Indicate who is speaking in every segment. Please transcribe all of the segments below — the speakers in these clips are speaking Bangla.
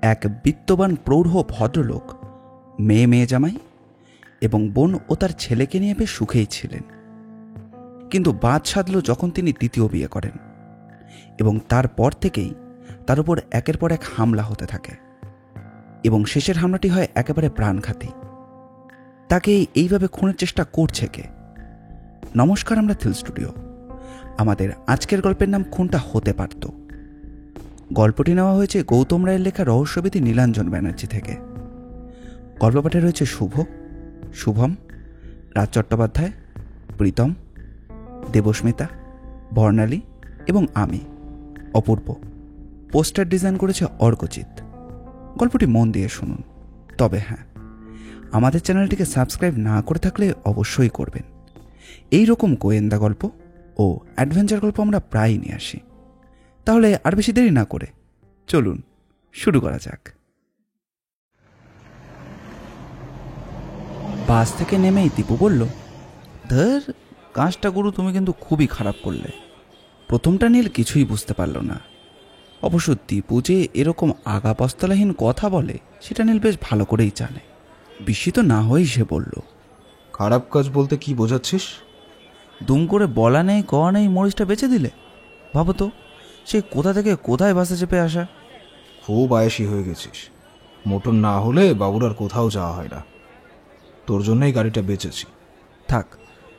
Speaker 1: এক বিত্তবান প্রৌঢ় ভদ্রলোক মেয়ে জামাই এবং বোন ও তার ছেলেকে নিয়ে বেশ সুখেই ছিলেন। কিন্তু বাদ সাধল যখন তিনি দ্বিতীয় বিয়ে করেন এবং তারপর থেকেই তার উপর একের পর এক হামলা হতে থাকে এবং শেষের হামলাটি হয় একেবারে প্রাণঘাতী। তাকে এইভাবে খুনের চেষ্টা করছে কে? নমস্কার, আমরা থ্রিল স্টুডিও। আমাদের আজকের গল্পের নাম খুনটা হতে পারত। গল্পটি নেওয়া হয়েছে গৌতম রায়ের লেখা রহস্যবিদী নীলাঞ্জন ব্যানার্জি থেকে। গল্প পাঠে রয়েছে শুভ, শুভম, রাজ চট্টোপাধ্যায়, প্রীতম, দেবস্মিতা, বর্ণালী এবং আমি অপূর্ব। পোস্টার ডিজাইন করেছে অর্কজিৎ। গল্পটি মন দিয়ে শুনুন। তবে হ্যাঁ, আমাদের চ্যানেলটিকে সাবস্ক্রাইব না করে থাকলে অবশ্যই করবেন। এই রকম গোয়েন্দা গল্প ও অ্যাডভেঞ্চার গল্প আমরা প্রায়ই নিয়ে আসি। তাহলে আর বেশি দেরি না করে চলুন শুরু করা যাক। বাস থেকে নেমেই দীপু বলল, ধর কাজটা গুরু, তুমি কিন্তু খুবই খারাপ করলে। প্রথমটা নীল কিছুই বুঝতে পারল না। অবশ্য দীপু যে এরকম আগা পস্তলাহীন কথা বলে সেটা নীল বেশ ভালো করেই জানে। বিস্মিত না হয়েই সে বলল,
Speaker 2: খারাপ কাজ বলতে কি বোঝাচ্ছিস?
Speaker 1: দুম করে বলা নেই কওয়া নেই মরিচটা বেচে দিলে। ভাবো তো, সে কোথা থেকে কোথায় বাসে চেপে আসা।
Speaker 2: খুব আয়েসি হয়ে গেছিস। মোটর না হলে বাবুর আর কোথাও যাওয়া হয় না। তোর জন্যই গাড়িটা বেচেছি।
Speaker 1: থাক,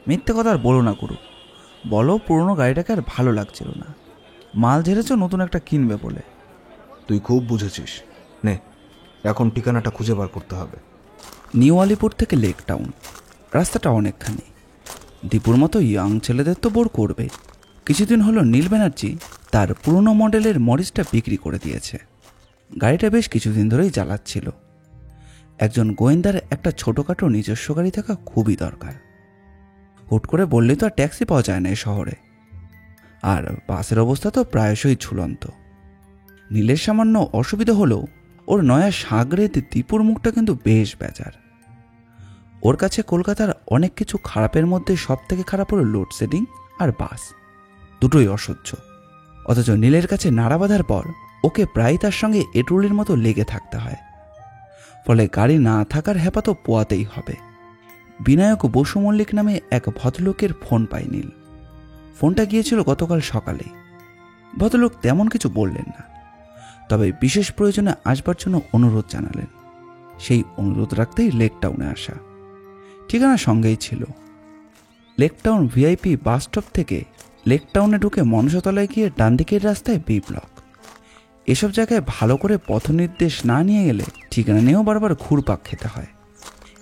Speaker 1: মিথ্যে কথা আর বলো না গুরু। বলো পুরনো গাড়িটাকে আর ভালো লাগছিল না, মাল ঝেড়েছ নতুন একটা কিনবে বলে।
Speaker 2: তুই খুব বুঝেছিস। নে, এখন ঠিকানাটা খুঁজে বার করতে হবে।
Speaker 1: নিউ আলিপুর থেকে লেক টাউন, রাস্তাটা অনেকখানি। দীপুর মতো ইয়াং ছেলেদের তো বোর করবে। কিছুদিন হলো নীল ব্যানার্জি তার পুরনো মডেলের মরিচটা বিক্রি করে দিয়েছে। গাড়িটা বেশ কিছুদিন ধরেই জ্বালাচ্ছিল। একজন গোয়েন্দার একটা ছোটোখাটো নিজস্ব গাড়ি থাকা খুবই দরকার। হুট করে বললেই তো আর ট্যাক্সি পাওয়া যায় না এই শহরে। আর বাসের অবস্থা তো প্রায়শই ঝুলন্ত। নীলের সামান্য অসুবিধা হলেও ওর নয়া সাগরেতে দীপুর মুখটা কিন্তু বেশ বেজার। ওর কাছে কলকাতার অনেক কিছু খারাপের মধ্যে সব থেকে খারাপ হলো লোডশেডিং আর বাস, দুটোই অসহ্য। অথচ নীলের কাছে নাড়া বাঁধার পর ওকে প্রায় তার সঙ্গে এটুলির মতো লেগে থাকতে হয়। ফলে গাড়ি না থাকার হ্যাপা তো পোয়াতেই হবে। বিনায়ক বসু মল্লিক নামে এক ভদ্রলোকের ফোন পায় নীল। ফোনটা গিয়েছিল গতকাল সকালে। ভদ্রলোক তেমন কিছু বললেন না, তবে বিশেষ প্রয়োজনে আসবার জন্য অনুরোধ জানালেন। সেই অনুরোধ রাখতেই লেক টাউনে আসা। ঠিকানা সঙ্গেই ছিল। Lake town VIP bus stop থেকে লেক টাউনে ঢুকে মনসাতলায় গিয়ে ডান দিকের রাস্তায় বি ব্লক। এসব জায়গায় ভালো করে পথ নির্দেশ না নিয়ে গেলে ঠিকানা নিয়েও বারবার ঘুরপাক খেতে হয়।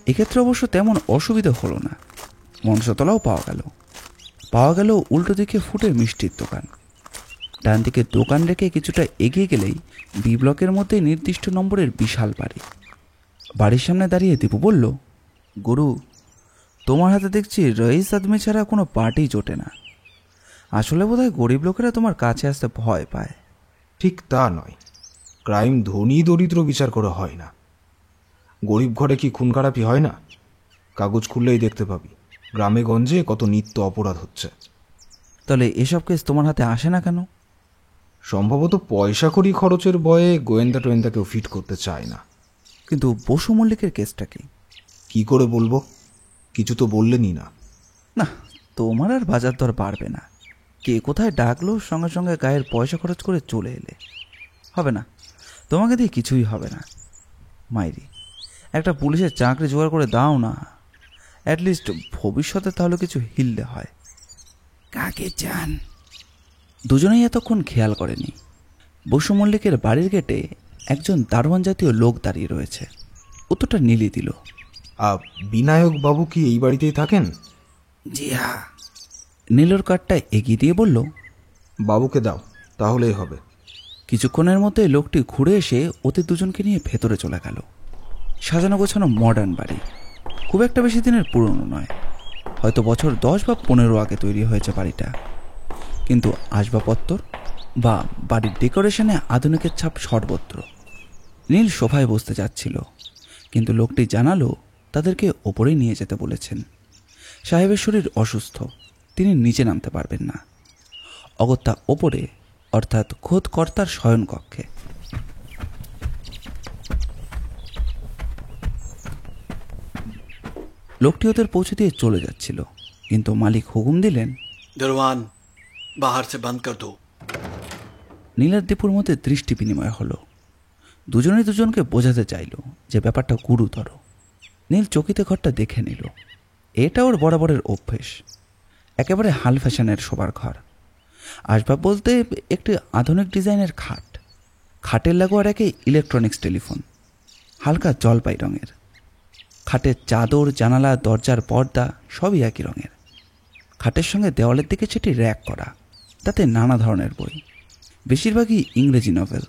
Speaker 1: এক্ষেত্রে অবশ্য তেমন অসুবিধা হলো না। মনসাতলাও পাওয়া গেল উল্টো দিকে ফুটে মিষ্টির দোকান। ডান দিকে দোকান রেখে কিছুটা এগিয়ে গেলেই বি ব্লকের মধ্যে নির্দিষ্ট নম্বরের বিশাল বাড়ি। বাড়ির সামনে দাঁড়িয়ে দীপু বলল, গুরু, তোমার হাতে দেখছি রইস আদমি ছাড়া কোনো পার্টি জোটে না। আসলে বোধহয় গরিব লোকেরা তোমার কাছে আসতে ভয় পায়।
Speaker 2: ঠিক তা নয়। ক্রাইম ধনী দরিদ্র বিচার করে হয় না। গরিব ঘরে কি খুন খারাপি হয় না? কাগজ খুললেই দেখতে পাবি গ্রামে গঞ্জে কত নিত্য অপরাধ হচ্ছে।
Speaker 1: তাহলে এসব কেস তোমার হাতে আসে না কেন?
Speaker 2: সম্ভবত পয়সা কড়ি খরচের ভয়ে গোয়েন্দা টোয়েন্দা কেউ ফিট করতে চায় না।
Speaker 1: কিন্তু বসু মল্লিকের কেসটা
Speaker 2: কি করে বলবো? কিছু তো বললেনই না।
Speaker 1: না, তোমার আর বাজার দর বাড়বে না। কে কোথায় ডাকলো সঙ্গে সঙ্গে গায়ের পয়সা খরচ করে চলে এলে। হবে না, তোমাকে দিয়ে কিছুই হবে না। মাইরি, একটা পুলিশের চাকরি জোগাড় করে দাও না। অ্যাটলিস্ট ভবিষ্যতে তাহলে কিছু হিললে হয়। কাকে চান? দুজনেই এতক্ষণ খেয়াল করেনি বসু মল্লিকের বাড়ির গেটে একজন দারোয়ান জাতীয় লোক দাঁড়িয়ে রয়েছে। উত্তরটা নীলই দিল।
Speaker 2: বিনায়ক বাবু কি এই বাড়িতেই থাকেন?
Speaker 1: জি হ্যাঁ। নীলর কার্ডটা এগিয়ে দিয়ে বলল,
Speaker 2: বাবুকে দাও, তাহলেই হবে।
Speaker 1: কিছুক্ষণের মধ্যে লোকটি ঘুরে এসে ওদের দুজনকে নিয়ে ভেতরে চলে গেল। সাজানো গোছানো মডার্ন বাড়ি, খুব একটা বেশি দিনের পুরনো নয়। হয়তো বছর 10 বা 15 আগে তৈরি হয়েছে বাড়িটা। কিন্তু আসবাবপত্র বা বাড়ির ডেকোরেশনে আধুনিকের ছাপ সর্বত্র। নীল সোফায় বসতে যাচ্ছিল, কিন্তু লোকটি জানালো তাদেরকে ওপরেই নিয়ে যেতে বলেছেন। সাহেবের শরীর অসুস্থ, তিনি নিচে নামতে পারবেন না। অগত্যা ওপরে, অর্থাৎ খোদ কর্তার শয়নকক্ষে। লোকটি ওদের পৌঁছে দিয়ে চলে যাচ্ছিল, কিন্তু মালিক হুকুম দিলেন,
Speaker 3: दरवान बाहर से बंद कर दो।
Speaker 1: নীল আর দীপুর মধ্যে দৃষ্টি বিনিময় হলো। দুজনেই দুজনকে বোঝাতে চাইল যে ব্যাপারটা গুরুতর। নীল চকিতে ঘরটা দেখে নিল। এটা ওর বরাবরের অভ্যেস, একেবারে হাল ফ্যাশনের শোবার ঘর। আসবাব বলতে একটি আধুনিক ডিজাইনের খাট, খাটের লাগোয়া রেখে ইলেকট্রনিক্স টেলিফোন, হালকা জলপাই রঙের। খাটের চাদর, জানালা, দরজার পর্দা সবই একই রঙের। খাটের সঙ্গে দেওয়ালের দিকে সেটি র্যাক করা, তাতে নানা ধরনের বই, বেশিরভাগই ইংরেজি নভেল।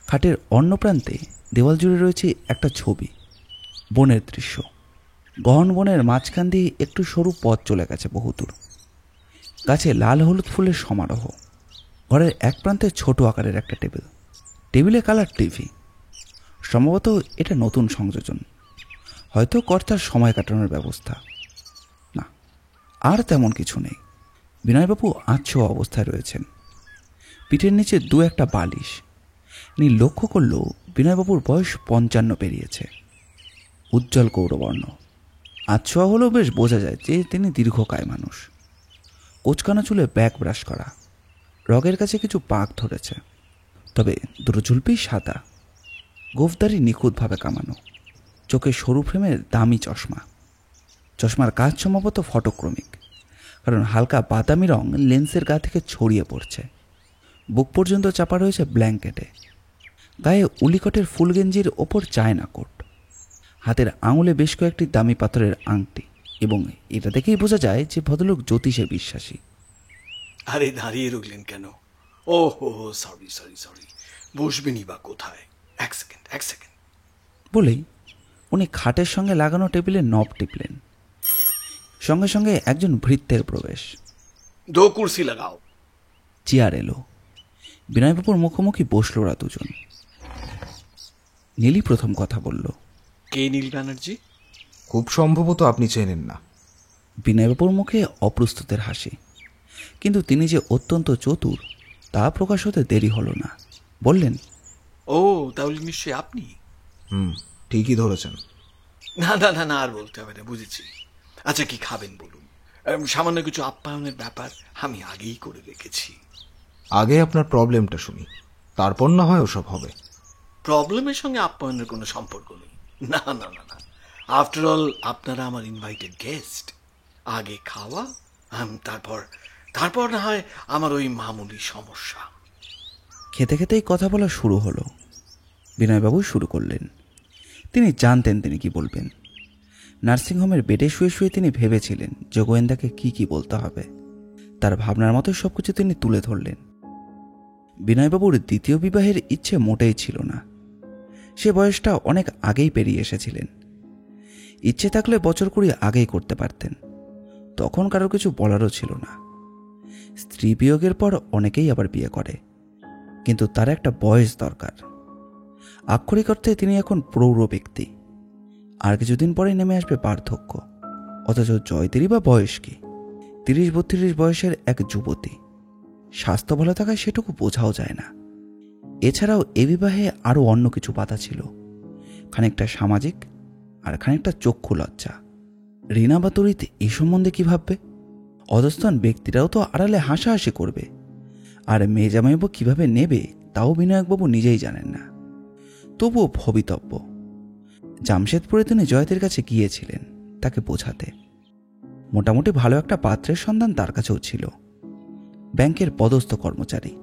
Speaker 1: খাটের অন্য প্রান্তে দেওয়াল জুড়ে রয়েছে একটা ছবি, বনের দৃশ্য। গহন বনের মাঝখান দিয়ে একটু সরু পথ চলে গেছে বহুদূর। গাছে লাল হলুদ ফুলের সমারোহ। ঘরের এক প্রান্তে ছোট আকারের একটা টেবিল, টেবিলে কালার টিভি। সম্ভবত এটা নতুন সংযোজন, হয়তো কর্তার সময় কাটানোর ব্যবস্থা। না, আর তেমন কিছু নেই। বিনয়বাবু আচ্ছা অবস্থায় রয়েছেন, পিঠের নিচে দু একটা বালিশ। নীল লক্ষ্য করল বিনয়বাবুর বয়স 55 পেরিয়েছে, উজ্জ্বল গৌরবর্ণ। আচ্ছা হলেও বেশ বোঝা যায় যে তিনি দীর্ঘকায় মানুষ। কোচকানো চুলে ব্যাক ব্রাশ করা, রগের কাছে কিছু পাক ধরেছে, তবে দুটো ঝুলপি সাদা। গোফদারি নিখুঁতভাবে কামানো, চোখে সরু ফ্রেমের দামি চশমা। চশমার কাজ সম্ভবত ফটোক্রমিক, কারণ হালকা বাদামি রং লেন্সের গা থেকে ছড়িয়ে পড়ছে। বুক পর্যন্ত চাপা রয়েছে ব্ল্যাঙ্কেটে। গায়ে উলিকটের ফুল গেঞ্জির ওপর চায়না কোট। হাতের আঙুলে বেশ কয়েকটি দামি পাথরের আংটি, এবং এটা দেখেই বোঝা যায় যে ভদ্রলোক জ্যোতিষে বিশ্বাসী।
Speaker 3: আরে দাঁড়িয়ে রইলেন কেন? ও হো হো, সরি সরি সরি, বসবেনই বা কোথায়? এক সেকেন্ড।
Speaker 1: বলেই উনি খাটের সঙ্গে লাগানো টেবিলে নব টিপলেন। সঙ্গে সঙ্গে একজন ভৃত্যের প্রবেশ।
Speaker 3: দো কুর্সি লাগাও।
Speaker 1: চেয়ার এলো। বিনয়বাবুর মুখোমুখি বসল ওরা দুজন। নীলই প্রথম কথা বলল,
Speaker 3: কে নীল ব্যানার্জি?
Speaker 2: খুব সম্ভবত আপনি চেনেন না।
Speaker 1: বিনয়বাবুর মুখে অপ্রস্তুতের হাসি, কিন্তু তিনি যে অত্যন্ত চতুর তা প্রকাশ হতে দেরি হলো না। বললেন,
Speaker 3: ও, তাহলে নিশ্চয়ই আপনি।
Speaker 2: ঠিকই ধরেছেন।
Speaker 3: না, আর বলতে হবে না, বুঝেছি। আচ্ছা, কি খাবেন বলুন? সামান্য কিছু আপ্যায়নের ব্যাপার আমি আগেই করে রেখেছি।
Speaker 2: আগে আপনার প্রবলেমটা শুনি, তারপর না হয় ওসব হবে।
Speaker 3: প্রবলেমের সঙ্গে আপ্যায়নের কোনো সম্পর্ক নেই। না, আফটার অল আপনারা আমার ইনভাইটেড গেস্ট। আগে খাওয়া, তারপর না হয় আমার ওই মামুলি সমস্যা।
Speaker 1: খেতে খেতেই কথা বলা শুরু হলো। বিনয়বাবু শুরু করলেন। তিনি জানতেন তিনি কি বলবেন। নার্সিংহোমের বেডে শুয়ে শুয়ে তিনি ভেবেছিলেন যে গোয়েন্দাকে কি বলতে হবে। তার ভাবনার মতো সবকিছু তিনি তুলে ধরলেন। বিনয়বাবুর দ্বিতীয় বিবাহের ইচ্ছে মোটেই ছিল না। সে বয়সটা অনেক আগেই পেরিয়ে এসেছিলেন। ইচ্ছে থাকলে বছর 20 আগেই করতে পারতেন, তখন কারোর কিছু বলারও ছিল না। স্ত্রী বিয়োগের পর অনেকেই আবার বিয়ে করে, কিন্তু তার একটা বয়স দরকার। আক্ষরিক অর্থে তিনি এখন প্রৌঢ় ব্যক্তি। আর কিছুদিন পরেই নেমে আসবে বার্ধক্য। অথচ জয়তিরই বা বয়স কি? 30-32 বয়সের এক যুবতী। স্বাস্থ্য ভালো থাকায় সেটুকু বোঝাও যায় না। এছাড়াও এ বিবাহে আরও অন্য কিছু বাধা ছিল, খানিকটা সামাজিক আর খানিকটা চক্ষু লজ্জা। রিনা বা তরিত এই সম্বন্ধে কি ভাববে? অধস্তন ব্যক্তিরাও তো আড়ালে হাসাহাসি করবে। আর মেয়ে জামাইবাবু কীভাবে নেবে তাও বিনায়কবাবু নিজেই জানেন না। তবুও ভবিতব্য। জামশেদপুরে তিনি জয়তের কাছে গিয়েছিলেন তাকে বোঝাতে। মোটামুটি ভালো একটা পাত্রের সন্ধান তার কাছেও ছিল। ব্যাংকের পদস্থ কর্মচারী,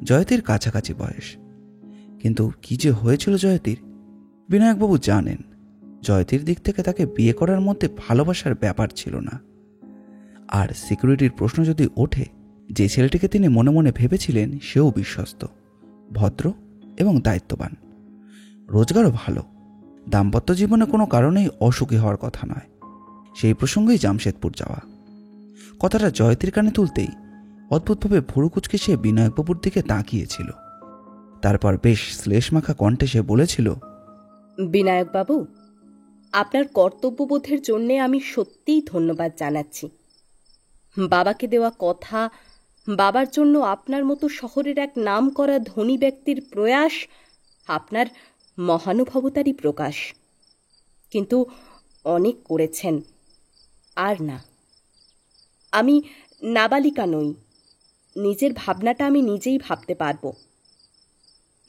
Speaker 1: জয়তীর কাছাকাছি বয়স। কিন্তু কি যে হয়েছিল জয়তীর, বিনায়কবাবু জানেন। জয়তীর দিক থেকে তাকে বিয়ে করার মধ্যে ভালোবাসার ব্যাপার ছিল না। আর সিকিউরিটির প্রশ্ন যদি ওঠে, যে ছেলেটিকে তিনি মনে মনে ভেবেছিলেন সেও বিশ্বস্ত, ভদ্র এবং দায়িত্ববান, রোজগারও ভালো, দাম্পত্য জীবনে কোনো কারণেই অসুখী হওয়ার কথা নয়। সেই প্রসঙ্গেই জামশেদপুর যাওয়া। কথাটা জয়তীর কানে তুলতেই অদ্ভুতভাবে ভুরু কুঁচকে সে বিনায়কবাবুর দিকে তাকিয়েছিল। তারপর বেশ শ্লেষমাখা কণ্ঠে সে বলেছিল,
Speaker 4: বিনায়কবাবু, আপনার কর্তব্যবোধের জন্যে আমি সত্যিই ধন্যবাদ জানাচ্ছি। বাবাকে দেওয়া কথা, বাবার জন্য আপনার মতো শহরের এক নামকরা ধনী ব্যক্তির প্রয়াস আপনার মহানুভবতারই প্রকাশ। কিন্তু অনেক করেছেন, আর না। আমি নাবালিকা নই, নিজের ভাবনাটা আমি নিজেই ভাবতে পারবো।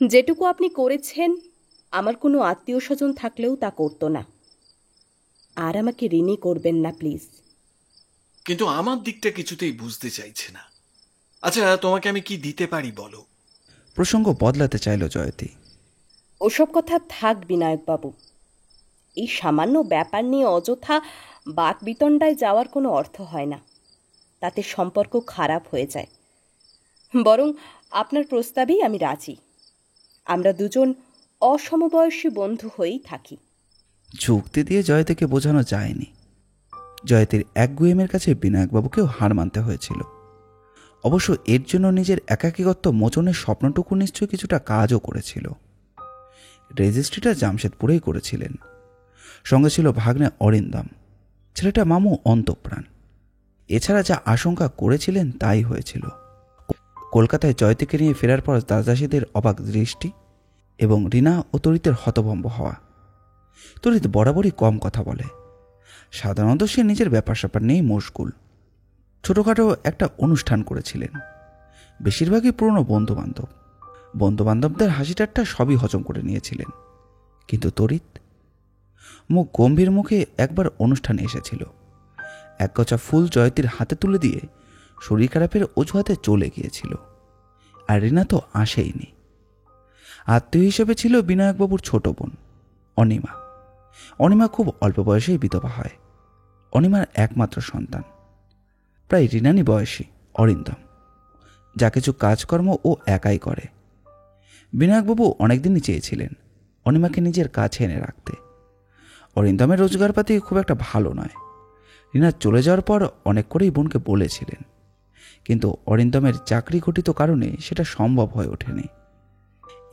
Speaker 4: যেটুকু আপনি করেছেন আমার কোনো আত্মীয় স্বজন থাকলেও তা করতো না। আর আমাকে ঋণী করবেন না প্লিজ।
Speaker 3: কিন্তু আমার দিকটা কিছুতেই বুঝতে চাইছে না। আচ্ছা, তোমাকে আমি কি দিতে পারি বলো?
Speaker 1: প্রসঙ্গ বদলাতে চাইল জয়তী।
Speaker 4: ওসব কথা থাক বিনায়কবাবু, এই সামান্য ব্যাপার নিয়ে অযথা বাকবিতণ্ডায় যাওয়ার কোনো অর্থ হয় না, তাতে সম্পর্ক খারাপ হয়ে যায়। বরং আপনার প্রস্তাবেই আমি রাজি। আমরা দুজন অসমবয়সী বন্ধু হয়েই থাকি।
Speaker 1: যুক্তি দিয়ে জয়তীকে বোঝানো যায়নি। জয়তীর একগুয়েমের কাছে বিনায়কবাবুকেও হার মানতে হয়েছিল। অবশ্য এর জন্য নিজের একাকিত্ব মোচনের স্বপ্নটুকু নিশ্চয়ই কিছুটা কাজও করেছিল। রেজিস্ট্রিটা জামশেদপুরেই করেছিলেন। সঙ্গে ছিল ভাগ্নে অরিন্দম, ছেলেটা মামু অন্তঃপ্রাণ। এছাড়া যা আশঙ্কা করেছিলেন তাই হয়েছিল। কলকাতায় জয়তীকে নিয়ে ফেরার পর দাদাসীদের অবাক দৃষ্টি এবং রীনা ও তরিতের হতভম্ব হওয়া। তরিত বরাবরই কম কথা বলে, সাধারণত সে নিজের ব্যাপার স্যাপার নিয়েই মশগুল। ছোটোখাটো একটা অনুষ্ঠান করেছিলেন, বেশিরভাগই পুরনো বন্ধুবান্ধবদের হাসি ঠাট্টা সবই হজম করে নিয়েছিলেন। কিন্তু তরিত মুখ গম্ভীর মুখে একবার অনুষ্ঠানে এসেছিল, একগোছা ফুল জয়তীর হাতে তুলে দিয়ে শরীর খারাপের অজুহাতে চলে গিয়েছিল। আর রীনা তো আসেইনি। আত্মীয় হিসেবে ছিল বিনায়কবাবুর ছোট বোন অনিমা। অনিমা খুব অল্প বয়সেই বিধবা হয়। অনিমার একমাত্র সন্তান প্রায় রীনানি বয়সী অরিন্দম, যা কিছু কাজকর্ম ও একাই করে। বিনায়কবাবু অনেকদিনই চেয়েছিলেন অনিমাকে নিজের কাছে এনে রাখতে। অরিন্দমের রোজগারপাতি খুব একটা ভালো নয়। রীনা চলে যাওয়ার পর অনেক করেই বোনকে বলেছিলেন, কিন্তু অরিন্দমের চাকরি ঘটিত কারণে সেটা সম্ভব হয়ে ওঠেনি।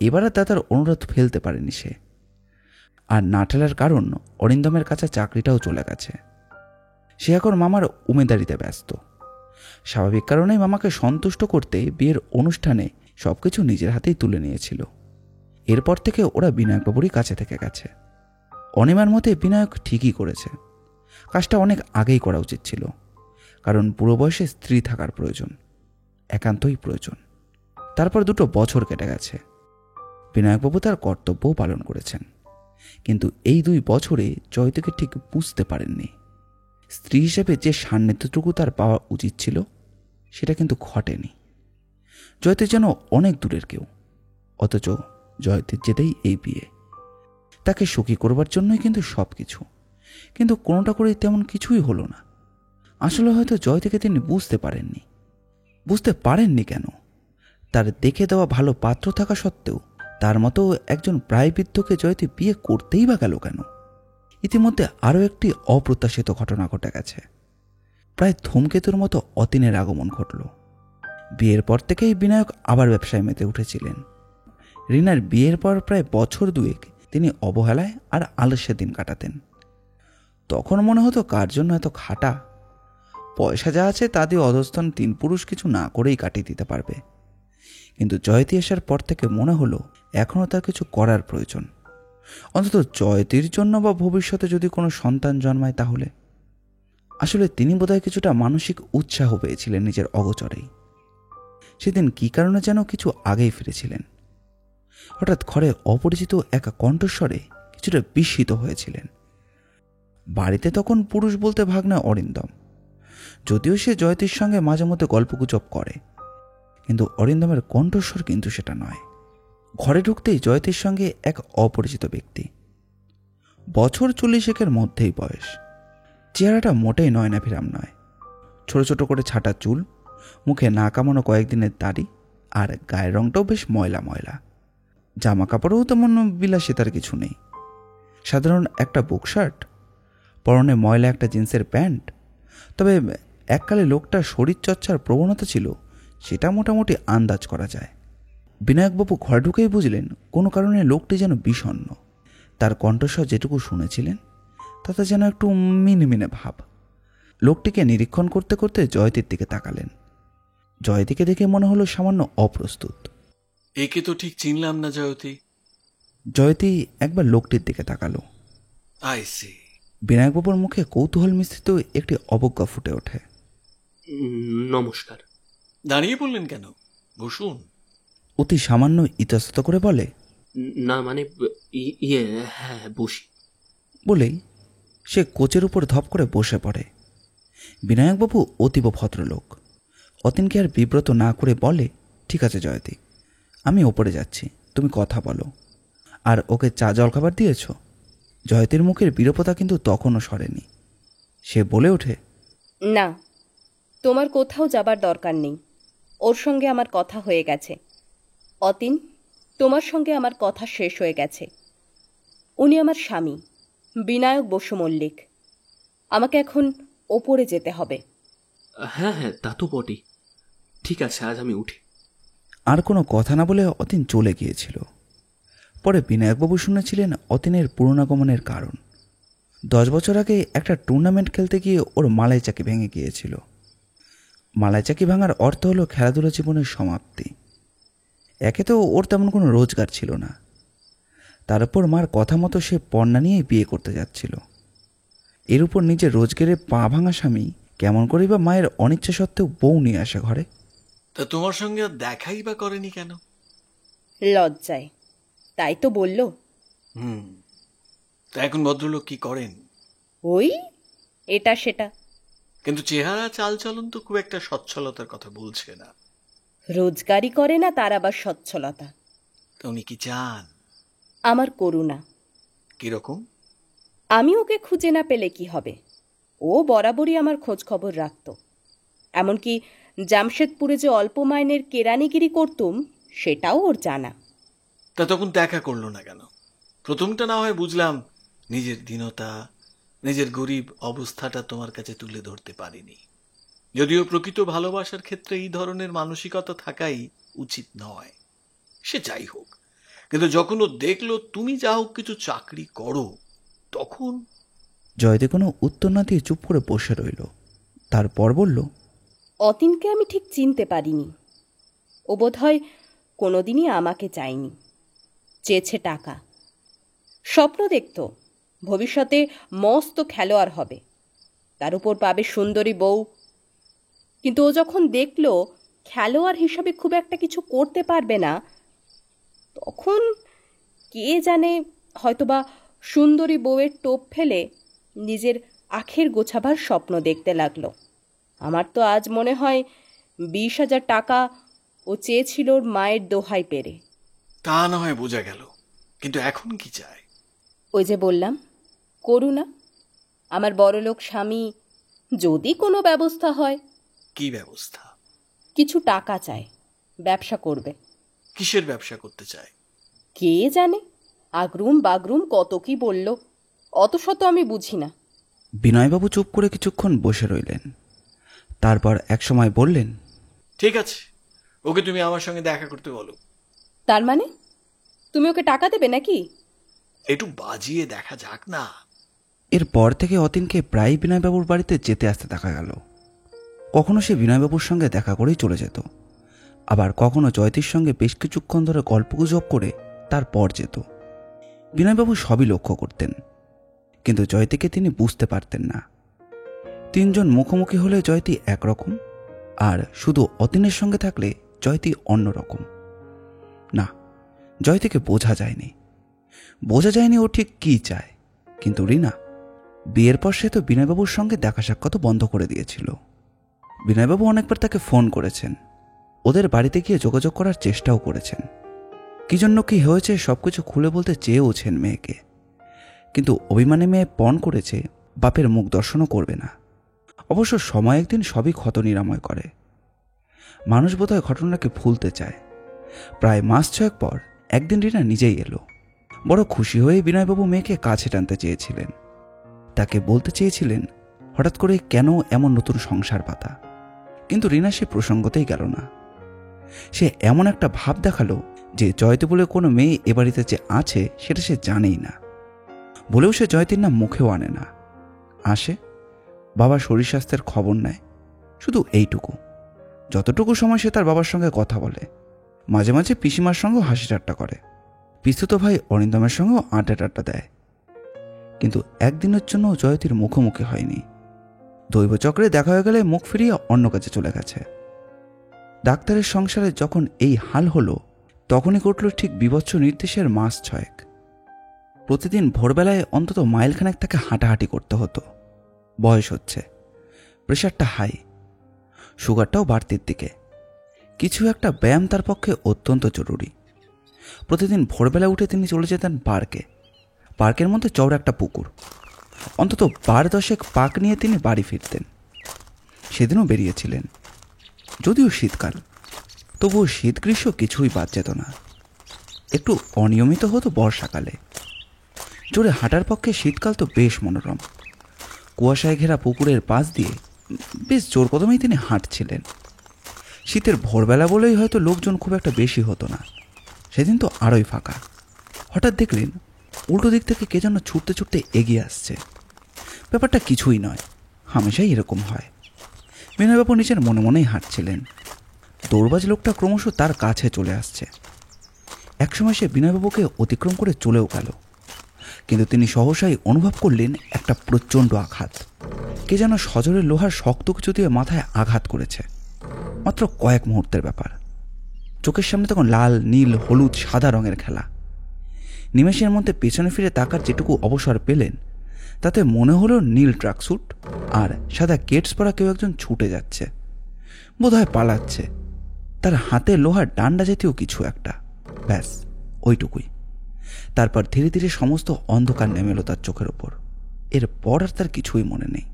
Speaker 1: এবার আর দাদার অনুরোধ ফেলতে পারেনি সে। আর না ঠেলার কারণ অরিন্দমের কাছে চাকরিটাও চলে গেছে। সে এখন মামার উমেদারিতে ব্যস্ত। স্বাভাবিক কারণেই মামাকে সন্তুষ্ট করতে বিয়ের অনুষ্ঠানে সবকিছু নিজের হাতেই তুলে নিয়েছিল। এরপর থেকে ওরা বিনায়কবাবুরই কাছে থেকে গেছে। অনিমার মতে বিনায়ক ঠিকই করেছে, কাজটা অনেক আগেই করা উচিত ছিল। কারণ বুড়ো বয়সে স্ত্রী থাকার প্রয়োজন, একান্তই প্রয়োজন। তারপর 2 বছর কেটে গেছে। বিনায়কবাবু তার কর্তব্যও পালন করেছেন, কিন্তু এই 2 বছরে জয়তীকে ঠিক বুঝতে পারেননি। স্ত্রী হিসেবে যে সান্নিধ্যটুকু তার পাওয়া উচিত ছিল সেটা কিন্তু ঘটেনি। জয়তী যেন অনেক দূরের কেউ, অথচ জয়তীর যেতেই এই বিয়ে। তাকে সুখী করবার জন্যই কিন্তু সব কিছু, কিন্তু কোনোটা করে তেমন কিছুই হলো না। আসলে হয়তো জয়তীকে তিনি বুঝতে পারেননি কেন? তার দেখে দেওয়া ভালো পাত্র থাকা সত্ত্বেও তার মতো একজন প্রায় বৃদ্ধকে জয়তী বিয়ে করতেই বা গেল কেন? ইতিমধ্যে আরও একটি অপ্রত্যাশিত ঘটনা ঘটে গেছে। প্রায় ধূমকেতুর মতো অতীনের আগমন ঘটল। বিয়ের পর থেকেই বিনায়ক আবার ব্যবসায় মেতে উঠেছিলেন। রীনার বিয়ের পর প্রায় বছর 2 তিনি অবহেলায় আর আলস্যে দিন কাটাতেন। তখন মনে হতো কার জন্য এত খাটা? পয়সা যা আছে তা দিয়ে অধস্তন 3 পুরুষ কিছু না করেই কাটিয়ে দিতে পারবে। কিন্তু জয়তী আসার পর থেকে মনে হলো এখনও তার কিছু করার প্রয়োজন, অন্তত জয়তীর জন্য বা ভবিষ্যতে যদি কোনো সন্তান জন্মায় তাহলে। আসলে তিনি বোধহয় কিছুটা মানসিক উৎসাহ পেয়েছিলেন নিজের অগোচরেই। সেদিন কী কারণে যেন কিছু আগেই ফিরেছিলেন। হঠাৎ ঘরে অপরিচিত এক কণ্ঠস্বরে কিছুটা বিস্মিত হয়েছিলেন। বাড়িতে তখন পুরুষ বলতে ভাগ্নে অরিন্দম। যদিও সে জয়তীর সঙ্গে মাঝে মধ্যে গল্পগুজব করে, কিন্তু অরিন্দমের কণ্ঠস্বর কিন্তু সেটা নয়। ঘরে ঢুকতেই জয়তীর সঙ্গে এক অপরিচিত ব্যক্তি। বছর 40-এর মধ্যেই বয়স। চেহারাটা মোটেই নয়নাভিরাম নয়। ছোট ছোট করে ছাটা চুল, মুখে না কামানো কয়েকদিনের দাড়ি, আর গায়ের রংটাও বেশ ময়লা ময়লা। জামা কাপড়েও তেমন বিলাসিতার কিছু নেই। সাধারণ একটা বুক শার্ট, পরনে ময়লা একটা জিন্সের প্যান্ট। তবে এককালে লোকটার শরীরচর্চার প্রবণতা ছিল, সেটা মোটামুটি আন্দাজ করা যায়। বিনায়কবাবু ঘরে ঢুকেই বুঝলেন কোনো কারণে লোকটি যেন বিষণ্ণ। তার কণ্ঠস্বর যেটুকু শুনেছিলেন তাতে যেন একটু মিনমিনে ভাব। লোকটিকে নিরীক্ষণ করতে করতে জয়তীর দিকে তাকালেন। জয়তীকে দেখে মনে হলো সামান্য অপ্রস্তুত।
Speaker 3: একে তো ঠিক চিনলাম না জয়তী।
Speaker 1: জয়তী একবার লোকটির দিকে তাকালো।
Speaker 3: আই সি,
Speaker 1: বিনায়কবাবুর মুখে কৌতূহল মিশ্রিত একটি অবজ্ঞা ফুটে ওঠে।
Speaker 5: নমস্কার।
Speaker 3: দাঁড়িয়ে পড়লেন কেন? বসুন।
Speaker 1: অতি সামান্য ইতস্তত করে বলে,
Speaker 5: না মানে ইয়ে, হ্যাঁ বসি।
Speaker 1: বলেই সে কোচের উপর ধপ করে বসে পড়ে। বিনায়কবাবু অতীব ভদ্রলোক। অতীনকে আর বিব্রত না করে বলে, ঠিক আছে জয়তী, আমি ওপরে যাচ্ছি, তুমি কথা বলো। আর ওকে চা জলখাবার দিয়েছ? জয়তীর মুখের বিরূপতা কিন্তু তখনও সরেনি। সে বলে ওঠে,
Speaker 4: না, তোমার কোথাও যাবার দরকার নেই। ওর সঙ্গে আমার কথা হয়ে গেছে। অতীন, তোমার সঙ্গে আমার কথা শেষ হয়ে গেছে। উনি আমার স্বামী, বিনায়ক বসু মল্লিক। আমাকে এখন ওপরে যেতে হবে।
Speaker 5: হ্যাঁ হ্যাঁ, তা তো বটেই। ঠিক আছে, আজ আমি উঠি।
Speaker 1: আর কোনো কথা না বলে অতীন চলে গিয়েছিল। পরে বিনায়কবাবু শুনেছিলেন অতীনের পুনরাগমনের কারণ। 10 বছর আগে একটা টুর্নামেন্ট খেলতে গিয়ে ওর মালাই চাকি ভেঙে গিয়েছিল। মালাই চাকি ভাঙার অর্থ হলো খেলাধুলা জীবনের সমাপ্তি। একে তো ওর তেমন কোনো রোজগার ছিল না, তার উপর মার কথা মতো সে পর্ণা নিয়েই বিয়ে করতে যাচ্ছিল। এর উপর নিজের রোজগারের পা ভাঙা স্বামী কেমন করেই বা মায়ের অনিচ্ছা সত্ত্বেও বউ নিয়ে আসে ঘরে।
Speaker 3: তা তোমার সঙ্গে আর দেখাই বা করেনি কেন?
Speaker 4: লজ্জায়, তাই তো বলল।
Speaker 3: তা এখন ভদ্রলোক কি করেন?
Speaker 4: ওই এটা সেটা।
Speaker 3: কিন্তু চেহারা চালচলন তো খুব একটা সচ্ছলতার কথা বলছে না।
Speaker 4: রোজগারি করে না, তার আবার সচ্ছলতা।
Speaker 3: তা উনি কি চান?
Speaker 4: আমার করুণা।
Speaker 3: কিরকম?
Speaker 4: আমি ওকে খুঁজে না পেলে কি হবে? ও বরাবরই আমার খোঁজ খবর রাখত। এমনকি জামশেদপুরে যে অল্প মাইনের কেরানিগিরি করতুম, সেটাও ওর জানা।
Speaker 3: তা তখন দেখা করলো না কেন? প্রথমটা না হয় বুঝলাম, নিজের দীনতা, নিজের গরিব অবস্থাটা তোমার কাছে তুলে ধরতে পারিনি। যদিও প্রকৃত ভালোবাসার ক্ষেত্রে এই ধরনের মানসিকতা থাকাই উচিত নয়। সে যাই হোক, কিন্তু যখন ও দেখলো তুমি যা হোক কিছু চাকরি করো, তখন
Speaker 1: জয়দে কোনো উত্তর না দিয়ে চুপ করে বসে রইল। তারপর বলল,
Speaker 4: অতীনকে আমি ঠিক চিনতে পারিনি। ও বোধহয় কোনোদিনই আমাকে চায়নি। চেয়েছে টাকা। স্বপ্ন দেখত ভবিষ্যতে মস্ত খেলোয়াড় হবে, তার উপর পাবে সুন্দরী বউ। কিন্তু ও যখন দেখল খেলোয়াড় হিসাবে খুব একটা কিছু করতে পারবে না, তখন কে জানে হয়তোবা সুন্দরী বউয়ের টোপ ফেলে নিজের আখের গোছাবার স্বপ্ন দেখতে লাগলো। আমার তো আজ মনে হয় 20,000 টাকা ও চেয়েছিল ওর মায়ের দোহাই পেরে।
Speaker 3: তা না হয় বোঝা গেল, কিন্তু এখন কি চায়?
Speaker 4: ওই যে বললাম, করুণা। আমার বড়লোক স্বামী যদি কোনো ব্যবস্থা হয়।
Speaker 3: কি ব্যবস্থা?
Speaker 4: কিছু টাকা চায়, ব্যবসা করবে।
Speaker 3: কিসের ব্যবসা করতে চায়?
Speaker 4: কে জানে, আগরুম বাগরুম কত কি বলল, অত শত আমি বুঝি না।
Speaker 1: বিনয়বাবু চুপ করে কিছুক্ষণ বসে রইলেন। তারপর একসময় বললেন,
Speaker 3: ঠিক আছে, ওকে তুমি আমার সঙ্গে দেখা করতে বলো।
Speaker 4: তার মানে তুমি ওকে টাকা দেবে নাকি?
Speaker 3: একটু বাজিয়ে দেখা যাক না।
Speaker 1: এরপর থেকে অতীনকে প্রায় বিনয়বাবুর বাড়িতে যেতে আসতে দেখা গেল। কখনো সে বিনয়বাবুর সঙ্গে দেখা করেই চলে যেত, আবার কখনো জয়তীর সঙ্গে বেশ কিছুক্ষণ ধরে গল্পগুজব করে তারপর যেত। বিনয়বাবু সবই লক্ষ্য করতেন, কিন্তু জয়তীকে তিনি বুঝতে পারতেন না। 3 জন মুখোমুখি হলে জয়তী একরকম, আর শুধু অতীনের সঙ্গে থাকলে জয়তী অন্যরকম। না, জয়তীকে বোঝা যায়নি ও ঠিক কী চায়। কিন্তু রিনা, বিয়ের পর সে তো বিনয়বাবুর সঙ্গে দেখা সাক্ষাৎ বন্ধ করে দিয়েছিল। বিনয়বাবু অনেকবার তাকে ফোন করেছেন, ওদের বাড়িতে গিয়ে যোগাযোগ করার চেষ্টাও করেছেন। কি জন্য কি হয়েছে সবকিছু খুলে বলতে চেয়েওছেন মেয়েকে, কিন্তু অভিমানে মেয়ে পণ করেছে বাপের মুখ দর্শনও করবে না। অবশ্য সময় একদিন সবই ক্ষত নিরাময় করে। মানুষ বোধহয় ঘটনাকে ভুলতে চায়। প্রায় মাস 6 পর একদিন রিনা নিজেই এলো। বড় খুশি হয়ে বিনয়বাবু মেয়েকে কাছে টানতে চেয়েছিলেন, তাকে বলতে চেয়েছিলেন হঠাৎ করে কেন এমন নতুন সংসার পাতা। কিন্তু রিনা সে প্রসঙ্গতেই গেল না। সে এমন একটা ভাব দেখালো যে জয়তী বলে কোনো মেয়ে এ বাড়িতে যে আছে সেটা সে জানেই না। বলেও সে জয়তীর নাম মুখেও আনে না। আসে, বাবার শরীর স্বাস্থ্যের খবর নেয়, শুধু এইটুকু। যতটুকু সময় সে তার বাবার সঙ্গে কথা বলে, মাঝে মাঝে পিসিমার সঙ্গেও হাসি ঠাট্টা করে, পিস্তুত ভাই অরিন্দমের সঙ্গেও আড্ডা টাড্ডা দেয়। কিন্তু একদিনের জন্য জয়তীর মুখোমুখি হয়নি। দৈবচক্রে দেখা হয়ে গেলে মুখ ফিরিয়ে অন্য কাজে চলে গেছে। ডাক্তারের সংসারে যখন এই হাল হলো, তখনই ঘটল ঠিক বিভৎস নির্দেশের মাস 6। প্রতিদিন ভোরবেলায় অন্তত মাইলখানেক তাকে হাঁটাহাঁটি করতে হতো। বয়স হচ্ছে, প্রেশারটা হাই, সুগারটাও বাড়তির দিকে। কিছু একটা ব্যায়াম তার পক্ষে অত্যন্ত জরুরি। প্রতিদিন ভোরবেলা উঠে তিনি চলে যেতেন পার্কে। পার্কের মধ্যে চওড়া একটা পুকুর। অন্তত 12-10 পাক নিয়ে তিনি বাড়ি ফিরতেন। সেদিনও বেরিয়েছিলেন, যদিও শীতকাল, তবুও শীত গ্রীষ্ম কিছুই বাদ যেত না। একটু অনিয়মিত হতো বর্ষাকালে। জোরে হাঁটার পক্ষে শীতকাল তো বেশ মনোরম। কুয়াশায় ঘেরা পুকুরের পাশ দিয়ে বেশ জোর কদমেই তিনি হাঁটছিলেন। শীতের ভোরবেলা বলেই হয়তো লোকজন খুব একটা বেশি হতো না। সেদিন তো আরোই ফাঁকা। হঠাৎ দেখলেন উল্টো দিক থেকে কে যেন ছুটতে ছুটতে এগিয়ে আসছে। ব্যাপারটা কিছুই নয়, হামেশাই এরকম হয়। বিনয়বাবু নিজের মনে মনেই হাঁটছিলেন। দৌড়বাজ লোকটা ক্রমশ তার কাছে চলে আসছে। একসময় সে বিনয়বাবুকে অতিক্রম করে চলেও গেল, কিন্তু তিনি সহসাই অনুভব করলেন একটা প্রচণ্ড আঘাত। কে যেন সজোরে লোহার শক্ত কিছু দিয়ে মাথায় আঘাত করেছে। মাত্র কয়েক মুহূর্তের ব্যাপার। চোখের সামনে তখন লাল, নীল, হলুদ, সাদা রঙের খেলা। নিমেষের মধ্যে পেছনে ফিরে তাকার যেটুকু অবসর পেলেন, তাতে মনে হলো নীল ট্রাকস্যুট আর সাদা কেটস পরা কেউ একজন ছুটে যাচ্ছে, বোধহয় পালাচ্ছে। তার হাতে লোহার ডান্ডা জাতীয় কিছু একটা, ব্যাস ওইটুকুই। তারপর ধীরে ধীরে সমস্ত অন্ধকার নেমে এলো তার চোখের ওপর। এরপর আর তার কিছুই মনে নেই।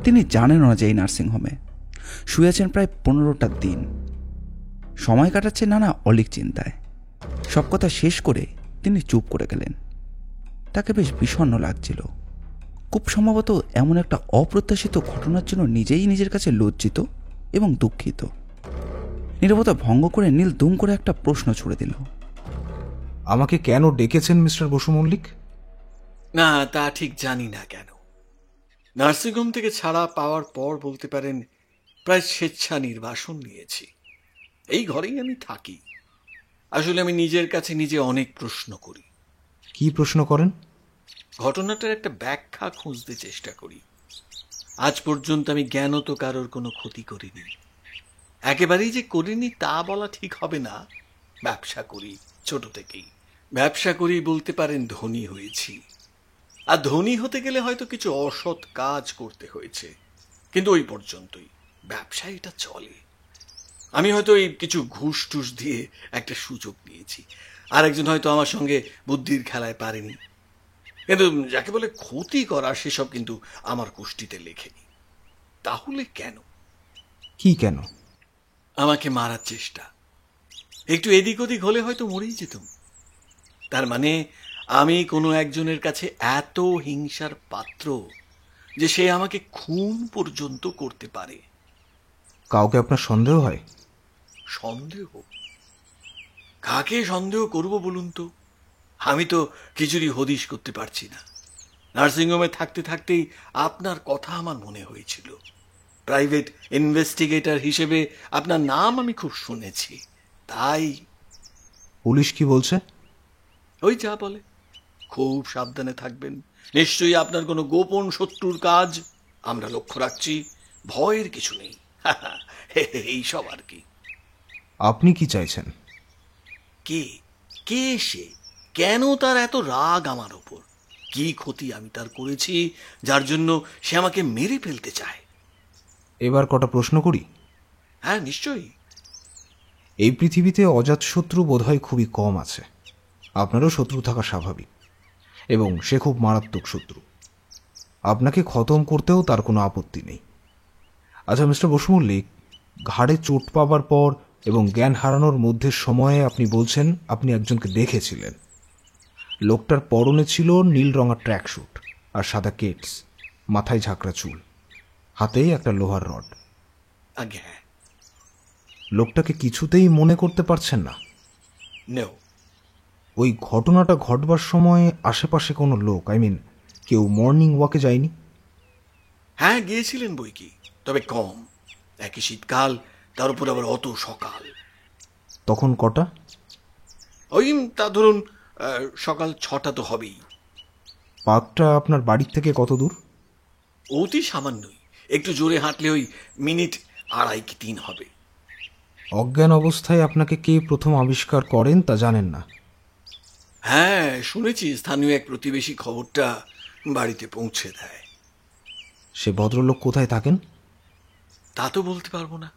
Speaker 1: তিনি জানেন না যে এই নার্সিংহোমে শুয়েছেন প্রায় 15টা দিন। সময় কাটাচ্ছে নানা অলিক চিন্তায়। সব কথা শেষ করে তিনি চুপ করে গেলেন। তাকে বেশ বিষণ্ণ লাগছিল। খুব সম্ভবত এমন একটা অপ্রত্যাশিত ঘটনার জন্য নিজেই নিজের কাছে লজ্জিত এবং দুঃখিত। নীরবতা ভঙ্গ করে নীল দুম করে একটা প্রশ্ন ছুড়ে দিল।
Speaker 2: আমাকে কেন ডেকেছেন মিস্টার বসু মল্লিক?
Speaker 3: না, তা ঠিক জানি না কেন। নার্সিংহোম থেকে ছাড়া পাওয়ার পর বলতে পারেন প্রায় স্বেচ্ছা নির্বাসন নিয়েছি। এই ঘরেই আমি থাকি। আসলে আমি নিজের কাছে নিজে অনেক প্রশ্ন করি।
Speaker 2: কি প্রশ্ন করেন?
Speaker 3: ঘটনাটার একটা ব্যাখ্যা খুঁজতে চেষ্টা করি। আজ পর্যন্ত আমি জ্ঞানত কারোর কোনো ক্ষতি করিনি। একেবারেই যে করিনি তা বলা ঠিক হবে না। ব্যবসা করি ছোট থেকেই। ব্যবসা করি বলতে পারেন ধনী হয়েছি। আর ধনী হতে গেলে হয়তো কিছু অসৎ কাজ করতে হয়েছে, কিন্তু ওই পর্যন্তই। ব্যবসা এটা চলে। আমি হয়তো এই কিছু ঘুষ টুস দিয়ে একটা সুযোগ নিয়েছি, আর একজন হয়তো আমার সঙ্গে বুদ্ধির খেলায় পারেনি। কিন্তু যাকে বলে ক্ষতি করা, সেসব কিন্তু আমার কুষ্টিতে লেখেনি। তাহলে কেন?
Speaker 2: কি কেন?
Speaker 3: আমাকে মারার চেষ্টা। একটু এদিক ওদিক হলে হয়তো মরেই যেতাম। তার মানে আমি কোনো একজনের কাছে এত হিংসার পাত্র যে সে আমাকে খুন পর্যন্ত করতে পারে।
Speaker 2: কাউকে আপনার সন্দেহ হয়?
Speaker 3: সন্দেহ? কাকে সন্দেহ করব বলুন তো? আমি তো কিছুরই হদিশ করতে পারছি না। নার্সিংহোমে থাকতে থাকতেই আপনার কথা আমার মনে হয়েছিল। প্রাইভেট ইনভেস্টিগেটর হিসেবে আপনার নাম আমি খুব শুনেছি, তাই।
Speaker 2: পুলিশ কি বলছে?
Speaker 3: ওই যা বলে, খুব সাবধানে থাকবেন। নিশ্চয়ই আপনার কোনো গোপন শত্রুর কাজ। আমরা লক্ষ্য রাখছি, ভয়ের কিছু নেই। এইসব আর কি।
Speaker 2: আপনি কি চাইছেন?
Speaker 3: কে কে সে? কেন তার এত রাগ আমার ওপর? কি ক্ষতি আমি তার করেছি যার জন্য সে আমাকে মেরে ফেলতে চায়?
Speaker 2: এবার কটা প্রশ্ন করি?
Speaker 3: হ্যাঁ, নিশ্চয়ই।
Speaker 2: এই পৃথিবীতে অজাতশত্রু বোধহয় খুবই কম আছে। আপনারও শত্রু থাকা স্বাভাবিক, এবং সে খুব মারাত্মক শত্রু। আপনাকে খতম করতেও তার কোনো আপত্তি নেই। আচ্ছা মিস্টার বসু মল্লিক, ঘাড়ে চোট পাবার পর এবং জ্ঞান হারানোর মধ্যে সময়ে আপনি বলছেন আপনি একজনকে দেখেছিলেন। লোকটার পরনে ছিল নীল রঙা ট্র্যাকস্যুট আর সাদা কেটস, মাথায় ঝাঁকড়া চুল, হাতেই একটা লোহার রড।
Speaker 3: আগে হ্যাঁ।
Speaker 2: লোকটাকে কিছুতেই মনে করতে পারছেন না?
Speaker 3: নেও।
Speaker 2: ওই ঘটনাটা ঘটবার সময় আশেপাশে কোনো লোক, কেউ মর্নিং ওয়াকে যায়নি?
Speaker 3: হ্যাঁ, গিয়েছিলেন বই কি, তবে কম। একই শীতকাল, তার উপর আবার অত সকাল।
Speaker 2: তখন কটা?
Speaker 3: ওই তা ধরুন সকাল 6টা তো হবেই।
Speaker 2: পার্কটা আপনার বাড়ির থেকে কত দূর?
Speaker 3: অতি সামান্যই, একটু জোরে হাঁটলে ওই মিনিট 2.5 কি 3 হবে।
Speaker 2: অজ্ঞান অবস্থায় আপনাকে কে প্রথম আবিষ্কার করেন তা জানেন না?
Speaker 3: হ্যাঁ, শুনেছি স্থানীয় এক প্রতিবেশী খবরটা বাড়িতে পৌঁছে দেয়।
Speaker 2: সে ভদ্রলোক কোথায় থাকেন?
Speaker 3: তা তো বলতে পারবো না।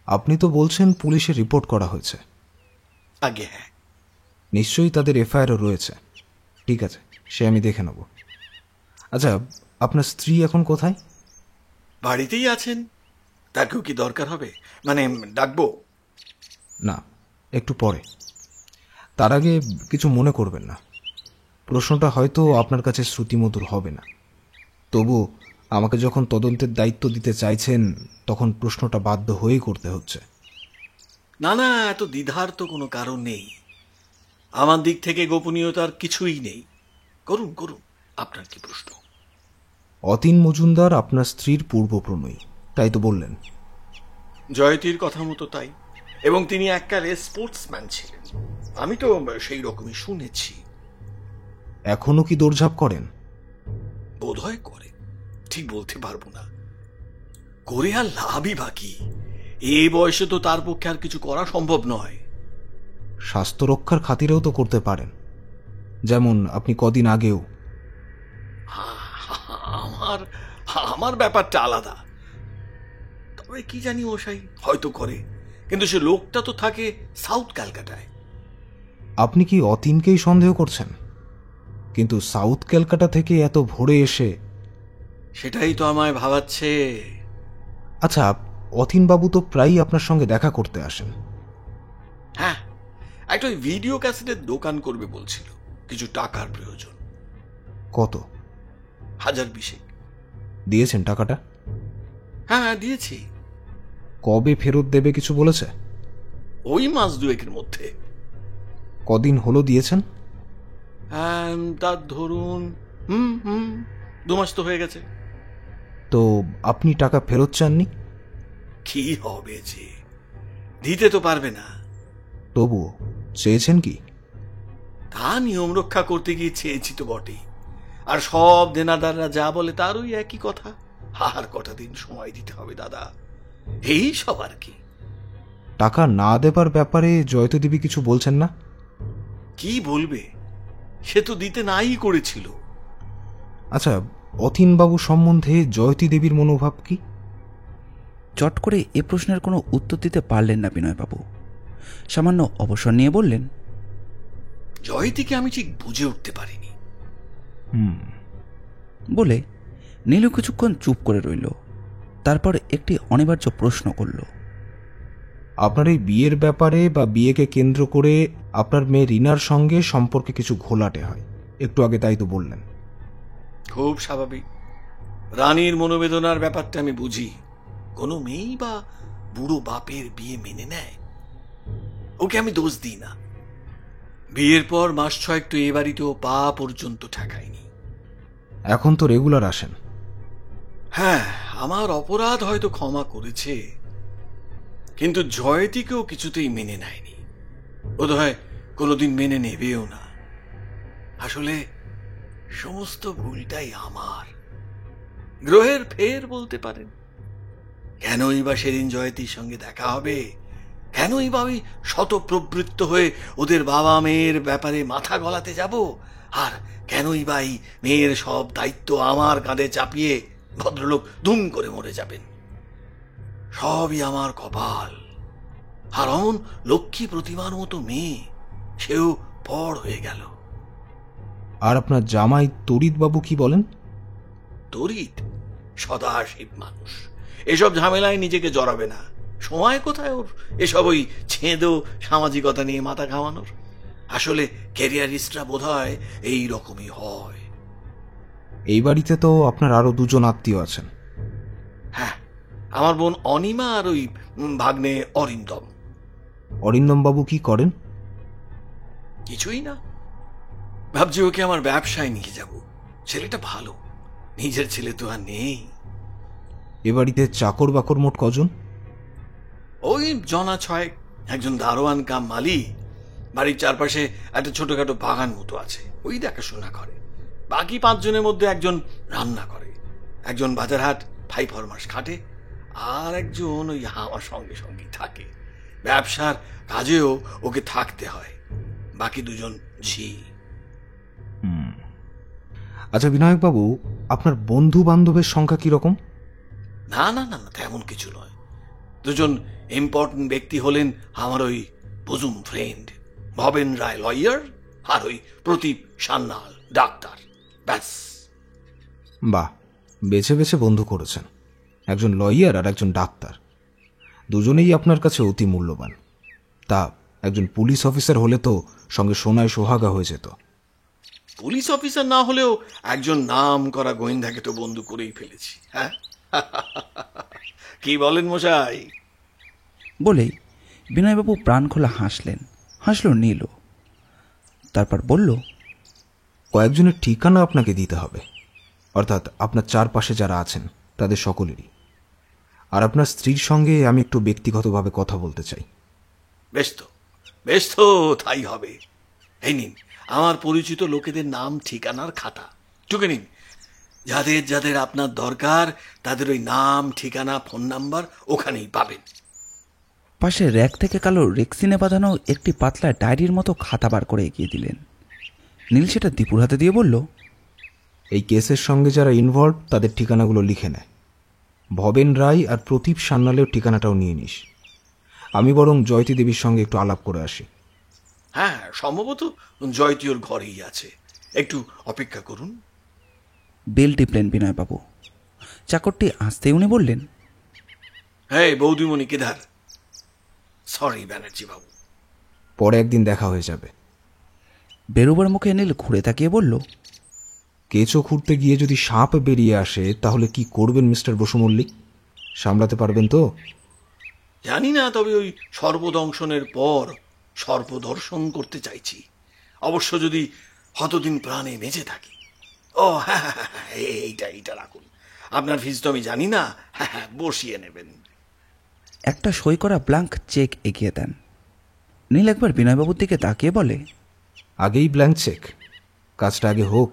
Speaker 2: আপনি তো বলছেন পুলিশে রিপোর্ট করা হয়েছে।
Speaker 3: আগে হ্যাঁ।
Speaker 2: নিশ্চয়ই তাদের এফআইআরও রয়েছে। ঠিক আছে, সে আমি দেখে নেব। আচ্ছা, আপনার স্ত্রী এখন কোথায়?
Speaker 3: বাড়িতেই আছেন। তাকেও কি দরকার হবে, মানে ডাকবো?
Speaker 2: না, একটু পরে। তার আগে কিছু মনে করবেন না। প্রশ্নটা হয়তো আপনার কাছে শ্রুতিমধুর হবে না, তবু আমাকে যখন তদন্তের দায়িত্ব দিতে চাইছেন তখন প্রশ্নটা বাধ্য হয়েই করতে হচ্ছে।
Speaker 3: না না, এত দ্বিধার তো কোনো কারণ নেই। আমার দিক থেকে গোপনীয়তার কিছুই নেই। করুন করুন, আপনার কি প্রশ্ন?
Speaker 2: অতীন মজুমদার আপনার স্ত্রীর পূর্বপ্রণয়ী, তাই তো বললেন?
Speaker 3: জয়তীর কথা মতো তাই, এবং তিনি এককালে স্পোর্টসম্যান ছিলেন। আমি তো সেই রকমই শুনেছি।
Speaker 2: এখনো কি দৌড়ঝাঁপ করেন?
Speaker 3: বোধহয় করে, ঠিক বলতে পারবো না। করে আর লাভই বাকি। এই বয়সে তো তার পক্ষে আর কিছু করা সম্ভব নয়।
Speaker 2: স্বাস্থ্য রক্ষার খাতিরেও তো করতে পারেন, যেমন আপনি কদিন আগেও।
Speaker 3: আমার আমার ব্যাপারটা আলাদা। তবে কি জানি মশাই, হয়তো করে, কিন্তু সে লোকটা তো থাকে সাউথ ক্যালকাটায়।
Speaker 2: আপনি কি অতীনকেই সন্দেহ করছেন? কিন্তু সাউথ ক্যালকাটা থেকে এত ভোরে এসে?
Speaker 3: সেটাই তো আমায় ভাবাচ্ছে।
Speaker 2: আচ্ছা, অতীনবাবু তো প্রায়ই আপনার সঙ্গে দেখা করতে আসেন।
Speaker 3: হ্যাঁ, একটা ওই ভিডিও ক্যাসেটের দোকান করবে বলছিল। কিছু টাকার প্রয়োজন।
Speaker 2: কত?
Speaker 3: 1020।
Speaker 2: দিয়েছেন টাকাটা?
Speaker 3: হ্যাঁ দিয়েছি।
Speaker 2: কবে ফেরত দেবে কিছু বলেছে?
Speaker 3: ওই মাস দুয়েকের মধ্যে।
Speaker 2: কদিন হলো দিয়েছেন?
Speaker 3: তার ধরুন 2 মাস তো হয়ে গেছে।
Speaker 2: তো আপনি টাকা ফেরত চাননি?
Speaker 3: কি হবে যে, দিতে তো পারবে না।
Speaker 2: তবুও চেয়েছেন কি?
Speaker 3: তা নিয়ম রক্ষা করতে গিয়ে চেয়েছি তো বটেই। আর সব দেনাদাররা যা বলে তার ওই একই কথা। আর কটা দিন সময় দিতে হবে দাদা, এই সব আর কি।
Speaker 2: টাকা না দেবার ব্যাপারে জয়তী দেবী কিছু বলছেন না?
Speaker 3: কি বলবে, সে তো দিতে নাই করেছিল।
Speaker 2: আচ্ছা, অতীনবাবু সম্বন্ধে জয়তী দেবীর মনোভাব কি?
Speaker 1: চট করে এ প্রশ্নের কোনো উত্তর দিতে পারলেন না বিনয়বাবু। সামান্য অবসর নিয়ে বললেন,
Speaker 3: জয়তীকে আমি ঠিক বুঝে উঠতে পারিনি।
Speaker 1: বলে নীলু কিছুক্ষণ চুপ করে রইল। তারপর একটি অনিবার্য প্রশ্ন করল,
Speaker 2: আপনার এই বিয়ের ব্যাপারে বা বিয়েকে কেন্দ্র করে আপনার মেয়ে রিনার সঙ্গে সম্পর্কে কিছু ঘোলাটে হয়, একটু আগে তাই তো বললেন।
Speaker 3: খুব স্বাভাবিক। রানীর মনোবেদনার ব্যাপারটা আমি বুঝি। কোনো মেয়েই বা বুড়ো বাপের বিয়ে মেনে নেয়? ওকে আমি দোষ দিই না। বিয়ের পর মাস 6 তো এ বাড়িতেও পা পর্যন্ত ঠেকায়নি।
Speaker 2: এখন তো রেগুলার আসেন।
Speaker 3: হ্যাঁ, আমার অপরাধ হয়তো ক্ষমা করেছে, কিন্তু জয়তীকেও কিছুতেই মেনে নেয়নি। বোধহয় কোনোদিন মেনে নেবেও না। আসলে সমস্ত ভুলটাই আমার। গ্রহের ফের বলতে পারেন। কেনই বা সেদিন জয়তীর সঙ্গে দেখা হবে? কেনই বা আমি শতপ্রবৃত্ত হয়ে ওদের বাবা মেয়ের ব্যাপারে মাথা গলাতে যাব? আর কেনই বা এই মেয়ের সব দায়িত্ব আমার কাঁধে চাপিয়ে ভদ্রলোক দুম করে মরে যাবেন? সবই আমার কপাল। আর অমন লক্ষ্মী প্রতিমার মতো মেয়ে, সেও পর হয়ে গেল।
Speaker 2: আর আপনার জামাই তড়িৎবাবু কি বলেন?
Speaker 3: তড়িৎ সদাশিব মানুষ, এসব ঝামেলায় নিজেকে জড়াবে না। সময় কোথায় ওর এসব ওই ছেঁদো সামাজিকতা নিয়ে মাথা ঘামানোর? আসলে ক্যারিয়ারিস্টরা বোধ হয় এই রকমই হয়।
Speaker 2: এই বাড়িতে তো আপনার আরো 2 জন আত্মীয় আছেন।
Speaker 3: হ্যাঁ, আমার বোন অনিমা আর ওই ভাগ্নে অরিন্দম।
Speaker 2: অরিন্দমবাবু কি করেন?
Speaker 3: কিছুই না। ভাবছি ওকে আমার ব্যবসায় নিয়ে যাব। ছেলেটা ভালো, নিজের ছেলে তো আর নেই।
Speaker 2: এ বাড়িতে চাকর বাকর মোট কজন?
Speaker 3: ওই 6 একজন দারোয়ান কাম মালি। বাড়ির চারপাশে একটা ছোটখাটো বাগান মতো আছে, ওই দেখাশোনা করে। বাকি 5 জনের মধ্যে একজন রান্না করে, একজন বাজারহাট 5 মাস খাটে, আর একজন ওই আমার সঙ্গে সঙ্গে থাকে। ব্যবসার কাজেও ওকে থাকতে হয়। বাকি 2 জন ঝি।
Speaker 2: আচ্ছা বিনায়কবাবু, আপনার বন্ধু বান্ধবের সংখ্যা কিরকম?
Speaker 3: না না না না, তেমন কিছু নয়। 2 জন ইম্পর্টেন্ট ব্যক্তি হলেন আমার ওই বজুম ফ্রেন্ড ভবেন রায় লয়ার, আর ওই প্রদীপ সান্যাল ডাক্তার, ব্যাস।
Speaker 2: বাহ, বেছে বেছে বন্ধু করেছেন। একজন লয়ার আর একজন ডাক্তার, দুজনেই আপনার কাছে অতি মূল্যবান। তা একজন পুলিশ অফিসার হলে তো সঙ্গে সোনায় সোহাগা হয়ে যেত।
Speaker 3: পুলিশ অফিসার না হলেও একজন নাম করা গোয়েন্দাকে তো বন্ধু করেই ফেলেছি। হ্যাঁ, কি বলেন মশাই?
Speaker 1: বলেই বিনয়বাবু প্রাণ খোলা হাসলেন, হাসল নীলও। তারপর বলল,
Speaker 2: কয়েকজনের ঠিকানা আপনাকে দিতে হবে, অর্থাৎ আপনার চারপাশে যারা আছেন তাদের সকলেরই। আর আপনার স্ত্রীর সঙ্গে আমি একটু ব্যক্তিগতভাবে কথা বলতে চাই।
Speaker 3: বেশ তো, তাই হবে। এই নিন আমার পরিচিত লোকেদের নাম ঠিকানার খাতা, টুকে নিন। যাদের যাদের আপনার দরকার তাদের ওই নাম, ঠিকানা, ফোন নাম্বার ওখানেই পাবেন।
Speaker 1: পাশে র্যাক থেকে কালো রেক্সিনে বাঁধানো একটি পাতলা ডায়েরির মতো খাতা বার করে এগিয়ে দিলেন। নীল সেটা দীপুর হাতে দিয়ে বলল,
Speaker 2: এই কেসের সঙ্গে যারা ইনভলভ তাদের ঠিকানাগুলো লিখে নেয়। ভবেন রায় আর প্রদীপ সান্যালের ঠিকানাটাও নিয়ে নিস। আমি বরং জয়তী দেবীর সঙ্গে একটু আলাপ করে আসি।
Speaker 3: হ্যাঁ, সম্ভবত জয়তী ওর ঘরেই আছে, একটু অপেক্ষা করুন।
Speaker 1: বেল টিপলেন বিনয়বাবু। চাকরটি আসতেই উনি বললেন,
Speaker 3: হ্যাঁ বৌদিমণি কেদার। সরি ব্যানার্জি বাবু।
Speaker 2: পরে একদিন দেখা হয়ে যাবে।
Speaker 1: বেরোবার মুখে নীল ঘুরে তাকিয়ে বলল,
Speaker 2: কেঁচো খুঁড়তে গিয়ে যদি সাপ বেরিয়ে আসে তাহলে কি করবেন মিস্টার বসু মল্লিক? সামলাতে পারবেন তো?
Speaker 3: জানি না, তবে ওই সর্বদংশনের পর সর্বদর্শন করতে চাইছি, অবশ্য যদি হতদিন প্রাণে বেঁচে থাকি। ও হ্যাঁ, এইটা রাখুন। আপনার ফিস তো আমি জানি না, হ্যাঁ বসিয়ে নেবেন।
Speaker 1: একটা সই করা ব্ল্যাঙ্ক চেক এগিয়ে দেন। নীল একবার বিনয়বাবুর দিকে তাকিয়ে বলে,
Speaker 2: আগেই ব্ল্যাঙ্ক চেক? কাজটা আগে হোক।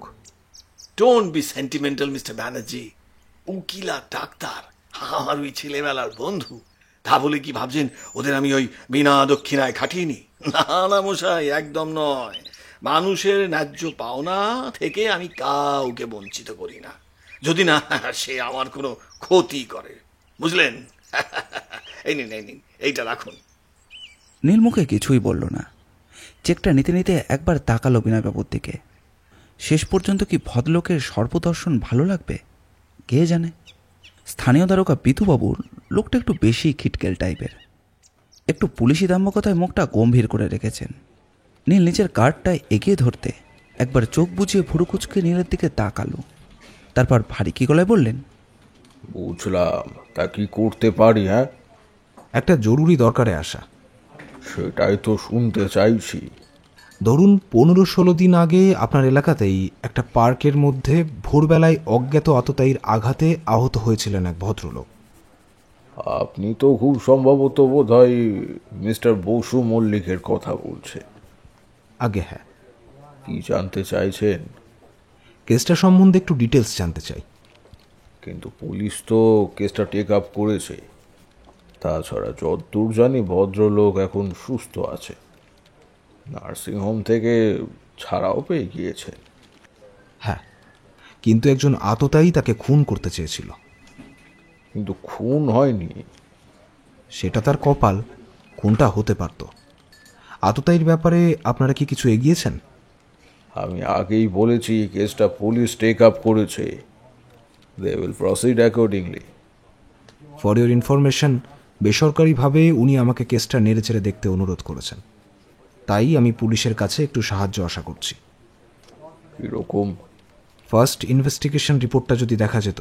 Speaker 3: Don't be sentimental mister Banerjee. উকিল আর ডাক্তার আমার ওই ছেলেবেলার বন্ধু, তা বলে কি ভাবছেন ওদের আমি ওই বিনা দক্ষিণায় খাটিনি? না না মশাই, একদম নয়। মানুষের ন্যায্য পাওনা থেকে আমি কাউকে বঞ্চিত করি না, যদি না সে আমার কোনো ক্ষতি করে, বুঝলেন? এই নিন এইটা রাখুন।
Speaker 1: নীল মুখে কিছুই বলল না। চেকটা নিতে নিতে একবার তাকালো বিনয়বাবুর দিকে। শেষ পর্যন্ত কি ভদ্রলোকের সর্বদর্শন ভালো লাগবে কে জানে। স্থানীয় দারোগা বিতুবাবুর লোকটা একটু বেশি খিটকেল টাইপের, একটু পুলিশি দাম্ভিকতায় মুখটা গম্ভীর করে রেখেছেন। নীল নিজের কার্ডটা এগিয়ে ধরতে একবার চোখ বুজিয়ে ভুরুকুচকে নীলের দিকে তাকালো। তারপর ভারী কি গলায় বললেন,
Speaker 6: বুঝলাম, তা কি করতে পারি? হ্যাঁ,
Speaker 2: একটা জরুরি দরকারে আসা।
Speaker 6: সেটাই তো শুনতে চাইছি।
Speaker 2: ধরুন 15-16 দিন আগে আপনার এলাকাতেই একটা পার্কের মধ্যে ভোরবেলায় অজ্ঞাত আততায়ীর আঘাতে আহত হয়েছিলেন এক ভদ্রলোক।
Speaker 6: আপনি তো খুব সম্ভবত বোধহয় মিস্টার বসু মল্লিকের কথা বলছে।
Speaker 2: আগে হ্যাঁ।
Speaker 6: কি জানতে চাইছেন?
Speaker 2: কেসটা সম্বন্ধে একটু ডিটেলস জানতে চাই।
Speaker 6: কিন্তু পুলিশ তো কেসটা টেক আপ করেছে। তাছাড়া যতদূর জানি ভদ্রলোক এখন সুস্থ আছে, নার্সিংহোম থেকে ছাড়াও পেয়ে গিয়েছে।
Speaker 2: হ্যাঁ, কিন্তু একজন আততায়ী তাকে খুন করতে চেয়েছিল।
Speaker 6: কিন্তু খুন হয়নি।
Speaker 2: সেটা তার কপাল, খুনটা হতে পারত। আততায়ীর ব্যাপারে আপনারা কি কিছু এগিয়েছেন?
Speaker 6: আমি আগেই বলেছি কেসটা পুলিশ টেক আপ করেছে। They will proceed accordingly.
Speaker 2: For your information, বেসরকারিভাবে উনি আমাকে কেসটা নেড়েচেড়ে দেখতে অনুরোধ করেছেন। তাই আমি পুলিশের কাছে একটু সাহায্য আশা করছি।
Speaker 6: কীরকম?
Speaker 2: ফার্স্ট ইনভেস্টিগেশন রিপোর্টটা যদি দেখা যেত।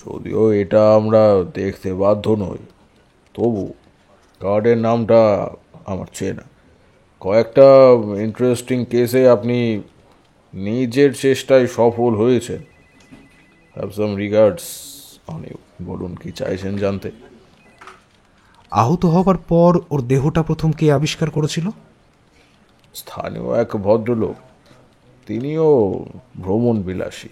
Speaker 6: যদিও এটা আমরা দেখতে বাধ্য নই, তবু কার্ডের নামটা আমার চেনা। কয়েকটা ইন্টারেস্টিং কেসে আপনি নিজের চেষ্টায় সফল হয়েছেন। Have some regards on you. বলুন, কি চাইছেন জানতে?
Speaker 2: আহত হবার পর ওর দেহটা প্রথম কে আবিষ্কার করেছিল?
Speaker 6: স্থানীয় এক ভদ্রলোক। তিনিও ভ্রমণ বিলাসী।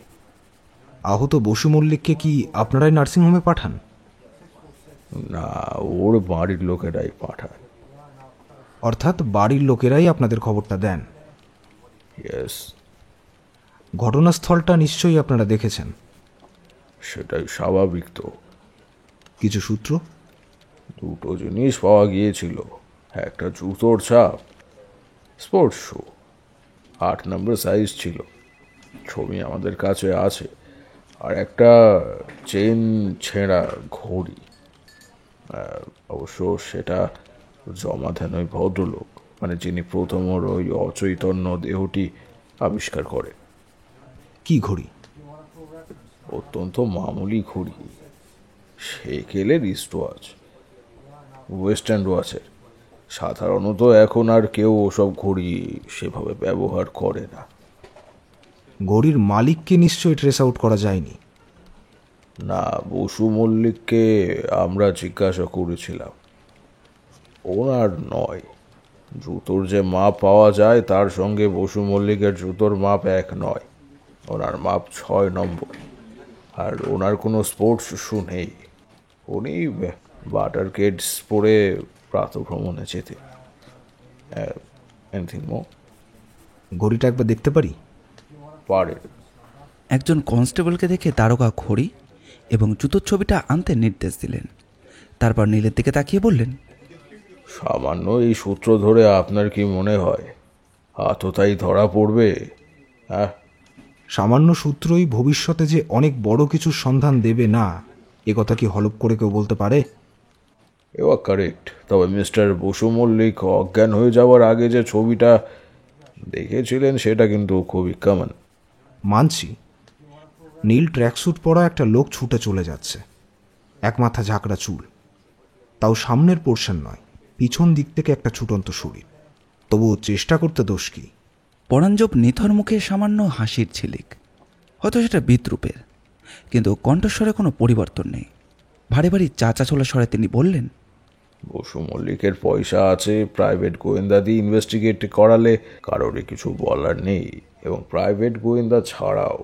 Speaker 2: আহত বসু মল্লিককে কি আপনারাই নার্সিংহোমে পাঠান?
Speaker 6: না, ওর বাড়ির লোকেরাই পাঠায়।
Speaker 2: অর্থাৎ বাড়ির লোকেরাই আপনাদের খবরটা দেন?
Speaker 6: ইয়েস।
Speaker 2: ঘটনাস্থলটা নিশ্চয়ই আপনারা দেখেছেন?
Speaker 6: সেটাই স্বাভাবিক তো।
Speaker 2: কিছু সূত্র?
Speaker 6: দুটো জিনিস পাওয়া গিয়েছিল, একটা জুতোর ছাপ, স্পোর্টস শু, 8 নম্বর সাইজ ছিল, ছবি আমাদের কাছে আছে, আর একটা চেন ছেঁড়া ঘড়ি। অবশ্য সেটা জমা দেন ওই ভদ্রলোক, মানে যিনি প্রথম ওর ওই অচৈতন্য দেহটি আবিষ্কার করে।
Speaker 2: কি ঘড়ি?
Speaker 6: অত্যন্ত মামুলি ঘড়ি, সেকেলের রিস্ট ওয়াচ, ওয়েস্টার্ন ওয়াচের। সাধারণত এখন আর কেউ ওসব ঘড়ি সেভাবে ব্যবহার করে না।
Speaker 2: ঘড়ির মালিককে নিশ্চয়ই ট্রেস আউট করা যায়নি?
Speaker 6: না, বসু মল্লিককে আমরা জিজ্ঞাসা করেছিলাম, ওনার নয়। জুতোর যে মাপ পাওয়া যায় তার সঙ্গে বসু মল্লিকের জুতোর মাপ এক নয়। ওনার মাপ 6 নম্বর, আর ওনার কোনো স্পোর্টস শু নেই। উনি বাটার কেডস পরে প্রাতঃভ্রমণে যেতে। এনিথিং মোর?
Speaker 2: ঘড়িটা একবার দেখতে পারি?
Speaker 6: পারে।
Speaker 1: একজন কনস্টেবলকে দেখে দারোগা ঘড়ি এবং জুতোর ছবিটা আনতে নির্দেশ দিলেন। তারপর নীলের দিকে তাকিয়ে বললেন,
Speaker 6: সামান্য এই সূত্র ধরে আপনার কি মনে হয় আততায়ী ধরা পড়বে? হ্যাঁ,
Speaker 2: সামান্য সূত্রই ভবিষ্যতে যে অনেক বড় কিছুর সন্ধান দেবে না, এ কথা কি হলপ করে কেউ বলতে পারে?
Speaker 6: You are correct. তবে মিস্টার বসু মল্লিক অজ্ঞান হয়ে যাওয়ার আগে যে ছবিটা দেখেছিলেন সেটা কিন্তু খুবই কমন।
Speaker 2: মানছি, নীল ট্র্যাকস্যুট পরা একটা লোক ছুটে চলে যাচ্ছে, এক মাথা ঝাঁকড়া চুল, তাও সামনের পোর্শন নয়, পিছন দিক থেকে একটা ছুটন্ত শরীর। তবু চেষ্টা করতে দোষ কি?
Speaker 1: পরাঞ্জপ নিথর মুখে সামান্য হাসির ঝিলিক, হয়তো সেটা বিদ্রুপের, কিন্তু কণ্ঠস্বরে কোনো পরিবর্তন নেই। ভারী ভারী চাচা ছোলা স্বরে তিনি বললেন,
Speaker 6: বসু মল্লিকের পয়সা আছে, প্রাইভেট গোয়েন্দা দিয়ে ইনভেস্টিগেট করালে কারোরই কিছু বলার নেই। এবং প্রাইভেট গোয়েন্দা ছাড়াও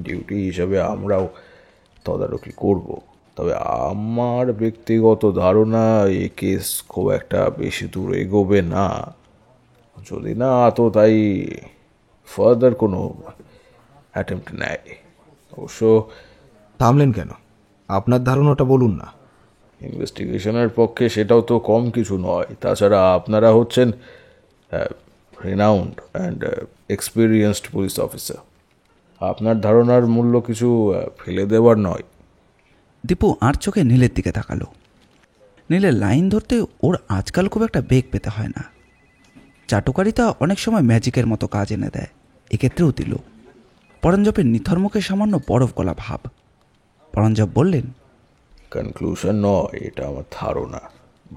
Speaker 6: ডিউটি হিসাবে আমরাও তদারকি করব। তবে আমার ব্যক্তিগত ধারণা এই কেস খুব একটা বেশি দূর এগোবে না, যদি না তো তাই ফার্দার কোনো অ্যাটেম্প্ট নেয়। অবশ্য
Speaker 2: থামলেন কেন? আপনার ধারণাটা বলুন না।
Speaker 6: ইনভেস্টিগেশনের পক্ষে সেটাও তো কম কিছু নয়। তাছাড়া আপনারা হচ্ছেন renowned and experienced police officer. আপনার ধারণার মূল্য কিছু ফেলে দেওয়ার নয়।
Speaker 1: দীপু আর চোখে নীলের দিকে তাকালো। নীলের লাইন ধরতে ওর আজকাল খুব একটা বেগ পেতে হয় না। চাটুকারিতা অনেক সময় ম্যাজিকের মতো কাজ এনে দেয়, এক্ষেত্রেও দিল। পরঞ্জপের নিথর মুখে সামান্য বরফ গলা ভাব। পরঞ্জপ বললেন,
Speaker 6: কনক্লুশন নয়, এটা আমার ধারণা,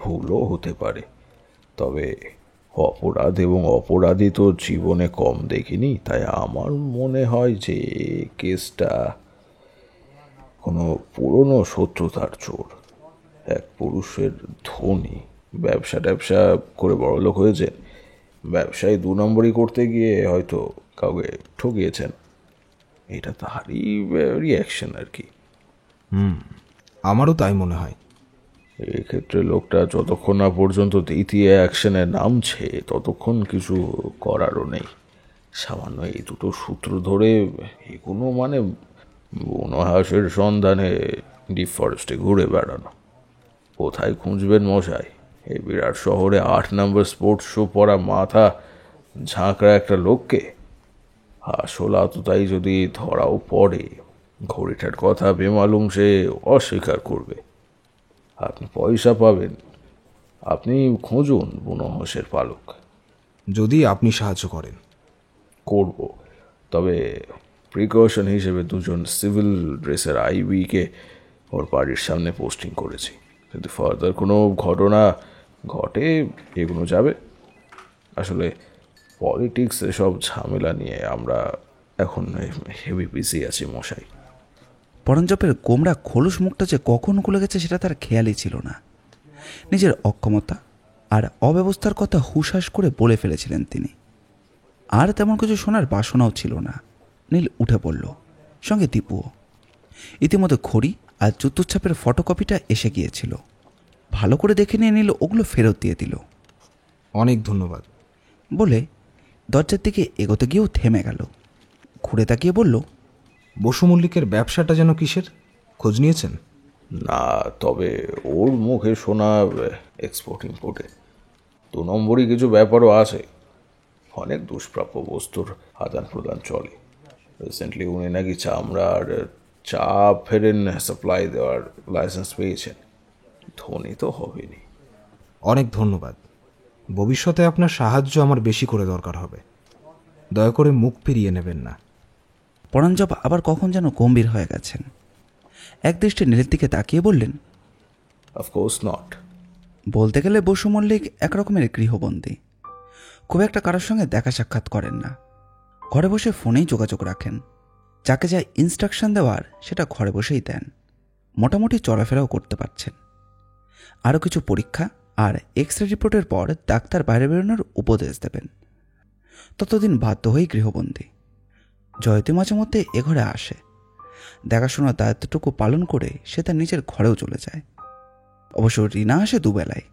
Speaker 6: ভুলও হতে পারে। তবে অপরাধ এবং অপরাধী তো জীবনে কম দেখিনি, তাই আমার মনে হয় যে কেসটা কোনো পুরনো শত্রুতার চোর। এক পুরুষের ধনী, ব্যবসা করে বড়লোক হয়েছেন, ব্যবসায় 2 নম্বরই করতে গিয়ে হয়তো কাউকে ঠকিয়েছেন। এটা তাহারই রিয়াকশন আর কি।
Speaker 2: আমারও তাই মনে হয়।
Speaker 6: এক্ষেত্রে লোকটা যতক্ষণ না পর্যন্ত দ্বিতীয় অ্যাকশনে নামছে ততক্ষণ কিছু করারও নেই। সামান্য এই দুটো সূত্র ধরে এগুলো মানে বনহাঁসের সন্ধানে ডিপ ফরেস্টে ঘুরে বেড়ানো। কোথায় খুঁজবেন মশাই? এই বিরাট শহরে 8 নম্বর স্পোর্টস শু পরা মাথা ঝাঁকড়া একটা লোককে? আসল আততায়ী যদি ধরাও পড়ে, ঘড়িটার কথা বেমালুম সে অস্বীকার করবে। আপনি পয়সা পাবেন, আপনি খুঁজুন বনহাঁসের পালক।
Speaker 2: যদি আপনি সাহায্য করেন।
Speaker 6: করব, তবে প্রিকশন হিসেবে 2জন সিভিল ড্রেসের আইবিকে ওর বাড়ির সামনে পোস্টিং করেছি। যদি ফার্দার কোনো ঘটনা ঘটে এগুলো যাবে। আসলে পলিটিক্স এসব ঝামেলা নিয়ে আমরা এখন হেভি বিজি আছি মশাই।
Speaker 1: পরঞ্জপের গোমরা খোলস মুখটা যে কখন খুলে গেছে সেটা তার খেয়ালই ছিল না। নিজের অক্ষমতা আর অব্যবস্থার কথা হুশহাস করে বলে ফেলেছিলেন তিনি। আর তেমন কিছু শোনার বাসনাও ছিল না। নীল উঠে পড়ল, সঙ্গে দীপুও। ইতিমধ্যে ঘড়ি আর জুতোর ছাপের ফটোকপিটা এসে গিয়েছিল। ভালো করে দেখে নিয়ে নীল ওগুলো ফেরত দিয়ে দিল।
Speaker 2: অনেক ধন্যবাদ
Speaker 1: বলে দরজার দিকে এগোতে গিয়েও থেমে গেল। ঘুরে তাকিয়ে বলল,
Speaker 2: বসু মল্লিকের ব্যবসাটা যেন কিসের, খোঁজ নিয়েছেন?
Speaker 6: না, তবে ওর মুখে শোনা এক্সপোর্ট ইম্পোর্টে 2 নম্বরই কিছু ব্যাপারও আছে। অনেক দুষ্প্রাপ্য বস্তুর আদান প্রদান চলে। রিসেন্টলি উনি নাকি চামড়া আর চা ফেরেন সাপ্লাই দেওয়ার লাইসেন্স পেয়েছেন। ধনী তো হবেনি।
Speaker 2: অনেক ধন্যবাদ। ভবিষ্যতে আপনার সাহায্য আমার বেশি করে দরকার হবে। দয়া করে মুখ ফিরিয়ে নেবেন না।
Speaker 1: পরাঞ্জপ আবার কখন যেন গম্ভীর হয়ে গেছেন। একদৃষ্টে নীলের দিকে তাকিয়ে বললেন,
Speaker 6: অফকোর্স নট।
Speaker 1: বলতে গেলে বসু মল্লিক একরকমের গৃহবন্দী। খুব একটা কারোর সঙ্গে দেখা সাক্ষাৎ করেন না। ঘরে বসে ফোনেই যোগাযোগ রাখেন। যাকে যা ইনস্ট্রাকশন দেওয়ার সেটা ঘরে বসেই দেন। মোটামুটি চলাফেরাও করতে পারছেন। আরও কিছু পরীক্ষা আর এক্স রে রিপোর্টের পর ডাক্তার বাইরে বেরোনোর উপদেশ দেবেন। ততদিন বাধ্য হয়েই গৃহবন্দী। জয়তী মাঝে মধ্যে এ ঘরে আসে। দেখাশোনার দায়িত্বটুকু পালন করে সে তার নিজের ঘরেও চলে যায়। অবশ্য রিনা আসে দুবেলায়।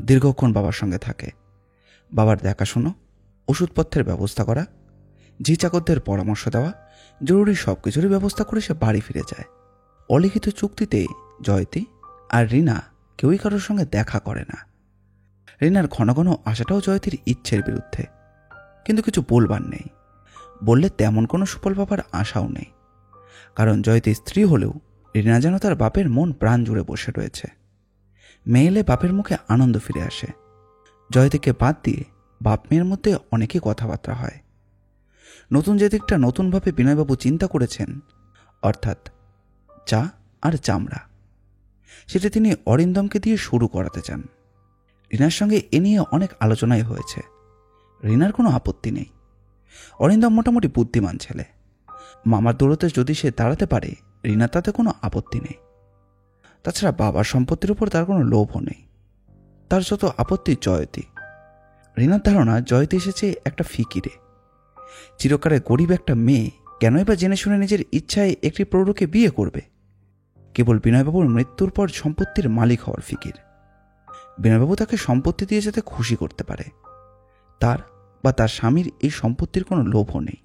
Speaker 1: দীর্ঘক্ষণ বাবার সঙ্গে থাকে। বাবার দেখাশুনো, ওষুধপত্রের ব্যবস্থা করা, ঝি চাকরদের পরামর্শ দেওয়া, জরুরি সব কিছুরই ব্যবস্থা করে সে বাড়ি ফিরে যায়। অলিখিত চুক্তিতে জয়তী আর রিনা কেউই কারোর সঙ্গে দেখা করে না। রিনার ঘন ঘন আসাটাও জয়তীর ইচ্ছের বিরুদ্ধে। কিন্তু কিছু বলবার নেই। বললে তেমন কোনো সুফল পাবার আশাও নেই। কারণ জয়তী স্ত্রী হলেও রিনা যেন তার বাপের মন প্রাণ জুড়ে বসে রয়েছে। মেয়ে এলে বাপের মুখে আনন্দ ফিরে আসে। জয়তীকে বাদ দিয়ে বাপ মেয়ের মধ্যে অনেকই কথাবার্তা হয়। নতুন যে দিকটা নতুনভাবে বিনয়বাবু চিন্তা করেছেন, অর্থাৎ চা আর চামড়া, সেটা তিনি অরিন্দমকে দিয়ে শুরু করাতে চান। রিনার সঙ্গে এ নিয়ে অনেক আলোচনাই হয়েছে। রিনার কোনো আপত্তি নেই। অরিন্দম মোটামুটি বুদ্ধিমান ছেলে। মামার দৌলতে যদি সে দাঁড়াতে পারে, রিনার তাতে কোনো আপত্তি নেই। তাছাড়া বাবার সম্পত্তির উপর তার কোনো লোভও নেই। তার যত আপত্তি জয়তী। রিনার ধারণা জয়তী এসেছে একটা ফিকিরে। চিরকালে গরিব একটা মেয়ে কেনই বা জেনে শুনে নিজের ইচ্ছায় একটি প্রৌঢ়কে বিয়ে করবে? কেবল বিনয়বাবুর মৃত্যুর পর সম্পত্তির মালিক হওয়ার ফিকির। বিনয়বাবু তাকে সম্পত্তি দিয়ে যাতে খুশি করতে পারে। তার বা তার স্বামীর এই সম্পত্তির কোনো লোভও নেই।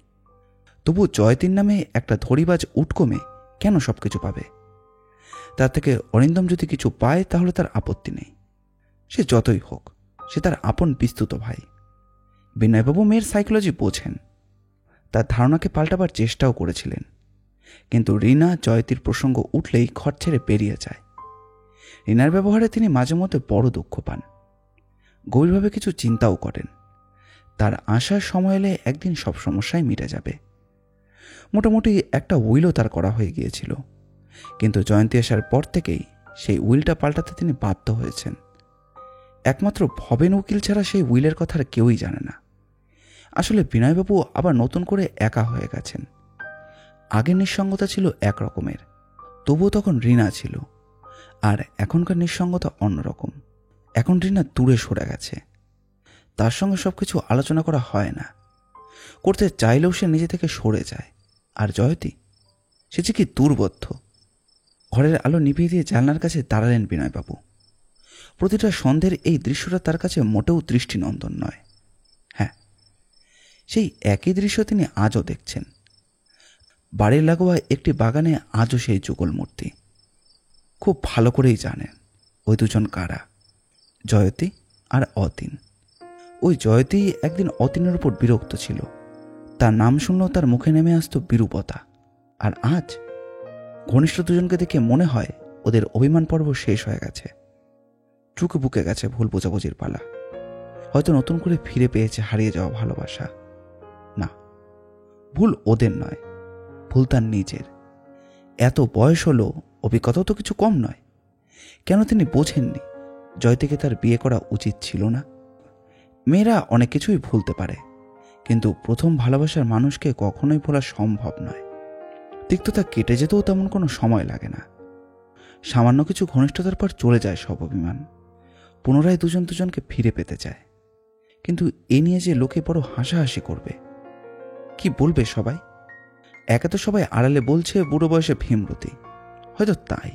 Speaker 1: তবু জয়তীর নামে একটা ধড়িবাজ উটকমে কেন সব কিছু পাবে? তার থেকে অরিন্দম যদি কিছু পায় তাহলে তার আপত্তি নেই। সে যতই হোক, সে তার আপন বিস্তুত ভাই। বিনয়বাবু মেয়ের সাইকোলজি বোঝেন। তার ধারণাকে পাল্টাবার চেষ্টাও করেছিলেন। কিন্তু রিনা জয়তীর প্রসঙ্গ উঠলেই ঘর ছেড়ে বেরিয়ে যায়। রিনার ব্যবহারে তিনি মাঝে মধ্যে বড় দুঃখ পান। গভীরভাবে কিছু চিন্তাও করেন। তার আসার সময় এলে একদিন সব সমস্যাই মিটে যাবে। মোটামুটি একটা উইলও তার করা হয়ে গিয়েছিল। কিন্তু জয়ন্তী আসার পর থেকেই সেই উইলটা পাল্টাতে তিনি বাধ্য হয়েছেন। একমাত্র ভবেন উকিল ছাড়া সেই উইলের কথা আর কেউই জানে না। আসলে বিনয়বাবু আবার নতুন করে একা হয়ে গেছেন। আগের নিঃসঙ্গতা ছিল এক রকমের, তবুও তখন রিনা ছিল। আর এখনকার নিঃসঙ্গতা অন্যরকম। এখন রিনা দূরে সরে গেছে। তার সঙ্গে সবকিছু আলোচনা করা হয় না। করতে চাইলেও সে নিজে থেকে সরে যায়। আর জয়তী, সে যে কি দুর্বোধ্য। ঘরের আলো নিভিয়ে দিয়ে জানলার কাছে দাঁড়ালেন বিনয়বাবু। প্রতিটা সন্ধ্যের এই দৃশ্যটা তার কাছে মোটেও দৃষ্টিনন্দন নয়। হ্যাঁ, সেই একই দৃশ্য তিনি আজও দেখছেন। বাড়ির লাগোয়া একটি বাগানে আজও সেই যুগল মূর্তি। খুব ভালো করেই জানেন ওই দুজন কারা, জয়তী আর অতীন। ওই জয়তী একদিন অতীনের উপর বিরক্ত ছিল। তার নাম শুনলেও তার মুখে নেমে আসতো বিরূপতা। আর আজ ঘনিষ্ঠ দুজনকে দেখে মনে হয় ওদের অভিমান পর্ব শেষ হয়ে গেছে। চুকে বুকে গেছে ভুল বোঝাবুঝির পালা। হয়তো নতুন করে ফিরে পেয়েছে হারিয়ে যাওয়া ভালোবাসা। না, ভুল ওদের নয়, ভুল তার নিজের। এত বয়স হলো, অভিজ্ঞতাও তো কিছু কম নয়। কেন তিনি বোঝেননি জয়তীকে তার বিয়ে করা উচিত ছিল না? মেয়েরা অনেক কিছুই ভুলতে পারে, কিন্তু প্রথম ভালোবাসার মানুষকে কখনোই ভোলা সম্ভব নয়। তিক্ততা কেটে যেতেও তেমন কোনো সময় লাগে না। সামান্য কিছু ঘনিষ্ঠতার পর চলে যায় সব অভিমান। পুনরায় দুজন দুজনকে ফিরে পেতে চায়। কিন্তু এ নিয়ে যে লোকে বড় হাসাহাসি করবে, কি বলবে সবাই? একে তো সবাই আড়ালে বলছে বুড়ো বয়সে ভীমরতি, হয়তো তাই,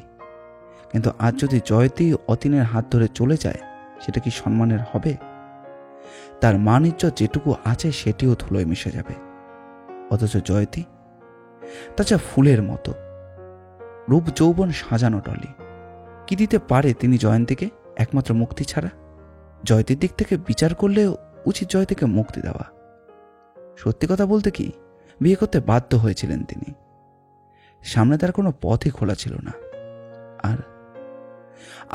Speaker 1: কিন্তু আজ যদি জয়তী অতীনের হাত ধরে চলে যায়, সেটা কি সম্মানের হবে? তার মান ইজ্জত যেটুকু আছে সেটিও ধুলোয় মিশে যাবে। অথচ জয়তী, তাছাড়া ফুলের মতো রূপ যৌবন সাজানো টলি, কি দিতে পারে তিনি জয়ন্তীকে একমাত্র মুক্তি ছাড়া? জয়তীর দিক থেকে বিচার করলে উচিত জয়তীকে মুক্তি দেওয়া। সত্যি কথা বলতে কি, বিয়ে করতে বাধ্য হয়েছিলেন তিনি, সামনে তার কোনো পথই খোলা ছিল না। আর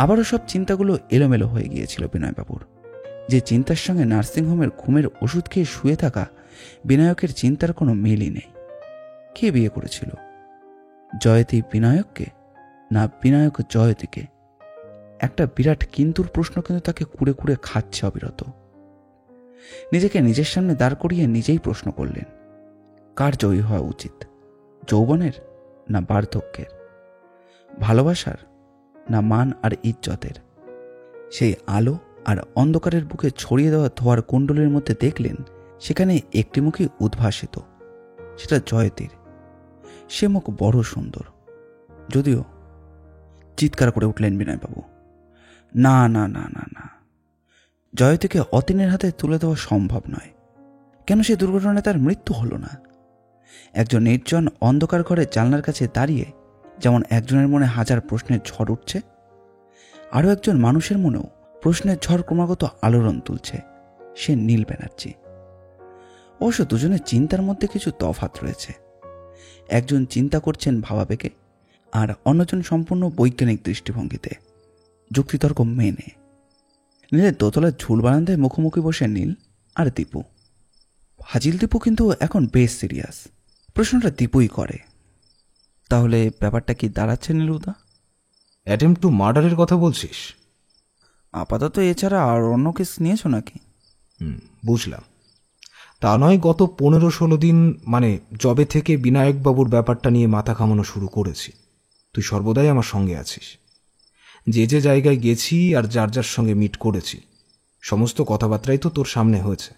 Speaker 1: আবারও সব চিন্তাগুলো এলোমেলো হয়ে গিয়েছিল বিনয়বাবুর। যে চিন্তার সঙ্গে নার্সিংহোমের ঘুমের ওষুধ খেয়ে শুয়ে থাকা বিনায়কের চিন্তার কোনো মিলই নেই। কে বিয়ে করেছিল, জয়তী বিনায়ককে না বিনায়ক জয়তীকে? একটা বিরাট কিন্তুর প্রশ্ন কিন্তু তাকে কুড়ে কুড়ে খাচ্ছে অবিরত। নিজেকে নিজের সামনে দাঁড় করিয়ে নিজেই প্রশ্ন করলেন, কার জয়ী হওয়া উচিত, যৌবনের না বার্ধক্যের, ভালোবাসার না মান আর ইজ্জতের? সেই আলো আর অন্ধকারের বুকে ছড়িয়ে দেওয়া ধোয়ার কুণ্ডলের মধ্যে দেখলেন সেখানে একটি মুখই উদ্ভাসিত, সেটা জয়তীর। সে মুখ বড় সুন্দর, যদিও। চিৎকার করে উঠলেন বিনয়বাবু, না না না না না, জয়তীকে অতীনের হাতে তুলে দেওয়া সম্ভব নয়। কেন সে দুর্ঘটনায় তার মৃত্যু হলো না? একজন নির্জন অন্ধকার ঘরে জানলার কাছে দাঁড়িয়ে যেমন একজনের মনে হাজার প্রশ্নের ঝড় উঠছে, আরও একজন মানুষের মনেও প্রশ্নের ঝড় ক্রমাগত আলোড়ন তুলছে, সে নীল ব্যানার্জি। অবশ্য দুজনের চিন্তার মধ্যে কিছু তফাৎ রয়েছে। একজন চিন্তা করছেন ভাবাবেগে, আর অন্যজন সম্পূর্ণ বৈজ্ঞানিক দৃষ্টিভঙ্গিতে, যুক্তিতর্ক মেনে। নীলের দোতলার ঝুল বারান্দায় মুখোমুখি বসে নীল আর দীপু। হাজিল দীপু কিন্তু এখন বেশ সিরিয়াস। প্রশ্নটা দীপুই করে, তাহলে ব্যাপারটা কি দাঁড়াচ্ছে নীলুদা?
Speaker 2: অ্যাটেম্প টু মার্ডারের কথা বলছিস?
Speaker 1: আপাতত এছাড়া আর অন্য কেস নিয়েছো নাকি?
Speaker 2: বুঝলাম। তা নয়, গত 15-16 দিন, মানে জবে থেকে বিনায়কবাবুর ব্যাপারটা নিয়ে মাথা ঘামানো শুরু করেছি, তুই সর্বদাই আমার সঙ্গে আছিস। যে যে জায়গায় গেছি আর যার যার সঙ্গে মিট করেছি, সমস্ত কথাবার্তাই তো তোর সামনে হয়েছে।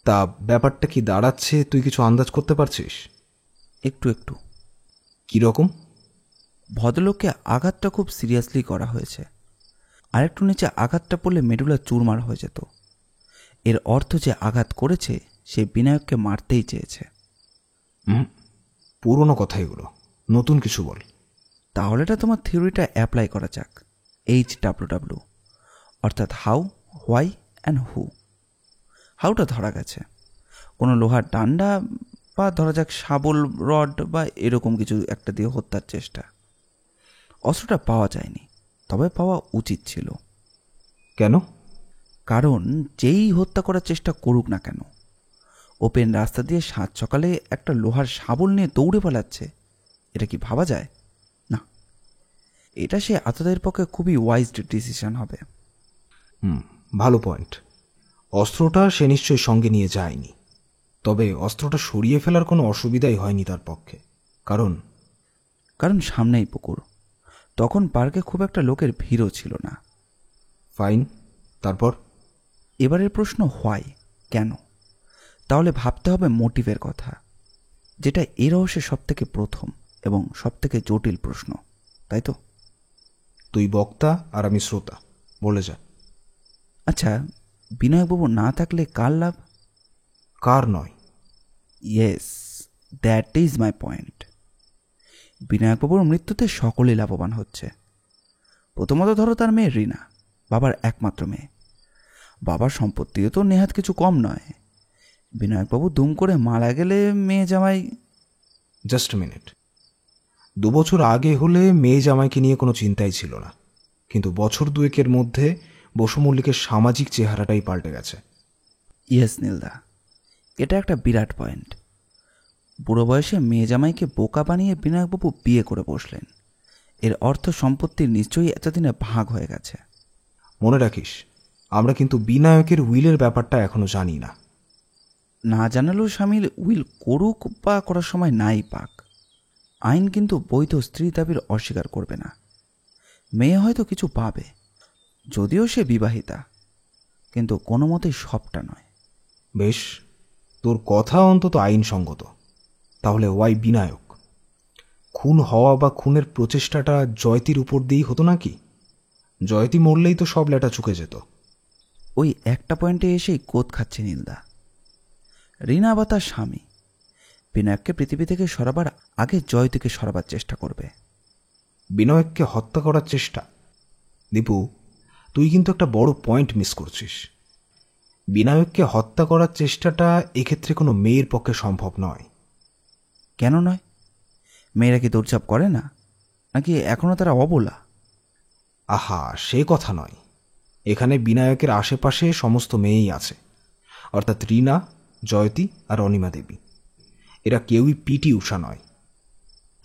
Speaker 2: তা ব্যাপারটা কি দাঁড়াচ্ছে তুই কিছু আন্দাজ করতে পারছিস?
Speaker 1: একটু একটু।
Speaker 2: কীরকম?
Speaker 1: ভদ্রলোককে আঘাতটা খুব সিরিয়াসলি করা হয়েছে, আর একটু নিচে আঘাতটা পড়লে মেডুলা চুরমার হয়ে যেত। এর অর্থ যে আঘাত করেছে সে বিনায়ককে মারতেই চেয়েছে।
Speaker 2: পুরনো কথা এগুলো, নতুন কিছু বল।
Speaker 1: তাহলে এটা তোমার থিওরিটা অ্যাপ্লাই করা যাক। HWW, অর্থাৎ হাউ, হোয়াই অ্যান্ড হু। হাউটা ধরা গেছে, কোনো লোহার ডান্ডা বা ধরা যাক শাবল, রড বা এরকম কিছু একটা দিয়ে হত্যার চেষ্টা। অস্ত্রটা পাওয়া যায়নি, তবে পাওয়া উচিত ছিল।
Speaker 2: কেন?
Speaker 1: কারণ যেই হত্যা করার চেষ্টা করুক না কেন, ওপেন রাস্তা দিয়ে সাত সকালে একটা লোহার শাবল নিয়ে দৌড়ে পালাচ্ছে, এটা কি ভাবা যায়? না, এটা সে আততায়ীর পক্ষে খুবই ওয়াইজ ডিসিশন হবে।
Speaker 2: ভালো পয়েন্ট। অস্ত্রটা সে নিশ্চয়ই সঙ্গে নিয়ে যায়নি, তবে অস্ত্রটা সরিয়ে ফেলার কোনো অসুবিধাই হয়নি তার পক্ষে। কারণ
Speaker 1: সামনেই পুকুর, তখন পার্কে খুব একটা লোকের ভিড়ও ছিল না।
Speaker 2: ফাইন, তারপর?
Speaker 1: এবারের প্রশ্ন হোয়াই, কেন? তাহলে ভাবতে হবে মোটিভের কথা, যেটা এ রহস্যের সবথেকে প্রথম এবং সবথেকে জটিল প্রশ্ন, তাই তো?
Speaker 2: তুই বক্তা আর আমি শ্রোতা, বলে যা।
Speaker 1: আচ্ছা, বিনায়কবাবু না থাকলে কার লাভ?
Speaker 2: কার নয়?
Speaker 1: Yes, that is my point. বিনায়কবাবুর মৃত্যুতে সকলেই লাভবান হচ্ছে। প্রথমত ধরো তার মেয়ে রিনা, বাবার একমাত্র মেয়ে। বাবার সম্পত্তিও তো নেহাত কিছু কম নয়। বিনায়কবাবু দুম করে মারা গেলে মেয়ে জামাই...
Speaker 2: জাস্ট মিনিট। 2 বছর আগে হলে মেয়ে জামাইকে নিয়ে কোনো চিন্তাই ছিল না, কিন্তু বছর 2-এর মধ্যে বসু মল্লিকের সামাজিক চেহারাটাই পাল্টে গেছে।
Speaker 1: ইয়েস নীলদা, এটা একটা বিরাট পয়েন্ট। বুড়ো বয়সে মেয়ে জামাইকে বোকা বানিয়ে বিনায়কবাবু বিয়ে করে বসলেন। এর অর্থ সম্পত্তির নিশ্চয়ই এতদিনে ভাগ হয়ে গেছে।
Speaker 2: মনে রাখিস, আমরা কিন্তু বিনায়কের উইলের ব্যাপারটা এখনো জানি না।
Speaker 1: না জানালেও স্বামীর উইল করুক বা করার সময় নাই পাক, আইন কিন্তু বৈধ স্ত্রী দাবির অস্বীকার করবে না। মেয়ে হয়তো কিছু পাবে, যদিও সে বিবাহিতা। কিন্তু কোনো মতেই সবটা নয়।
Speaker 2: বেশ, তোর কথা অন্তত আইনসঙ্গত। তাহলে ওয়াই বিনায়ক? খুন হওয়া বা খুনের প্রচেষ্টাটা জয়তীর উপর দিয়েই হতো নাকি? জয়তী মরলেই তো সব লেটা চুকে যেত।
Speaker 1: ওই একটা পয়েন্টে এসেই কোদ খাচ্ছে নীলদা। রিনা বা তার স্বামী বিনায়ককে পৃথিবী থেকে সরাবার আগে জয়তীকে সরাবার চেষ্টা করবে।
Speaker 2: বিনায়ককে হত্যা করার চেষ্টা? দীপু, তুই কিন্তু একটা বড় পয়েন্ট মিস করছিস। বিনায়ককে হত্যা করার চেষ্টাটা এক্ষেত্রে কোনো মেয়ের পক্ষে সম্ভব নয়।
Speaker 1: কেন নয়? মেয়েরা কি দৌড়চাপ করে না, নাকি এখনো তারা অবলা?
Speaker 2: আহা, সে কথা নয়। এখানে বিনায়কের আশেপাশে সমস্ত মেয়েই আছে, অর্থাৎ রিনা, জয়তী আর অনিমা দেবী। এরা কেউই পিটি ঊষা নয়।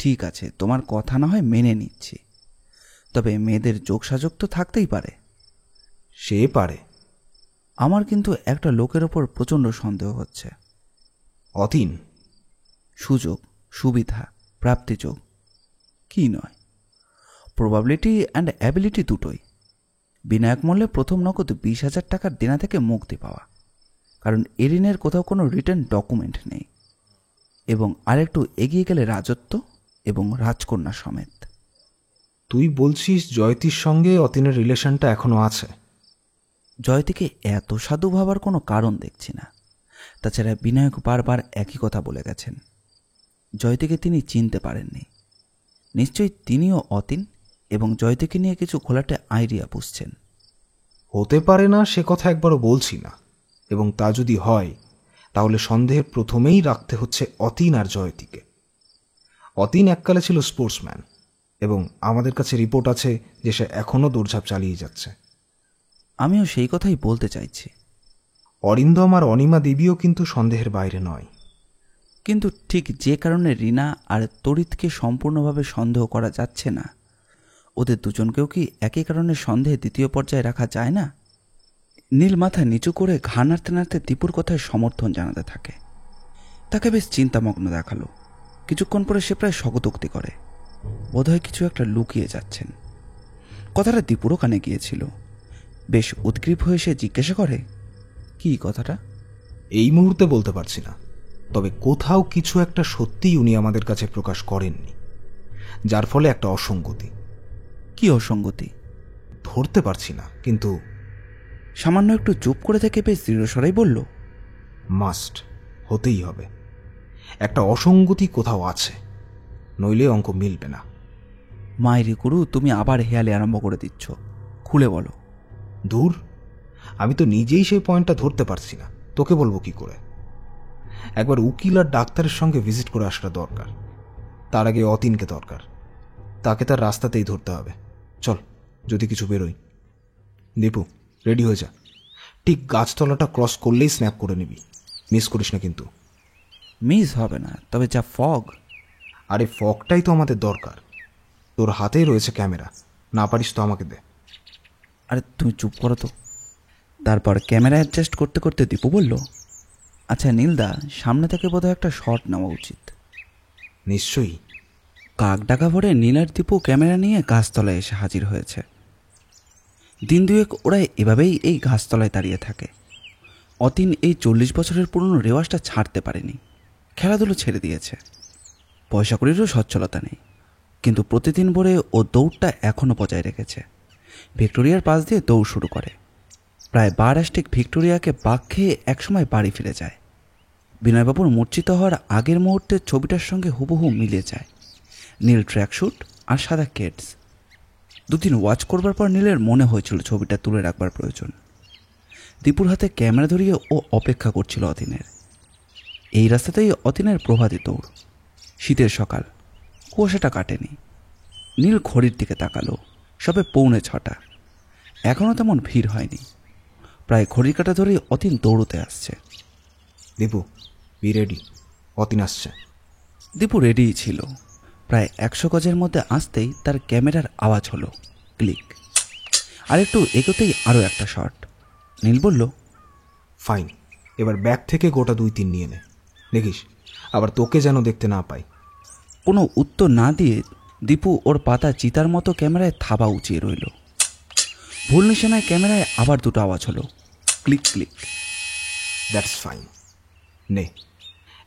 Speaker 1: ঠিক আছে, তোমার কথা না হয় মেনে নিচ্ছি, তবে মেয়েদের যোগসাযোগ তো থাকতেই পারে।
Speaker 2: সে পারে।
Speaker 1: আমার কিন্তু একটা লোকের ওপর প্রচণ্ড সন্দেহ হচ্ছে।
Speaker 2: অতীন?
Speaker 1: সুযোগ, সুবিধা, প্রাপ্তিযোগ কি নয়, প্রবাবিলিটি অ্যান্ড অ্যাবিলিটি দুটোই। বিনায়ক মূল্যে প্রথম নগদ 20,000 টাকার দেনা থেকে মুক্তি পাওয়া, কারণ এরিনের কোথাও কোনো রিটার্ন ডকুমেন্ট নেই, এবং আরেকটু এগিয়ে গেলে রাজত্ব এবং রাজকন্যা সমেত।
Speaker 2: তুই বলছিস জয়তীর সঙ্গে অতীনের রিলেশনটা এখনো আছে?
Speaker 1: জয়তীকে এত সাধু ভাবার কোনো কারণ দেখছি না। তাছাড়া বিনায়ক বারবার একই কথা বলে গেছেন, জয়তীকে তিনি চিনতে পারেননি। নিশ্চয়ই তিনিও অতীন এবং জয়তীকে নিয়ে কিছু ঘোলাটে আইডিয়া বুঝছেন।
Speaker 2: হতে পারে না সে কথা একবারও বলছি না, এবং তা যদি হয় তাহলে সন্দেহের প্রথমেই রাখতে হচ্ছে অতীন আর জয়তীকে। অতীন এককালে ছিল স্পোর্টসম্যান, এবং আমাদের কাছে রিপোর্ট আছে যে সে এখনও দৌড়ঝাঁপ চালিয়ে যাচ্ছে।
Speaker 1: আমিও সেই কথাই বলতে চাইছি।
Speaker 2: অরিন্দম আর অনিমা দেবীও কিন্তু সন্দেহের বাইরে নয়।
Speaker 1: কিন্তু ঠিক যে কারণে রিনা আর তড়িৎকে সম্পূর্ণভাবে সন্দেহ করা যাচ্ছে না, ওদের দুজনকেও কি একই কারণে সন্দেহে দ্বিতীয় পর্যায়ে রাখা যায় না? নীল মাথা নিচু করে ঘা নাড়তে নাড়তে দীপুর কথায় সমর্থন জানাতে থাকে। তাকে বেশ চিন্তামগ্ন দেখালো। কিছুক্ষণ পরে সে প্রায় স্বগতোক্তি করে, বোধহয় কিছু একটা লুকিয়ে যাচ্ছেন। কথাটা দীপুরও কানে গিয়েছিল। বেশ উদ্গ্রীব হয়ে সে জিজ্ঞাসা করে, কি কথাটা?
Speaker 2: এই মুহূর্তে বলতে পারছি না, তবে কোথাও কিছু একটা সত্যিই উনি আমাদের কাছে প্রকাশ করেননি, যার ফলে একটা অসঙ্গতি।
Speaker 1: কি অসঙ্গতি?
Speaker 2: ধরতে পারছি না, কিন্তু
Speaker 1: সামান্য একটু চুপ করে থেকে বেশ দৃঢ়স্বরেই বলল,
Speaker 2: মাস্ট, হতেই হবে। একটা অসঙ্গতি কোথাও আছে, নইলে অঙ্ক মিলবে না।
Speaker 1: মায়েরি গুরু, তুমি আবার হেয়ালে আরম্ভ করে দিচ্ছ, খুলে বলো।
Speaker 2: দূর, আমি তো নিজেই সেই পয়েন্টটা ধরতে পারছি না, তোকে বলবো কি করে? একবার উকিল আর ডাক্তারের সঙ্গে ভিজিট করে আসাটা দরকার। তার আগে অতীনকে দরকার, তাকে তার রাস্তাতেই ধরতে হবে। চল, যদি কিছু বেরোই। দীপু, রেডি হয়ে যা। ঠিক গাছতলাটা ক্রস করলেই স্ন্যাপ করে নিবি, মিস করিস না কিন্তু।
Speaker 1: মিস হবে না, তবে যা ফগ।
Speaker 2: আরে ফগটাই তো আমাদের দরকার। তোর হাতেই রয়েছে ক্যামেরা, না পারিস তো আমাকে দে।
Speaker 1: আরে তুমি চুপ করো তো। তারপর ক্যামেরা অ্যাডজাস্ট করতে করতে দীপু বলল, আচ্ছা নীলদা, সামনে থেকে বোধহয় একটা শট নেওয়া উচিত।
Speaker 2: নিশ্চয়ই।
Speaker 1: কাক ডাকা ভরে নীল আর দীপু ক্যামেরা নিয়ে গাছতলায় এসে হাজির হয়েছে। দিন দুয়েক ওরা এভাবেই এই গাছতলায় দাঁড়িয়ে থাকে। অতীন এই 40 বছরের পুরনো রেওয়াজটা ছাড়তে পারেনি, খেলাধুলো ছেড়ে দিয়েছে। পয়সা কড়িরও সচ্ছলতা নেই, কিন্তু প্রতিদিন ভোরে ও দৌড়টা এখনও বজায় রেখেছে। ভিক্টোরিয়ার পাশ দিয়ে দৌড় শুরু করে, প্রায় 12 ঠিক ভিক্টোরিয়াকে বাঘ খেয়ে একসময় বাড়ি ফিরে যায়। বিনয়বাবুর মূর্ছিত হওয়ার আগের মুহূর্তের ছবিটার সঙ্গে হুবহু মিলে যায়। নীল ট্র্যাকস্যুট আর সাদা কেটস। দুদিন ওয়াচ করবার পর নীলের মনে হয়েছিল ছবিটা তুলে রাখবার প্রয়োজন। দীপুর হাতে ক্যামেরা ধরিয়ে ও অপেক্ষা করছিল অতীনের। এই রাস্তাতেই অতীনের প্রভাতী দৌড়। শীতের সকাল, কুয়াশাটা কাটেনি। নীল ঘড়ির দিকে তাকালো, সবে 6:45। এখনও তেমন ভিড় হয়নি। প্রায় ঘড়ির কাটা ধরেই অতীন দৌড়তে আসছে।
Speaker 2: দীপু, বি রেডি, অতীন আসছে।
Speaker 1: দীপু রেডিই ছিল। প্রায় 100 গজের মধ্যে আসতেই তার ক্যামেরার আওয়াজ হলো, ক্লিক। আর একটু এগোতেই আরও একটা শট। নীল বলল,
Speaker 2: ফাইন, এবার ব্যাগ থেকে গোটা 2-3 নিয়ে নে, দেখিস আবার তোকে যেন দেখতে না পাই।
Speaker 1: কোনো উত্তর না দিয়ে দীপু ওর পাতা চিতার মতো ক্যামেরায় থাবা উঁচিয়ে রইল। ভুল নিশানায় ক্যামেরায় আবার দুটো আওয়াজ হলো, ক্লিক ক্লিক।
Speaker 2: That's fine. নে,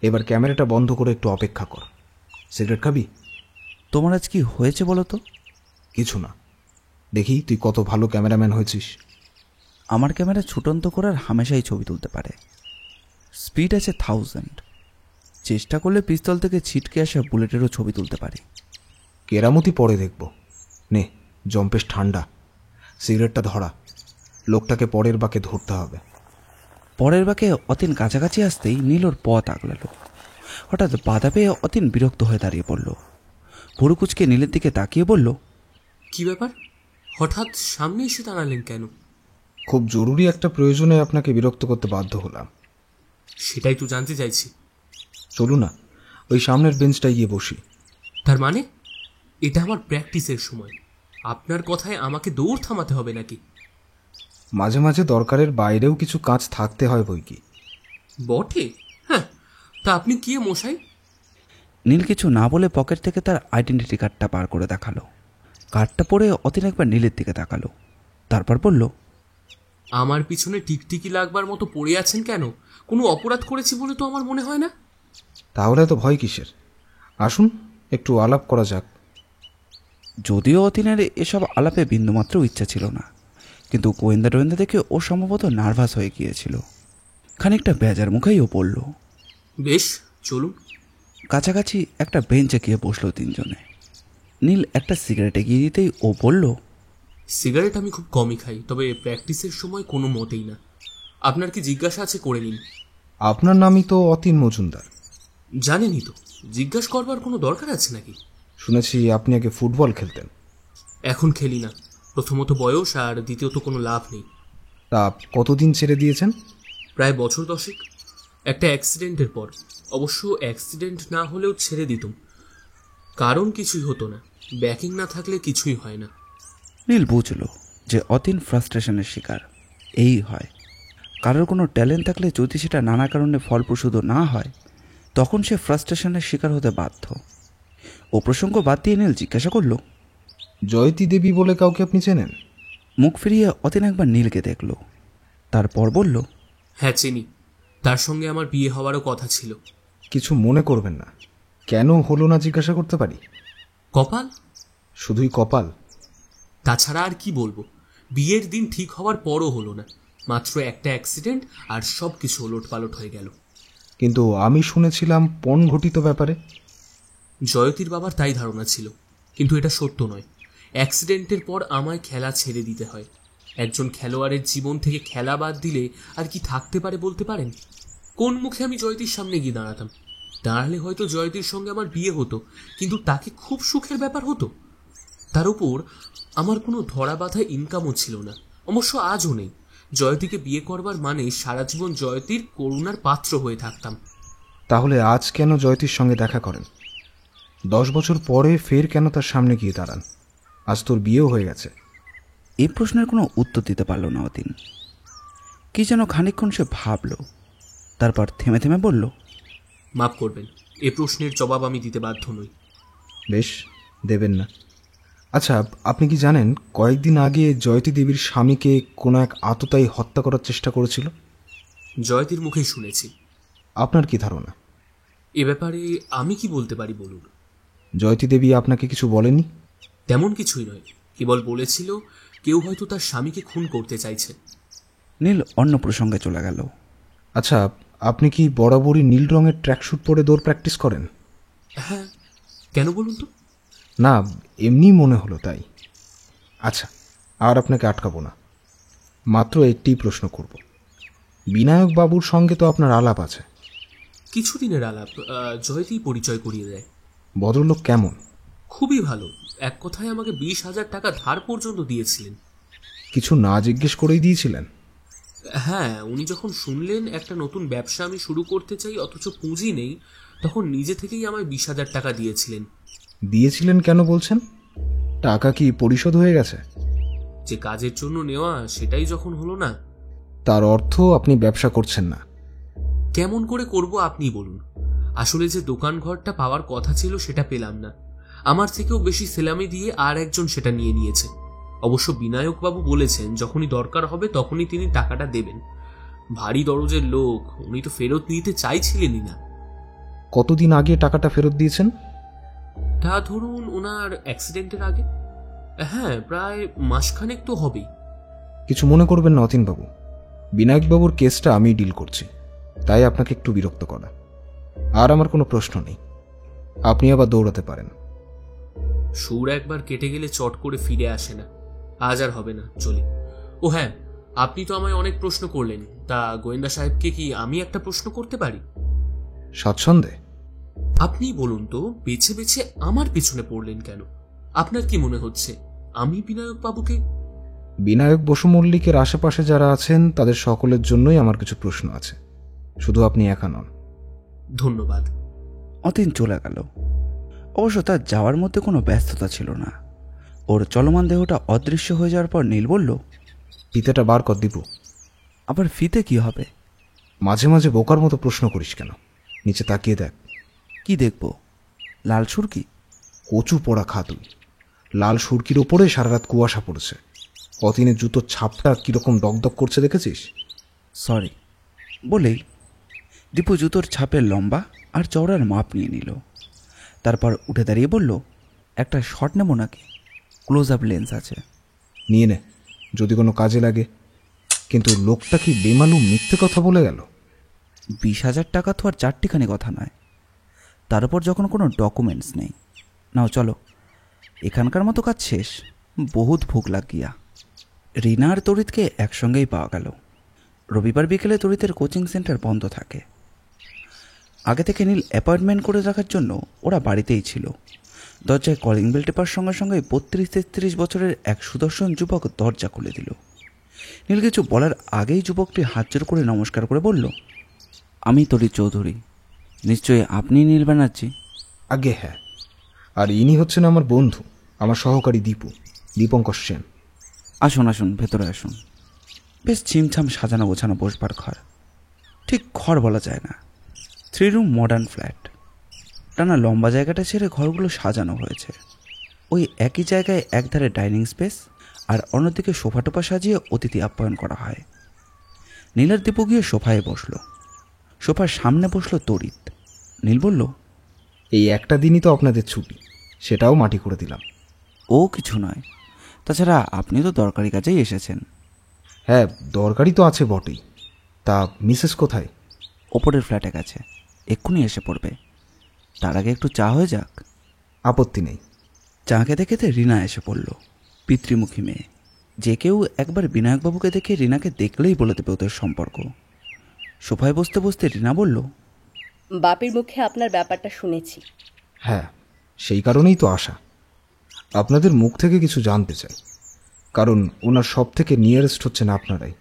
Speaker 2: এবার ক্যামেরাটা বন্ধ করে একটু অপেক্ষা কর। সিগারেট খাবি?
Speaker 1: তোমার আজ কি হয়েছে বলো তো?
Speaker 2: কিছু না, দেখি তুই কত ভালো ক্যামেরাম্যান হয়েছিস।
Speaker 1: আমার ক্যামেরা ছুটন্ত করার হামেশাই ছবি তুলতে পারে। স্পিড আছে 1000। চেষ্টা করলে পিস্তল থেকে ছিটকে আসা বুলেটেরও ছবি তুলতে পারি।
Speaker 2: কেরামতি পরে দেখব। নে, জম্পেশ ঠান্ডা, সিগারেটটা ধরা। লোকটাকে পরের বাঁকে ধরতে হবে।
Speaker 1: পরের বাঁকে অতীন কাছাকাছি আসতেই নীল ওর পথ আগলালো। হঠাৎ বাধা পেয়ে অতীন বিরক্ত হয়ে দাঁড়িয়ে পড়ল। ভুরু কুচকে নীলের দিকে তাকিয়ে বলল,
Speaker 5: কি ব্যাপার, হঠাৎ সামনে এসে দাঁড়ালেন কেন?
Speaker 2: খুব জরুরি একটা প্রয়োজনে আপনাকে বিরক্ত করতে বাধ্য হলাম।
Speaker 5: সেটাই তো জানতে চাইছি।
Speaker 2: চলুন না, ওই সামনের বেঞ্চটায় গিয়ে বসি।
Speaker 5: তার মানে এটা আমার প্র্যাকটিসের সময়, আপনার কথায় আমাকে দৌড় থামাতে হবে নাকি?
Speaker 2: মাঝে মাঝে দরকারের বাইরেও কিছু কাজ থাকতে হয় বই কি।
Speaker 5: বটে, হ্যাঁ। তা আপনি কি মশাই?
Speaker 1: নীল কিছু না বলে পকেট থেকে তার আইডেন্টিটি কার্ডটা বার করে দেখালো। কার্ডটা পরে অতীন একবার নীলের দিকে তাকালো, তারপর বলল,
Speaker 5: আমার পিছনে টিকটিকি লাগবার মতো পড়ে আছেন কেন? কোনো অপরাধ করেছি বলে তো আমার মনে হয় না।
Speaker 2: তাহলে তো ভয় কিসের? আসুন একটু আলাপ করা যাক।
Speaker 1: যদিও অতীনের এসব আলাপে বিন্দুমাত্র ইচ্ছা ছিল না, কিন্তু গোয়েন্দা টোয়েন্দা দেখে ও সম্ভবত নার্ভাস হয়ে গিয়েছিল। খানিকটা বেজার মুখেই ও বলল,
Speaker 5: বেশ, চলুন।
Speaker 1: কাছাকাছি একটা বেঞ্চে গিয়ে বসলো তিনজনে। নীল একটা সিগারেট এগিয়ে দিতেই ও বলল,
Speaker 5: সিগারেট আমি খুব কমই খাই, তবে প্র্যাকটিসের সময় কোনো মতেই না। আপনার কি জিজ্ঞাসা আছে করে নিন।
Speaker 2: আপনার নামই তো অতীন মজুমদার।
Speaker 5: জানেনই তো, জিজ্ঞাসা করবার কোনো দরকার আছে নাকি?
Speaker 2: শুনেছি আপনি আগে ফুটবল খেলতেন।
Speaker 5: এখন খেলি না, প্রথমত বয়স, আর দ্বিতীয়ত কোনো লাভ নেই।
Speaker 2: তা কতদিন ছেড়ে দিয়েছেন?
Speaker 5: প্রায় বছর 10। একটা অ্যাক্সিডেন্টের পর। অবশ্য অ্যাক্সিডেন্ট না হলেও ছেড়ে দিতাম, কারণ কিছুই হতো না। ব্যাকিং না থাকলে কিছুই হয় না।
Speaker 1: নীল বুঝল যে অতীন ফ্রাস্ট্রেশনের শিকার। এই হয়, কারোর কোনো ট্যালেন্ট থাকলে যদি সেটা নানা কারণে ফলপ্রসূ না হয়, তখন সে ফ্রাস্ট্রেশনের শিকার হতে বাধ্য। ও প্রসঙ্গ বাদ দিয়ে নীল জিজ্ঞাসা করল,
Speaker 2: জয়তী দেবী বলে কাউকে আপনি চেনেন?
Speaker 1: মুখ ফিরিয়ে অতীন একবার নীলকে দেখল, তারপর বলল,
Speaker 5: হ্যাঁ চিনি, তার সঙ্গে আমার বিয়ে হওয়ারও কথা ছিল।
Speaker 2: কিছু মনে করবেন না, কেন হলো না জিজ্ঞাসা করতে পারি?
Speaker 5: কপাল।
Speaker 2: শুধুই কপাল?
Speaker 5: তাছাড়া আর কি বলবো, বিয়ের দিন ঠিক হওয়ার পরও হলো না। মাত্র একটা অ্যাক্সিডেন্ট আর সব কিছু ওলট পালট হয়ে গেল।
Speaker 2: কিন্তু আমি শুনেছিলাম পণ ঘটিত ব্যাপারে।
Speaker 5: জয়তীর বাবার তাই ধারণা ছিল, কিন্তু এটা সত্য নয়। অ্যাক্সিডেন্টের পর আমায় খেলা ছেড়ে দিতে হয়। একজন খেলোয়াড়ের জীবন থেকে খেলা বাদ দিলে আর কি থাকতে পারে বলতে পারেন? কোন মুখে আমি জয়তীর সামনে গিয়ে দাঁড়াতাম? দাঁড়ালে হয়তো জয়তীর সঙ্গে আমার বিয়ে হতো, কিন্তু তাকে খুব সুখের ব্যাপার হতো। তার উপর আমার কোনো ধরা বাঁধা ইনকামও ছিল না, অবশ্য আজও নেই। জয়তীকে বিয়ে করবার মানে সারা জীবন জয়তীর করুণার পাত্র হয়ে থাকতাম।
Speaker 2: তাহলে আজ কেন জয়তীর সঙ্গে দেখা করেন? 10 বছর পরে ফের কেন তার সামনে গিয়ে দাঁড়ান? আজ তোর বিয়েও হয়ে গেছে।
Speaker 1: এই প্রশ্নের কোনো উত্তর দিতে পারল না অতীন। কি যেন খানিকক্ষণ সে ভাবল, তারপর থেমে থেমে বলল,
Speaker 5: মাফ করবেন, এ প্রশ্নের জবাব আমি দিতে বাধ্য নই।
Speaker 2: বেশ, দেবেন না। আচ্ছা, আপনি কি জানেন কয়েকদিন আগে জয়তী দেবীর স্বামীকে কোনো এক আততায়ী হত্যা করার চেষ্টা করেছিল?
Speaker 5: জয়তীর মুখেই শুনেছি।
Speaker 2: আপনার কি ধারণা?
Speaker 5: এ ব্যাপারে আমি কি বলতে পারি বলুন?
Speaker 2: জয়তী দেবী আপনাকে কিছু বলেনি?
Speaker 5: তেমন কিছুই নয়, কেবল বলেছিল কেউ হয়তো তার স্বামীকে খুন করতে চাইছে।
Speaker 1: নীল অন্য প্রসঙ্গে চলে গেল।
Speaker 2: আচ্ছা, আপনি কি বরাবরই নীল রঙের ট্র্যাকস্যুট পরে দৌড় প্র্যাকটিস করেন?
Speaker 5: হ্যাঁ, কেন বলুন তো?
Speaker 2: না, এমনি মনে হলো তাই। আচ্ছা, আর আপনাকে আটকাবো না, মাত্র একটি প্রশ্ন করব। বিনায়ক বাবুর সঙ্গে তো আপনার আলাপ আছে?
Speaker 5: কিছুদিনের আলাপ, জয়তী পরিচয় করিয়ে দেয়।
Speaker 2: ভদ্রলোক কেমন?
Speaker 5: খুবই ভালো, এক কথায় আমাকে 20,000 টাকা ধার পর্যন্ত দিয়েছিলেন।
Speaker 2: কিছু না জিজ্ঞেস করেই দিয়েছিলেন?
Speaker 5: হ্যাঁ, উনি যখন শুনলেন একটা নতুন ব্যবসা আমি শুরু করতে চাই অথচ পুঁজি নেই, তখন নিজে থেকেই আমায় 20,000 টাকা দিয়েছিলেন।
Speaker 2: দিয়েছিলেন কেন বলছেন? টাকা কি পরিশোধ হয়ে গেছে?
Speaker 5: যে কাজের জন্য নেওয়া সেটাই যখন হলো না।
Speaker 2: তার অর্থ আপনি ব্যবসা করছেন না?
Speaker 5: কেমন করে করব আপনি বলুন। আসলে যে দোকান ঘরটা পাওয়ার কথা ছিল সেটা পেলাম না। আমার থেকেও বেশি সেলামি দিয়ে আর একজন সেটা নিয়ে নিয়েছে। অবশ্য বিনায়ক বাবু বলেছেন যখনই দরকার হবে তখনই তিনি টাকাটা দেবেন। ভারী দরজের লোক, উনি তো ফেরত নিতে চাইছিলেনই না।
Speaker 2: কতদিন আগে টাকাটা ফেরত দিয়েছেন?
Speaker 5: তা ধরুন ওনার অ্যাক্সিডেন্টের আগে। হ্যাঁ, প্রায় মাসখানেক তো হবেই।
Speaker 2: কিছু মনে করবেন না অতীনবাবু, বিনায়কবাবুর কেসটা আমি ডিল করছি, তাই আপনাকে একটু বিরক্ত করা। আর আমার কোনো প্রশ্ন নেই, আপনি আবার দৌড়াতে পারেন।
Speaker 5: সুর একবার কেটে গেলে চট করে ফিরে আসে না। আজ আর হবে না, চলি। ও হ্যাঁ, আপনি তো আমায় অনেক প্রশ্ন করলেন, তা গোয়েন্দা সাহেবকে কি আমি একটা প্রশ্ন করতে পারি?
Speaker 2: স্বাচ্ছন্দ্যে।
Speaker 5: আপনি বলুন তো, বেছে বেছে আমার পিছনে পড়লেন কেন? আপনার কি মনে হচ্ছে আমি বিনায়ক বাবুকে?
Speaker 2: বিনায়ক বসু মল্লিকের আশেপাশে যারা আছেন তাদের সকলের জন্যই আমার কিছু প্রশ্ন আছে, শুধু আপনি একা নন।
Speaker 5: ধন্যবাদ।
Speaker 1: অতীন চলে গেল। অবশ্য তার যাওয়ার মধ্যে কোনো ব্যস্ততা ছিল না। ওর চলমান দেহটা অদৃশ্য হয়ে যাওয়ার পর নীল বলল,
Speaker 2: ফিতেটা বার কর দীপু।
Speaker 1: আবার ফিতে কি হবে?
Speaker 2: মাঝে মাঝে বোকার মতো প্রশ্ন করিস কেন? নিচে তাকিয়ে দেখ।
Speaker 1: কি দেখব? লাল সুরকি?
Speaker 2: কচু পোড়া খা তুই। লাল সুরকির ওপরে সারা রাত কুয়াশা পড়েছে। অতীনের জুতোর ছাপটা কিরকম দগদগ করছে দেখেছিস?
Speaker 1: সরি বলেই দীপু জুতোর ছাপের লম্বা আর চওড়ার মাপ নিয়ে নিল। তারপর উঠে দাঁড়িয়ে বলল, একটা শট নেব নাকি? ক্লোজ আপ লেন্স আছে।
Speaker 2: নিয়ে নে, যদি কোনো কাজে লাগে। কিন্তু লোকটা কি বেমালুম মিথ্যে কথা বলে গেল?
Speaker 1: 20,000 টাকা তো আর চারটিখানি কথা নয়, তার উপর যখন কোনো ডকুমেন্টস নেই। নাও চলো, এখানকার মতো কাজ শেষ, বহুত ভোগ লাগিয়া। রিনা আর তরিতকে একসঙ্গেই পাওয়া গেল। রবিবার বিকেলে তরিতের কোচিং সেন্টার বন্ধ থাকে। আগে থেকে নীল অ্যাপয়েন্টমেন্ট করে রাখার জন্য ওরা বাড়িতেই ছিল। দরজায় কলিং বেল টেপার সঙ্গে সঙ্গে 32-33 বছরের এক সুদর্শন যুবক দরজা খুলে দিল। নীল কিছু বলার আগেই যুবকটি হাত জোর করে নমস্কার করে বলল, আমি তরিত চৌধুরী, নিশ্চয়ই আপনি নীল ব্যানার্জি?
Speaker 2: আগে হ্যাঁ, আর ইনি হচ্ছেন আমার বন্ধু, আমার সহকারী দীপু, দীপঙ্কর সেন।
Speaker 1: আসুন আসুন, ভেতরে আসুন। বেশ ছিমছাম সাজানো গোছানো বসবার ঘর। ঠিক ঘর বলা যায় না, 3 রুম মডার্ন ফ্ল্যাট। টানা লম্বা জায়গাটা ছেড়ে ঘরগুলো সাজানো হয়েছে। ওই একই জায়গায় একধারে ডাইনিং স্পেস আর অন্যদিকে সোফা টোফা সাজিয়ে অতিথি আপ্যায়ন করা হয়। নীলের দীপু গিয়ে সোফায় বসলো। সোফার সামনে বসলো তরিত। নীল বলল,
Speaker 2: এই একটা দিনই তো আপনাদের ছুটি, সেটাও মাটি করে দিলাম।
Speaker 1: ও কিছু নয়, তাছাড়া আপনি তো দরকারি কাজেই এসেছেন।
Speaker 2: হ্যাঁ, দরকারি তো আছে বটেই। তা মিসেস কোথায়?
Speaker 1: ওপরের ফ্ল্যাটে গেছে, এক্ষুনি এসে পড়বে। তার আগে একটু চা হয়ে যাক।
Speaker 2: আপত্তি নেই।
Speaker 1: চা খেতে খেতে রিনা এসে পড়ল। পিতৃমুখী মেয়ে, যে কেউ একবার বিনায়কবাবুকে দেখে রিনাকে দেখলেই বলে দেবে ওদের সম্পর্ক। সোফায় বসতে বসতে রিনা বলল,
Speaker 4: বাপির মুখে আপনার ব্যাপারটা শুনেছি।
Speaker 2: হ্যাঁ, সেই কারণেই তো আসা। আপনাদের মুখ থেকে কিছু জানতে চাই, কারণ ওনার সব থেকে নিয়ারেস্ট হচ্ছেন আপনারাই।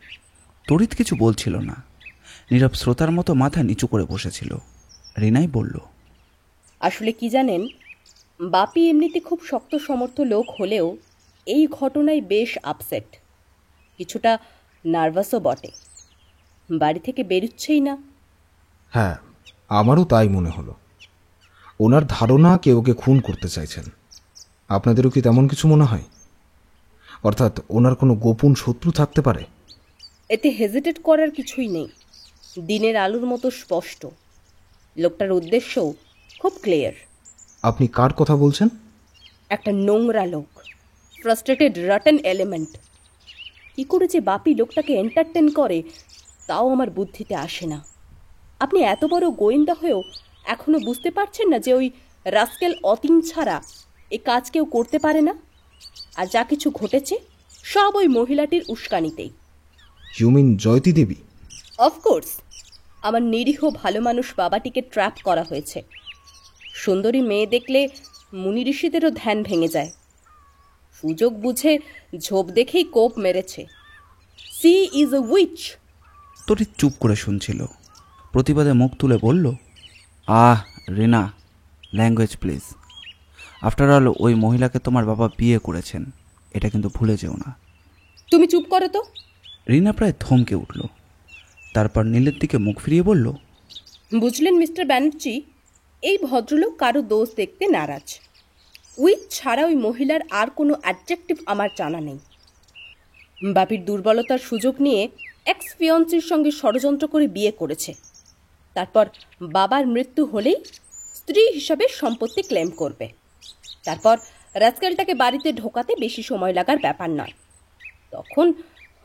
Speaker 1: তরিত কিছু বলছিল না, নীরব শ্রোতার মতো মাথা নিচু করে বসেছিল। রিনাই বলল,
Speaker 4: আসলে কি জানেন, বাপি এমনিতে খুব শক্ত সমর্থ লোক হলেও এই ঘটনায় বেশ আপসেট, কিছুটা নার্ভাসও বটে। বাড়ি থেকে বেরুচ্ছেই না।
Speaker 2: হ্যাঁ, আমারও তাই মনে হলো। ওনার ধারণা কেউ ওকে খুন করতে চাইছেন। আপনাদেরও কি তেমন কিছু মনে হয়? অর্থাৎ ওনার কোনো গোপন শত্রু থাকতে পারে?
Speaker 4: এতে হেজিটেট করার কিছুই নেই, দিনের আলোর মতো স্পষ্ট। লোকটার উদ্দেশ্যও খুব ক্লিয়ার।
Speaker 2: আপনি কার কথা বলছেন?
Speaker 4: একটা নোংরা লোক, ফ্রাস্ট্রেটেড রাটেন এলিমেন্ট। কী করে যে বাপি লোকটাকে এন্টারটেন করে তাও আমার বুদ্ধিতে আসে না। আপনি এত বড় গোয়েন্দা হয়েও এখনো বুঝতে পারছেন না যে ওই রাস্কেল অতীন ছাড়া এ কাজ কেউ করতে পারে না? আর যা কিছু ঘটেছে সব ওই মহিলাটির উস্কানিতেই।
Speaker 2: You mean Jayati Debi?
Speaker 4: Of course, আমার নিরীহ ভালো মানুষ বাবাটিকে ট্র্যাপ করা হয়েছে। সুন্দরী মেয়ে দেখলে মুনি ঋষিদেরও ধ্যান ভেঙে যায়। সুযোগ বুঝে ঝোপ দেখেই কোপ মেরেছে। She is a witch.
Speaker 1: Tarit চুপ করে শুনছিল। প্রতিবাদে মুখ তুলে বলল, Rina, language please. After all ওই মহিলাকে তোমার বাবা বিয়ে করেছেন, এটা কিন্তু ভুলে যেও না।
Speaker 4: তুমি চুপ করো তো।
Speaker 1: রিনা প্রায় থমকে উঠল। তারপর নীলের দিকে মুখ ফিরিয়ে বলল,
Speaker 4: বুঝলেন মিস্টার ব্যানার্জি, এই ভদ্রলোক কারো দোষ দেখতে নারাজ। উইচ ছাড়া ওই মহিলার আর কোনো অ্যাডজেক্টিভ আমার জানা নেই। বাপির দুর্বলতার সুযোগ নিয়ে এক্স ফিয়ন্সির সঙ্গে ষড়যন্ত্র করে বিয়ে করেছে, তারপর বাবার মৃত্যু হলেই স্ত্রী হিসাবে সম্পত্তি ক্লেম করবে। তারপর রাজকালটাকে বাড়িতে ঢোকাতে বেশি সময় লাগার ব্যাপার নয়, তখন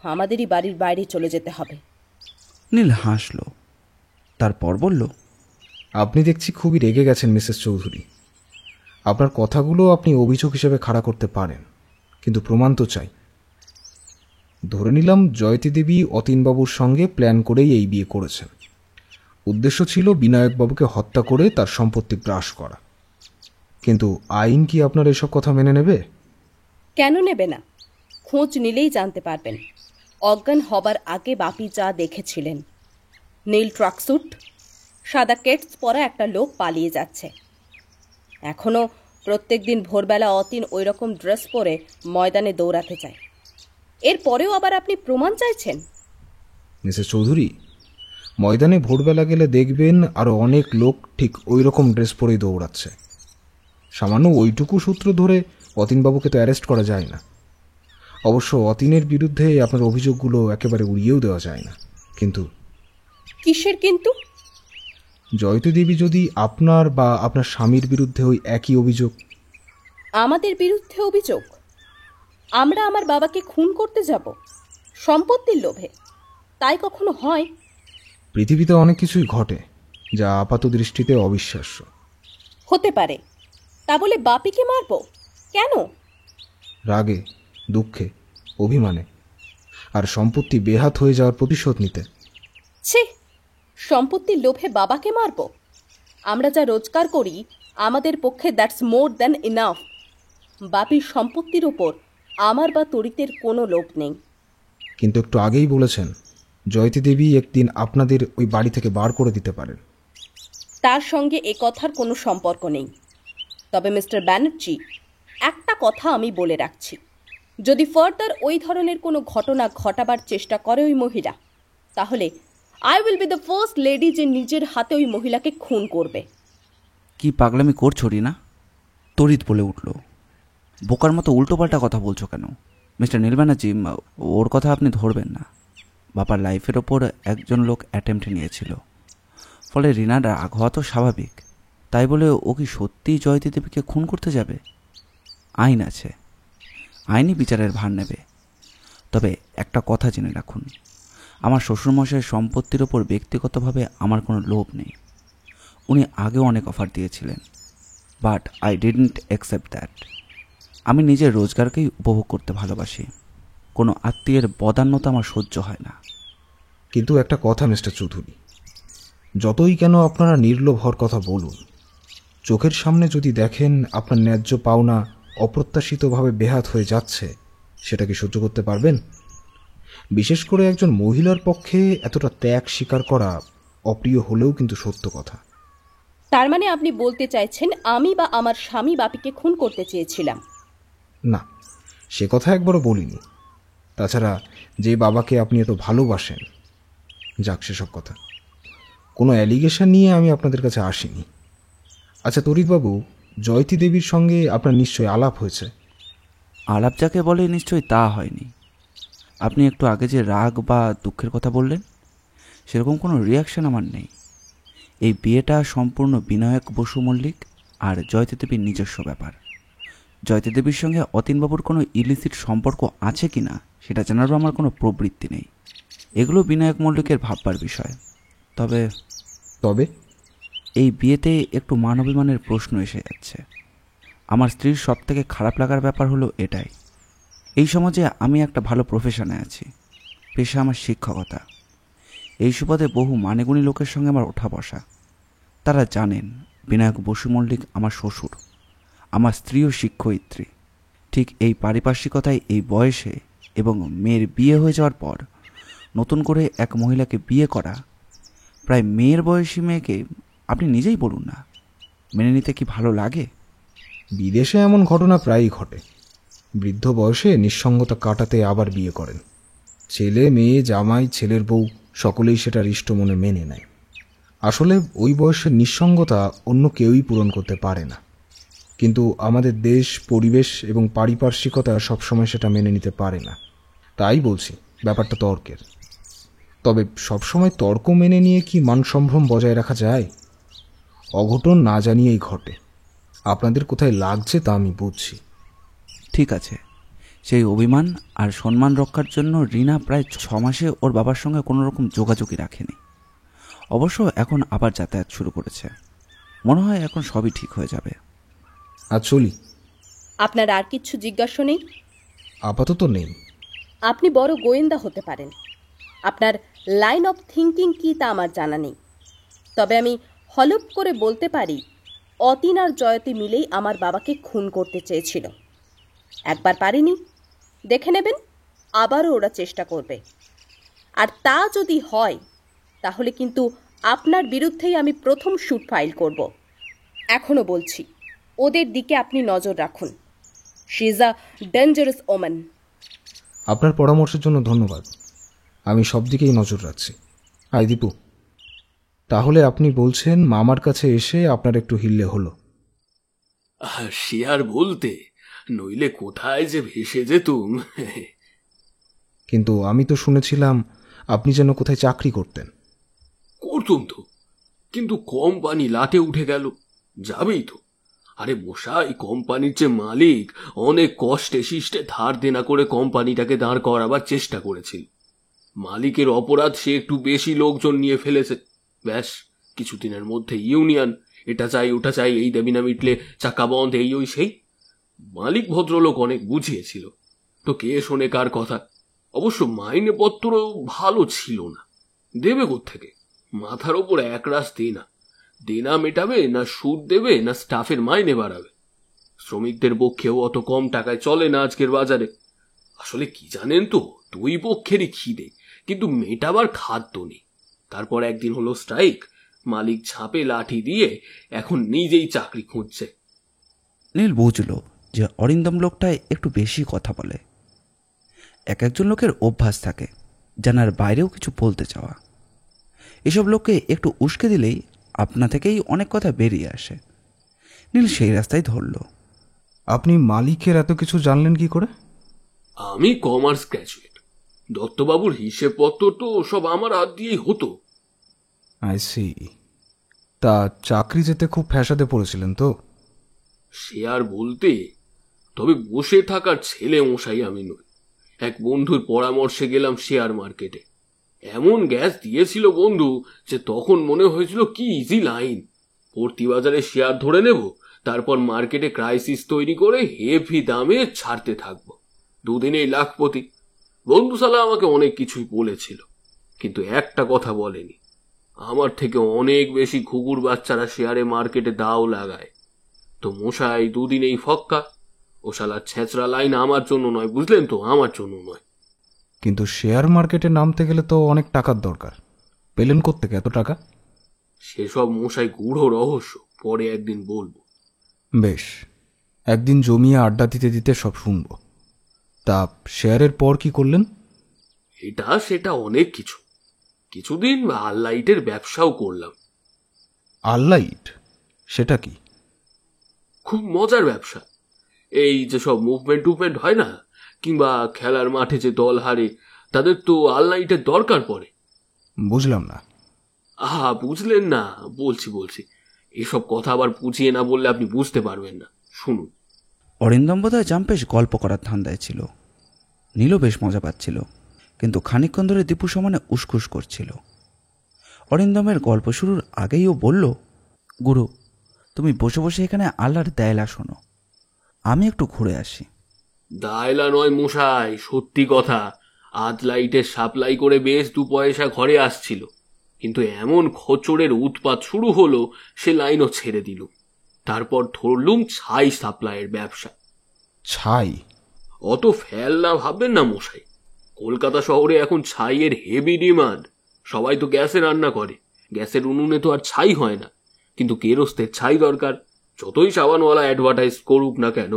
Speaker 4: আমাদেরই বাড়ির বাইরে চলে যেতে হবে।
Speaker 1: নীল হাসল, তারপর বলল,
Speaker 2: আপনি দেখছি খুবই রেগে গেছেন মিসেস চৌধুরী। আপনার কথাগুলো আপনি অভিযোগ হিসেবে খাড়া করতে পারেন, কিন্তু প্রমাণ তো চাই। ধরে নিলাম জয়তী দেবী অতীনবাবুর সঙ্গে প্ল্যান করেই এই বিয়ে করেছেন। উদ্দেশ্য ছিল বিনায়কবাবুকে হত্যা করে তার সম্পত্তি গ্রাস করা। কিন্তু আইন কি আপনার এসব কথা মেনে নেবে?
Speaker 4: কেন নেবে না? খোঁজ নিলেই জানতে পারবেন। অজ্ঞান হবার আগে বাপি যা দেখেছিলেন, নীল ট্রাকস্যুট, সাদা কেটস পরা একটা লোক পালিয়ে যাচ্ছে। এখনও প্রত্যেক দিন ভোরবেলা অতীন ওই রকম ড্রেস পরে ময়দানে দৌড়াতে চায়। এরপরেও আবার আপনি প্রমাণ চাইছেন?
Speaker 2: মিসেস চৌধুরী, ময়দানে ভোরবেলা গেলে দেখবেন আরও অনেক লোক ঠিক ওই রকম ড্রেস পরেই দৌড়াচ্ছে। সামান্য ওইটুকু সূত্র ধরে অতীনবাবুকে তো অ্যারেস্ট করা যায় না। অবশ্য অতীনের বিরুদ্ধে আপনার অভিযোগগুলো একেবারে উড়িয়েও দেওয়া যায় না। কিন্তু
Speaker 4: কিসের কিন্তু?
Speaker 2: জয়তী দেবী যদি আপনার বা আপনার স্বামীর বিরুদ্ধে ওই একই অভিযোগ।
Speaker 4: আমাদের বিরুদ্ধে অভিযোগ? আমরা আমার বাবাকে খুন করতে যাব সম্পত্তির লোভে? তাই কখনো হয়?
Speaker 2: পৃথিবীতে অনেক কিছুই ঘটে যা আপাত দৃষ্টিতে অবিশ্বাস্য।
Speaker 4: হতে পারে, তা বলে বাপিকে মারব কেন?
Speaker 2: রাগে, দুঃখে, অভিমানে, আর সম্পত্তি বেহাত হয়ে যাওয়ার প্রতিশোধ নিতে।
Speaker 4: ছি, সম্পত্তির লোভে বাবাকে মারব? আমরা যা রোজগার করি আমাদের পক্ষে দ্যাটস মোর দ্যান ইনাফ। বাপির সম্পত্তির ওপর আমার বা তরিতের কোনো লোভ নেই।
Speaker 2: কিন্তু একটু আগেই বলেছেন জয়তী দেবী একদিন আপনাদের ওই বাড়ি থেকে বার করে দিতে পারেন।
Speaker 4: তার সঙ্গে এ কথার কোনো সম্পর্ক নেই। তবে মিস্টার ব্যানার্জি, একটা কথা আমি বলে রাখছি, যদি ফার্দার ওই ধরনের কোনো ঘটনা ঘটাবার চেষ্টা করে ওই মহিলা, তাহলে I will be the first lady যে নিজের হাতে ওই মহিলাকে খুন করবে।
Speaker 1: কি পাগলামি করছো রিনা? তড়িৎ বলে উঠল, বোকার মতো উল্টোপাল্টা কথা বলছো কেন? মিস্টার নীল ব্যানার্জি, ওর কথা আপনি ধরবেন না। বাবার লাইফের ওপর একজন লোক অ্যাটেম্প্ট নিয়েছিল, ফলে রিনার রাগ হওয়া তো স্বাভাবিক। তাই বলে ও কি সত্যিই জয়তী দেবীকে খুন করতে যাবে? আইন আছে, আইনি বিচারের ভার নেবে। তবে একটা কথা জেনে রাখুন, আমার শ্বশুরমশাইয়ের সম্পত্তির ওপর ব্যক্তিগতভাবে আমার কোনো লোভ নেই। উনি আগেও অনেক অফার দিয়েছিলেন, but I didn't accept that. আমি নিজের রোজগারকেই উপভোগ করতে ভালোবাসি। কোনো আত্মীয়ের বদান্যতা আমার সহ্য হয় না।
Speaker 2: কিন্তু একটা কথা মিস্টার চৌধুরী, যতই কেন আপনারা নির্লোভ হওয়ার কথা বলুন, চোখের সামনে যদি দেখেন আপনার ন্যায্য পাওনা অপ্রত্যাশিতভাবে বেহাত হয়ে যাচ্ছে, সেটা কি সহ্য করতে পারবেন? বিশেষ করে একজন মহিলার পক্ষে এতটা ত্যাগ স্বীকার করা অপ্রিয় হলেও কিন্তু সত্য কথা।
Speaker 4: তার মানে আপনি বলতে চাইছেন আমি বা আমার স্বামী বাপিকে খুন করতে চেয়েছিলাম?
Speaker 2: না, সে কথা একবারও বলিনি। তাছাড়া যে বাবাকে আপনি এত ভালোবাসেন, যাক সেসব কথা। কোনো অ্যালিগেশন নিয়ে আমি আপনাদের কাছে আসিনি। আচ্ছা তরিতবাবু, জয়তী দেবীর সঙ্গে আপনার নিশ্চয়ই আলাপ হয়েছে?
Speaker 1: আলাপ যাকে বলে নিশ্চয়ই তা হয়নি। আপনি একটু আগে যে রাগ বা দুঃখের কথা বললেন, সেরকম কোনো রিয়াকশন আমার নেই। এই বিয়েটা সম্পূর্ণ বিনায়ক বসু মল্লিক আর জয়তী দেবীর নিজস্ব ব্যাপার। জয়তী দেবীর সঙ্গে অতীনবাবুর কোনো ইলিসিট সম্পর্ক আছে কি না সেটা জানারও আমার কোনো প্রবৃত্তি নেই। এগুলো বিনায়ক মল্লিকের ভাববার বিষয়। তবে
Speaker 2: তবে
Speaker 1: এই বিয়েতে একটু মানবিমানের প্রশ্ন এসে যাচ্ছে। আমার স্ত্রীর সবথেকে খারাপ লাগার ব্যাপার হলো এটাই, এই সমাজে আমি একটা ভালো প্রফেশনে আছি, পেশা আমার শিক্ষকতা। এই সুবাদে বহু মানেগুণী লোকের সঙ্গে আমার ওঠা বসা। তারা জানেন বিনায়ক বসু মল্লিক আমার শ্বশুর, আমার স্ত্রীও শিক্ষয়িত্রী। ঠিক এই পারিপার্শ্বিকতায় এই বয়সে এবং মেয়ের বিয়ে হয়ে যাওয়ার পর নতুন করে এক মহিলাকে বিয়ে করা, প্রায় মেয়ের বয়সী মেয়েকে, আপনি নিজেই বলুন না, মেনে নিতে কি ভালো লাগে?
Speaker 2: বিদেশে এমন ঘটনা প্রায়ই ঘটে। বৃদ্ধ বয়সে নিঃসঙ্গতা কাটাতে আবার বিয়ে করেন। ছেলে, মেয়ে, জামাই, ছেলের বউ সকলেই সেটা হৃষ্ট মনে মেনে নেয়। আসলে ওই বয়সের নিঃসঙ্গতা অন্য কেউই পূরণ করতে পারে না। কিন্তু আমাদের দেশ, পরিবেশ এবং পারিপার্শ্বিকতা সবসময় সেটা মেনে নিতে পারে না। তাই বলছি ব্যাপারটা তর্কের। তবে সবসময় তর্ক মেনে নিয়ে কি মান সম্ভ্রম বজায় রাখা যায়? অঘটন না জানিয়েই ঘটে। আপনাদের কোথায় লাগছে তা আমি বুঝছি।
Speaker 1: ঠিক আছে, সেই অভিমান আর সম্মান রক্ষার জন্য রিনা প্রায় 6 মাসে ওর বাবার সঙ্গে কোনো রকম যোগাযোগই রাখেনি। অবশ্য এখন আবার যাতায়াত শুরু করেছে। মনে হয় এখন সবই ঠিক হয়ে যাবে।
Speaker 2: আর চলি।
Speaker 4: আপনার আর কিচ্ছু জিজ্ঞাসা নেই?
Speaker 2: আপাতত নেই।
Speaker 4: আপনি বড় গোয়েন্দা হতে পারেন। আপনার লাইন অফ থিঙ্কিং কি তা আমার জানা নেই, তবে আমি হলপ করে বলতে পারি অতীন আর জয়তী মিলেই আমার বাবাকে খুন করতে চেয়েছিল। একবার পারিনি, দেখে নেবেন আবারও ওরা চেষ্টা করবে। আর তা যদি হয় তাহলে কিন্তু আপনার বিরুদ্ধেই আমি প্রথম স্যুট ফাইল করব। এখনও বলছি, ওদের দিকে আপনি নজর রাখুন। She is a dangerous woman.
Speaker 2: আপনার পরামর্শের জন্য ধন্যবাদ। আমি সব দিকেই নজর রাখছি। আই দীপু, তাহলে আপনি বলছেন মামার কাছে এসে আপনার একটু হিললে হলো?
Speaker 5: সে আর বলতে, নইলে কোথায় যে ভেসে যেতুম।
Speaker 2: কিন্তু আমি তো শুনেছিলাম আপনি যেন কোথায় চাকরি করতেন।
Speaker 5: করতুম তো, কিন্তু কোম্পানি লাটে উঠে গেল। যাবেই তো। আরে মশাই, কোম্পানির যে মালিক অনেক কষ্টে শিষ্টে ধার দেনা করে কোম্পানিটাকে দাঁড় করাবার চেষ্টা করেছিল। মালিকের অপরাধ, সে একটু বেশি লোকজন নিয়ে ফেলেছে। ব্যাস, কিছুদিনের মধ্যে ইউনিয়ন, এটা চাই ওটা চাই, এই দেবী না মিটলে চাকা বন্ধ, এই ওই সেই। মালিক ভদ্রলোক অনেক বুঝিয়েছিল, তো কে শোনে কার কথা। অবশ্য মাইনে পত্র ভালো ছিল না। দেবে কোত্থেকে? মাথার ওপর একরাশ দেনা। দেনা মেটাবে না সুদ দেবে না স্টাফের মাইনে বাড়াবে? শ্রমিকদের পক্ষেও অত কম টাকায় চলে না আজকের বাজারে। আসলে কি জানেন তো, দুই পক্ষেরই খিদে, কিন্তু মেটাবার খাদ্য নেই। তারপর একদিন হলো স্ট্রাইক, মালিক ঝাঁপে লাঠি দিয়ে এখন নিজেই চাকরি খুঁজছে।
Speaker 1: নীল বুঝল যে অরিন্দম লোকটায় একটু বেশি কথা বলে। একজন লোকের অভ্যাস থাকে জানার বাইরেও কিছু বলতে চাওয়া। এসব লোককে একটু উস্কে দিলেই আপনা থেকেই অনেক কথা বেরিয়ে আসে। নীল সেই রাস্তায় ধরল।
Speaker 2: আপনি মালিকের এত কিছু জানলেন কি করে?
Speaker 5: আমি কমার্স গ্র্যাজুয়েট। দত্তবাবুর হিসেবপত্র তো সব আমার হাত দিয়েই হতো।
Speaker 2: I see. তা চাকরি যেতে খুব ফ্যাসাদে পড়েছিলেন তো?
Speaker 5: সে আর বলতে, তবে বসে থাকার ছেলে মশাই আমি নই। এক বন্ধুর পরামর্শে গেলাম শেয়ার মার্কেটে। এমন গ্যাস দিয়েছিল বন্ধু যে তখন মনে হয়েছিল কি ইজি লাইন। ভর্তি বাজারে শেয়ার ধরে নেব, তারপর মার্কেটে ক্রাইসিস তৈরি করে হেভি দামে ছাড়তে থাকবো। দুদিনেই লাখপতি। বন্ধু শালা আমাকে অনেক কিছুই বলেছিল, কিন্তু একটা কথা বলেনি, আমার থেকে অনেক বেশি ঘুঘুর বাচ্চারা শেয়ারে মার্কেটে দাও লাগায়। তো মশাই দুদিনেই ফক্কা। ও শালার ছেঁচড়া লাইন আমার জন্য নয়, বুঝলেন তো, আমার জন্য নয়।
Speaker 2: কিন্তু শেয়ার মার্কেটে নামতে গেলে তো অনেক টাকার দরকার। পেলেন কোত্থেকে এত টাকা?
Speaker 5: সেসব মশাই গূঢ় রহস্য, পরে একদিন বলবো।
Speaker 2: বেশ, একদিন জমিয়ে আড্ডা দিতে দিতে সব শুনবো। তা শেয়ারের পর কি করলেন?
Speaker 5: এটা সেটা অনেক কিছু। কিছুদিন আনলাইটের ব্যবসাও করলাম।
Speaker 2: আনলাইট? সেটা কি?
Speaker 5: খুব মজার ব্যবসা। এই যে সব মুভমেন্ট টুভমেন্ট হয় না, কিংবা খেলার মাঠে যে দল হারে, তাদের তো আনলাইটের দরকার পড়ে।
Speaker 2: বুঝলাম না।
Speaker 5: আহা, বুঝলেন না? বলছি। এসব কথা আবার বুঝিয়ে না বললে আপনি বুঝতে পারবেন না। শুনুন।
Speaker 1: অরিন্দম বোধহয় জাম্পেশ গল্প করার ধান্দায় ছিল। নীলও বেশ মজা পাচ্ছিল, কিন্তু খানিকক্ষণ ধরে দীপু সমানে উসখুস করছিল। অরিন্দমের গল্প শুরুর আগেই ও বলল, গুরু, তুমি বসে বসে এখানে আল্লাহর দায়লা শোনো, আমি একটু ঘুরে আসি।
Speaker 5: দায়লা নয় মশাই, সত্যি কথা। আজ লাইটের সাপ্লাই করে বেশ 2 পয়সা ঘরে আসছিল, কিন্তু এমন খোচরের উৎপাত শুরু হলো, সে লাইনও ছেড়ে দিল। তারপর ধরলুম ছাই সাপ্লাইয়ের ব্যবসা।
Speaker 2: ছাই?
Speaker 5: অত ফেলনা ভাববেন না মশাই। কলকাতা শহরে এখন ছাইয়ের হেভি ডিমান্ড। সবাই তো গ্যাসে রান্না করে, গ্যাসের উনুনে তো আর ছাই হয় না, কিন্তু কেরোস্তের ছাই দরকার। যতই সাবানওয়ালা অ্যাডভার্টাইজ করুক না কেন,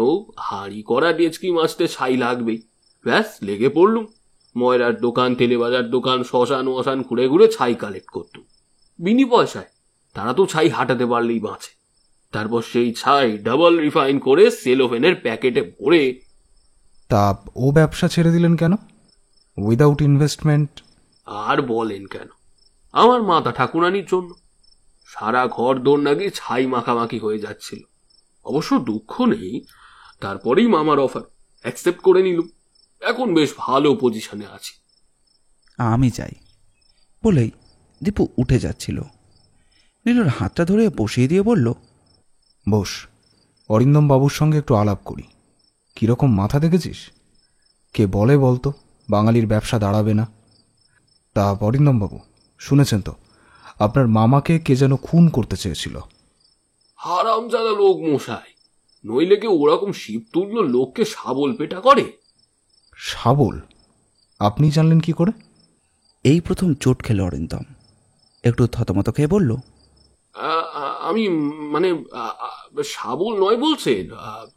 Speaker 5: হাঁড়ি করা ডেচকি মাছতে ছাই লাগবেই। ব্যাস, লেগে পড়লুম। ময়রার দোকান, তেলে বাজার দোকান, শ্মশান ওশান ঘুরে ঘুরে ছাই কালেক্ট করতুম বিনি পয়সায়। তারা তো ছাই হাঁটাতে পারলেই বাঁচে। তারপর সেই ছাই ডাবল রিফাইন করে সেলোফেনের প্যাকেটে ভরে।
Speaker 2: তা ও ব্যবসা ছেড়ে দিলেন কেন? Without investment?
Speaker 5: আর বলেন কেন, আমার মাতা ঠাকুরানির জন্য। সারা ঘর দোর নাকি ছাই মাখামাখি হয়ে যাচ্ছিল। অবশ্য দুঃখ নেই, তারপরেই মামার অফার অ্যাকসেপ্ট করে নিলুম। এখন বেশ ভালো পজিশনে আছি।
Speaker 1: আমি যাই বলেই দীপু উঠে যাচ্ছিল। নীলুর হাতটা ধরে বসিয়ে দিয়ে বলল,
Speaker 2: বস, অরিন্দম বাবুর সঙ্গে একটু আলাপ করি। কীরকম মাথা দেখেছিস? কে বলে বলতো বাঙালির ব্যবসা দাঁড়াবে না? তা অরিন্দম বাবু, শুনেছেন তো আপনার মামাকে কে যেন খুন করতে চেয়েছিল?
Speaker 5: হারামজাদা লোক মশাই, নইলে কি ওরকম শিব তুল্য লোককে শাবল পেটা করে?
Speaker 2: শাবল? আপনি জানলেন কি করে?
Speaker 1: এই প্রথম চোট খেল অরিন্দম। একটু থতমত খেয়ে বলল,
Speaker 5: আমি মানে শাবল নয় বলছেন?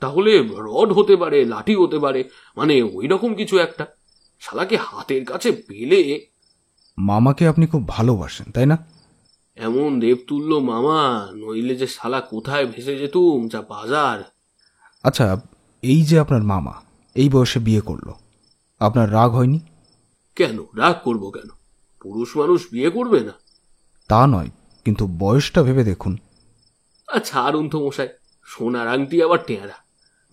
Speaker 5: তাহলে রড হতে পারে, লাঠি হতে পারে, মানে ওই রকম কিছু একটা। শালাকে হাতের কাছে পেলে।
Speaker 2: মামাকে আপনি খুব ভালোবাসেন, তাই না?
Speaker 5: এমন দেবতুল্য মামা, নইলে যে শালা কোথায় ভেসে যেতুম যা বাজার।
Speaker 2: আচ্ছা, এই যে আপনার মামা এই বয়সে বিয়ে করলো, আপনার রাগ হয়নি?
Speaker 5: কেন রাগ করবো কেন? পুরুষ মানুষ বিয়ে করবে না?
Speaker 2: তা নয়, কিন্তু বয়সটা ভেবে দেখুন।
Speaker 5: আচ্ছা আরুন তো মশাই, সোনার আংটি আবার টেঁড়া।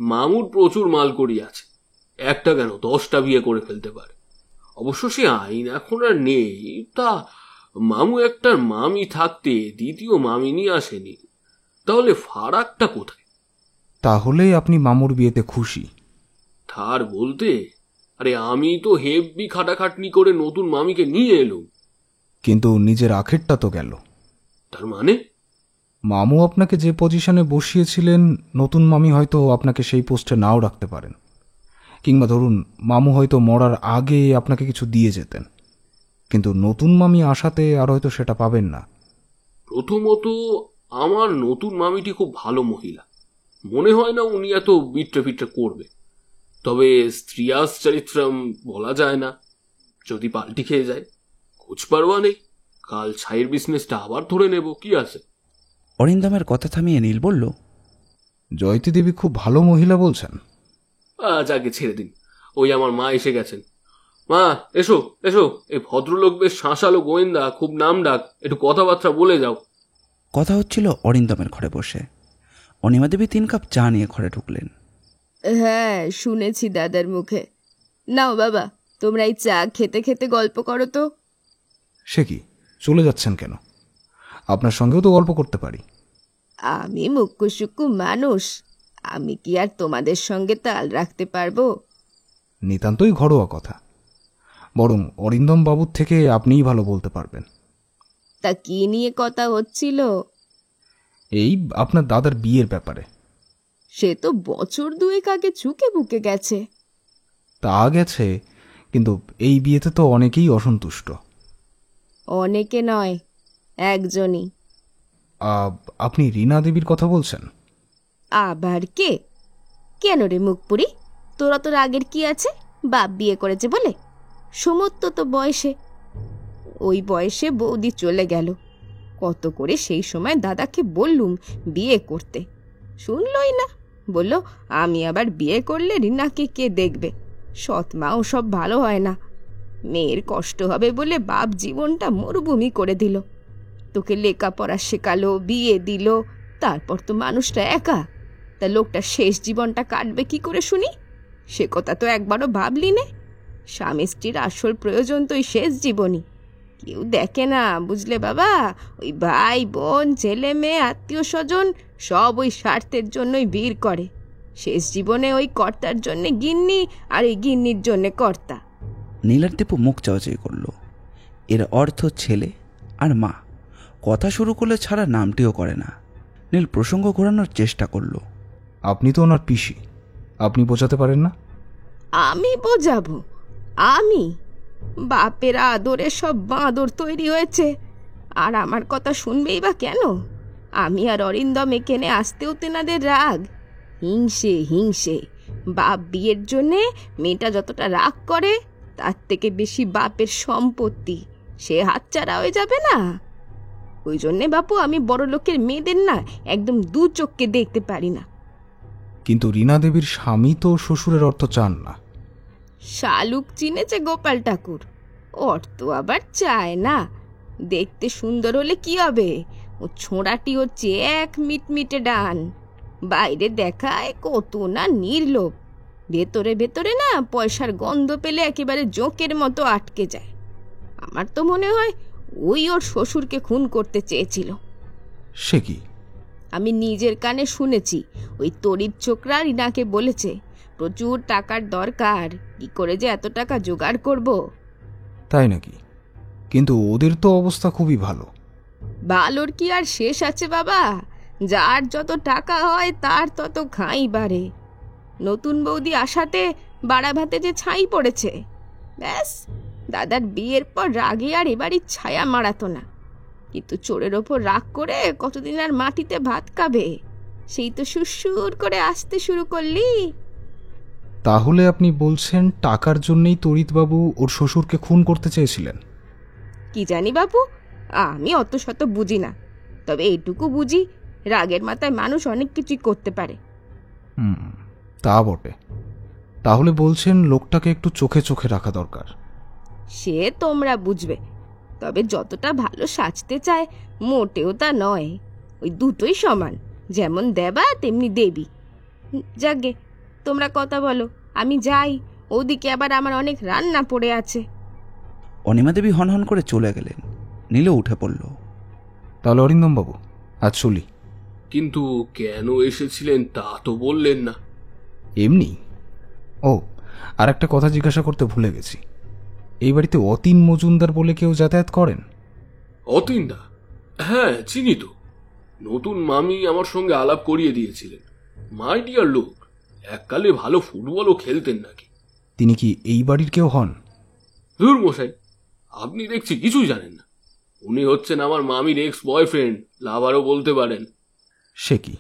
Speaker 5: মামুর প্রচুর মাল করি আছে, একটা কেন 10টা বিয়ে করে ফেলতে পারে। অবশ্য সে আইন এখন আর নেই। তা মামু একটার মামি থাকতে দ্বিতীয় মামি নিয়ে আসেনি, তাহলে ফারাকটা কোথায়?
Speaker 2: তাহলে আপনি মামুর বিয়েতে খুশি?
Speaker 5: তার বলতে, আরে আমি তো হেভি খাটাখাটনি করে নতুন মামিকে নিয়ে এলুম।
Speaker 2: কিন্তু নিজের আখেরটা তো গেল।
Speaker 5: তার মানে?
Speaker 2: মামু আপনাকে যে পজিশনে বসিয়েছিলেন, নতুন মামি হয়তো আপনাকে সেই পোস্টে নাও রাখতে পারেন। কিংবা ধরুন মামু হয়তো মরার আগে আপনাকে কিছু দিয়ে যেতেন, কিন্তু নতুন মামি আসাতে আর হয়তো সেটা পাবেন না।
Speaker 5: প্রথমত, আমার নতুন মামিটি খুব ভালো মহিলা। মনে হয় না উনি এত বিট্রে ফিট্রে করবে। তবে স্ত্রিয়াস চরিত্রম বলা যায় না, যদি পাল্টি খেয়ে যায়। খোঁজ পারবা নেই, কাল ছাইয়ের বিজনেসটা আবার ধরে নেব, কি আছে?
Speaker 1: অরিন্দমের কথা থামিয়ে নীল বলল,
Speaker 2: জয়তী দেবী খুব ভালো মহিলা বলছেন?
Speaker 5: আগে ছেড়ে দিন, ওই আমার মা এসে গেছেন। মা এসো এসো, এই ভদ্রলোক বেশ শাঁসালো গোয়েন্দা, খুব নাম ডাক, একটু কথাবার্তা বলে যাও।
Speaker 1: কথা হচ্ছিল অরিন্দমের ঘরে বসে। অনিমা দেবী 3 কাপ চা নিয়ে ঘরে ঢুকলেন।
Speaker 7: হ্যাঁ, শুনেছি দাদার মুখে। নাও বাবা, তোমরা এই চা খেতে খেতে গল্প করো তো।
Speaker 2: সে কি, চলে যাচ্ছেন কেন? আপনার সঙ্গেও তো গল্প করতে পারি।
Speaker 7: আমি মুক্কু সুক্কু মানুষ, আমি কি আর তোমাদের সঙ্গে তাল রাখতে পারবো?
Speaker 2: নিতান্তই ঘরোয়া কথা, বরং অরিন্দম বাবুর থেকে আপনিই ভালো বলতে পারবেন।
Speaker 7: তা কি নিয়ে কথা হচ্ছিল?
Speaker 2: এই আপনার দাদার বিয়ের ব্যাপারে।
Speaker 7: সে তো বছর 2 আগে চুকে বুকে গেছে।
Speaker 2: তা গেছে, কিন্তু এই বিয়েতে তো অনেকেই অসন্তুষ্ট।
Speaker 7: অনেকে নয়, একজনই।
Speaker 2: আপনি রীনা দেবীর কথা বলছেন?
Speaker 7: আবার কে? কেন রে মুখপুরি, তোরা তোর আগের কি আছে? বাপ বিয়ে করেছে বলে? সমস্ত তো বয়সে, ওই বয়সে বৌদি চলে গেল। কত করে সেই সময় দাদাকে বললুম বিয়ে করতে, শুনলই না। বলল আমি আবার বিয়ে করলে রিনাকে কে দেখবে, সৎ মাও সব ভালো হয় না, মেয়ের কষ্ট হবে বলে বাপ জীবনটা মরুভূমি করে দিল। তোকে লেখাপড়া শেখালো, বিয়ে দিল, তারপর তো মানুষটা একা। তা লোকটা শেষ জীবনটা কাটবে কি করে শুনি? সে কথা তো একবারও ভাবলি নে। স্বামী স্ত্রীর আসল প্রয়োজন তো ওই শেষ জীবনই। কেউ দেখে না বুঝলে বাবা, ওই ভাই বোন ছেলে মেয়ে আত্মীয় স্বজন সব ওই স্বার্থের জন্যই ভিড় করে। শেষ জীবনে ওই কর্তার জন্যে গিন্নি, আর এই গিন্নির জন্যে কর্তা।
Speaker 1: নীলার দীপু মুখ চাওয়াচাই করল। এর অর্থ ছেলে আর মা। কথা শুরু করলে ছাড়া নামটিও করে না। নীল প্রসঙ্গ ঘোরানোর চেষ্টা করল।
Speaker 2: আপনি তো ওনার পিসি, আপনি বোঝাতে পারেন না?
Speaker 7: আমি বোঝাবো? আমি? বাপের আদরে সব বাঁদর তৈরি হয়েছে, আর আমার কথা শুনবেই বা কেন? আমি আর অরিন্দম এখানে আসতেও তেনাদের রাগ। হিংসে হিংসে। বাপ বিয়ের জন্যে মেয়েটা যতটা রাগ করে, তার থেকে বেশি বাপের সম্পত্তি, সে হাতছাড়া হয়ে যাবে না। ওই জন্যে বাপু আমি বড় লোকের মেয়েদের না একদম 2 চোখকে দেখতে পারি না।
Speaker 2: কিন্তু রীনা দেবীর স্বামী তো শ্বশুরের অর্থ চান না।
Speaker 7: শালুক চিনেছে গোপাল ঠাকুর, ওর তো আবার চায় না। দেখতে সুন্দর হলে কি হবে, ও ছোঁড়াটি হচ্ছে এক মিটমিটে ডান। বাইরে দেখায় কত না নির্লোভ, ভেতরে ভেতরে না পয়সার গন্ধ পেলে একেবারে জোঁকের মতো আটকে যায়। আমার তো মনে হয় ওই ওর শ্বশুরকে খুন করতে চেয়েছিল।
Speaker 2: সে কি?
Speaker 7: আমি নিজের কানে শুনেছি, ওই তরির ছোকরা রিনাকে বলেছে প্রচুর টাকার দরকার, কি করে যে এত টাকা জোগাড় করব।
Speaker 2: তাই নাকি? কিন্তু ওদের তো অবস্থা খুবই ভালো।
Speaker 7: ভালোর কি আর শেষ আছে বাবা? যার যত টাকা হয় তার তত খাই বাড়ে। নতুন বৌদি আসাতে বাড়া ভাতে যে ছাই পড়েছে, ব্যাস দাদার বিয়ের পর রাগে আর এবারই ছায়া মারাতো না। কিন্তু চোরের ওপর রাগ করে কতদিন আর মাটিতে ভাত খাবে, সেই তো সুরসুর করে আসতে শুরু করলি।
Speaker 2: তাহলে আপনি বলছেন টাকার জন্যই তরিতবাবু ওর শ্বশুরকে খুন করতে চেয়েছিলেন?
Speaker 7: কি জানি বাবু, আমি অত শত বুঝি না, তবে এইটুকু বুঝি রাগের মাথায় মানুষ অনেক কিছুই করতে পারে।
Speaker 2: তা বটে। তাহলে বলছেন লোকটাকে একটু চোখে চোখে রাখা দরকার।
Speaker 7: সে তোমরা বুঝবে, তবে যতটা ভালো সাজতে চায় মোটেও তা নয়। ওই দুটোই সমান, যেমন দেবা তেমনি দেবী। যাগে, তোমরা কথা বলো, আমি যাই, ওদিকে আবার আমার অনেক রান্না পড়ে আছে।
Speaker 1: অনিমা দেবী হনহন করে চলে গেলেন। নীলও উঠে পড়ল।
Speaker 2: তাহলে অরিন্দমবাবু, আজ চলি।
Speaker 5: কিন্তু কেন এসেছিলেন তা তো বললেন না।
Speaker 2: এমনি। ও, আর একটা কথা জিজ্ঞাসা করতে ভুলে গেছি। এই বাড়িতে অতীন মজুমদার বলে কেউ যাতায়াত করেন?
Speaker 5: অতীনদা? হ্যাঁ, চিনি তো। নতুন মামি আমার সঙ্গে আলাপ করিয়ে দিয়েছিলেন। মাই ডিয়ার লোক, এককালে ভালো ফুটবলও খেলতেন নাকি।
Speaker 2: তিনি কি এই বাড়ির কেউ হন?
Speaker 5: ধুর মশাই, আপনি দেখছি কিছুই জানেন না। উনি হচ্ছেন আমার মামির এক্স বয়ফ্রেন্ড, লাভারও বলতে পারেন।
Speaker 2: সে কি?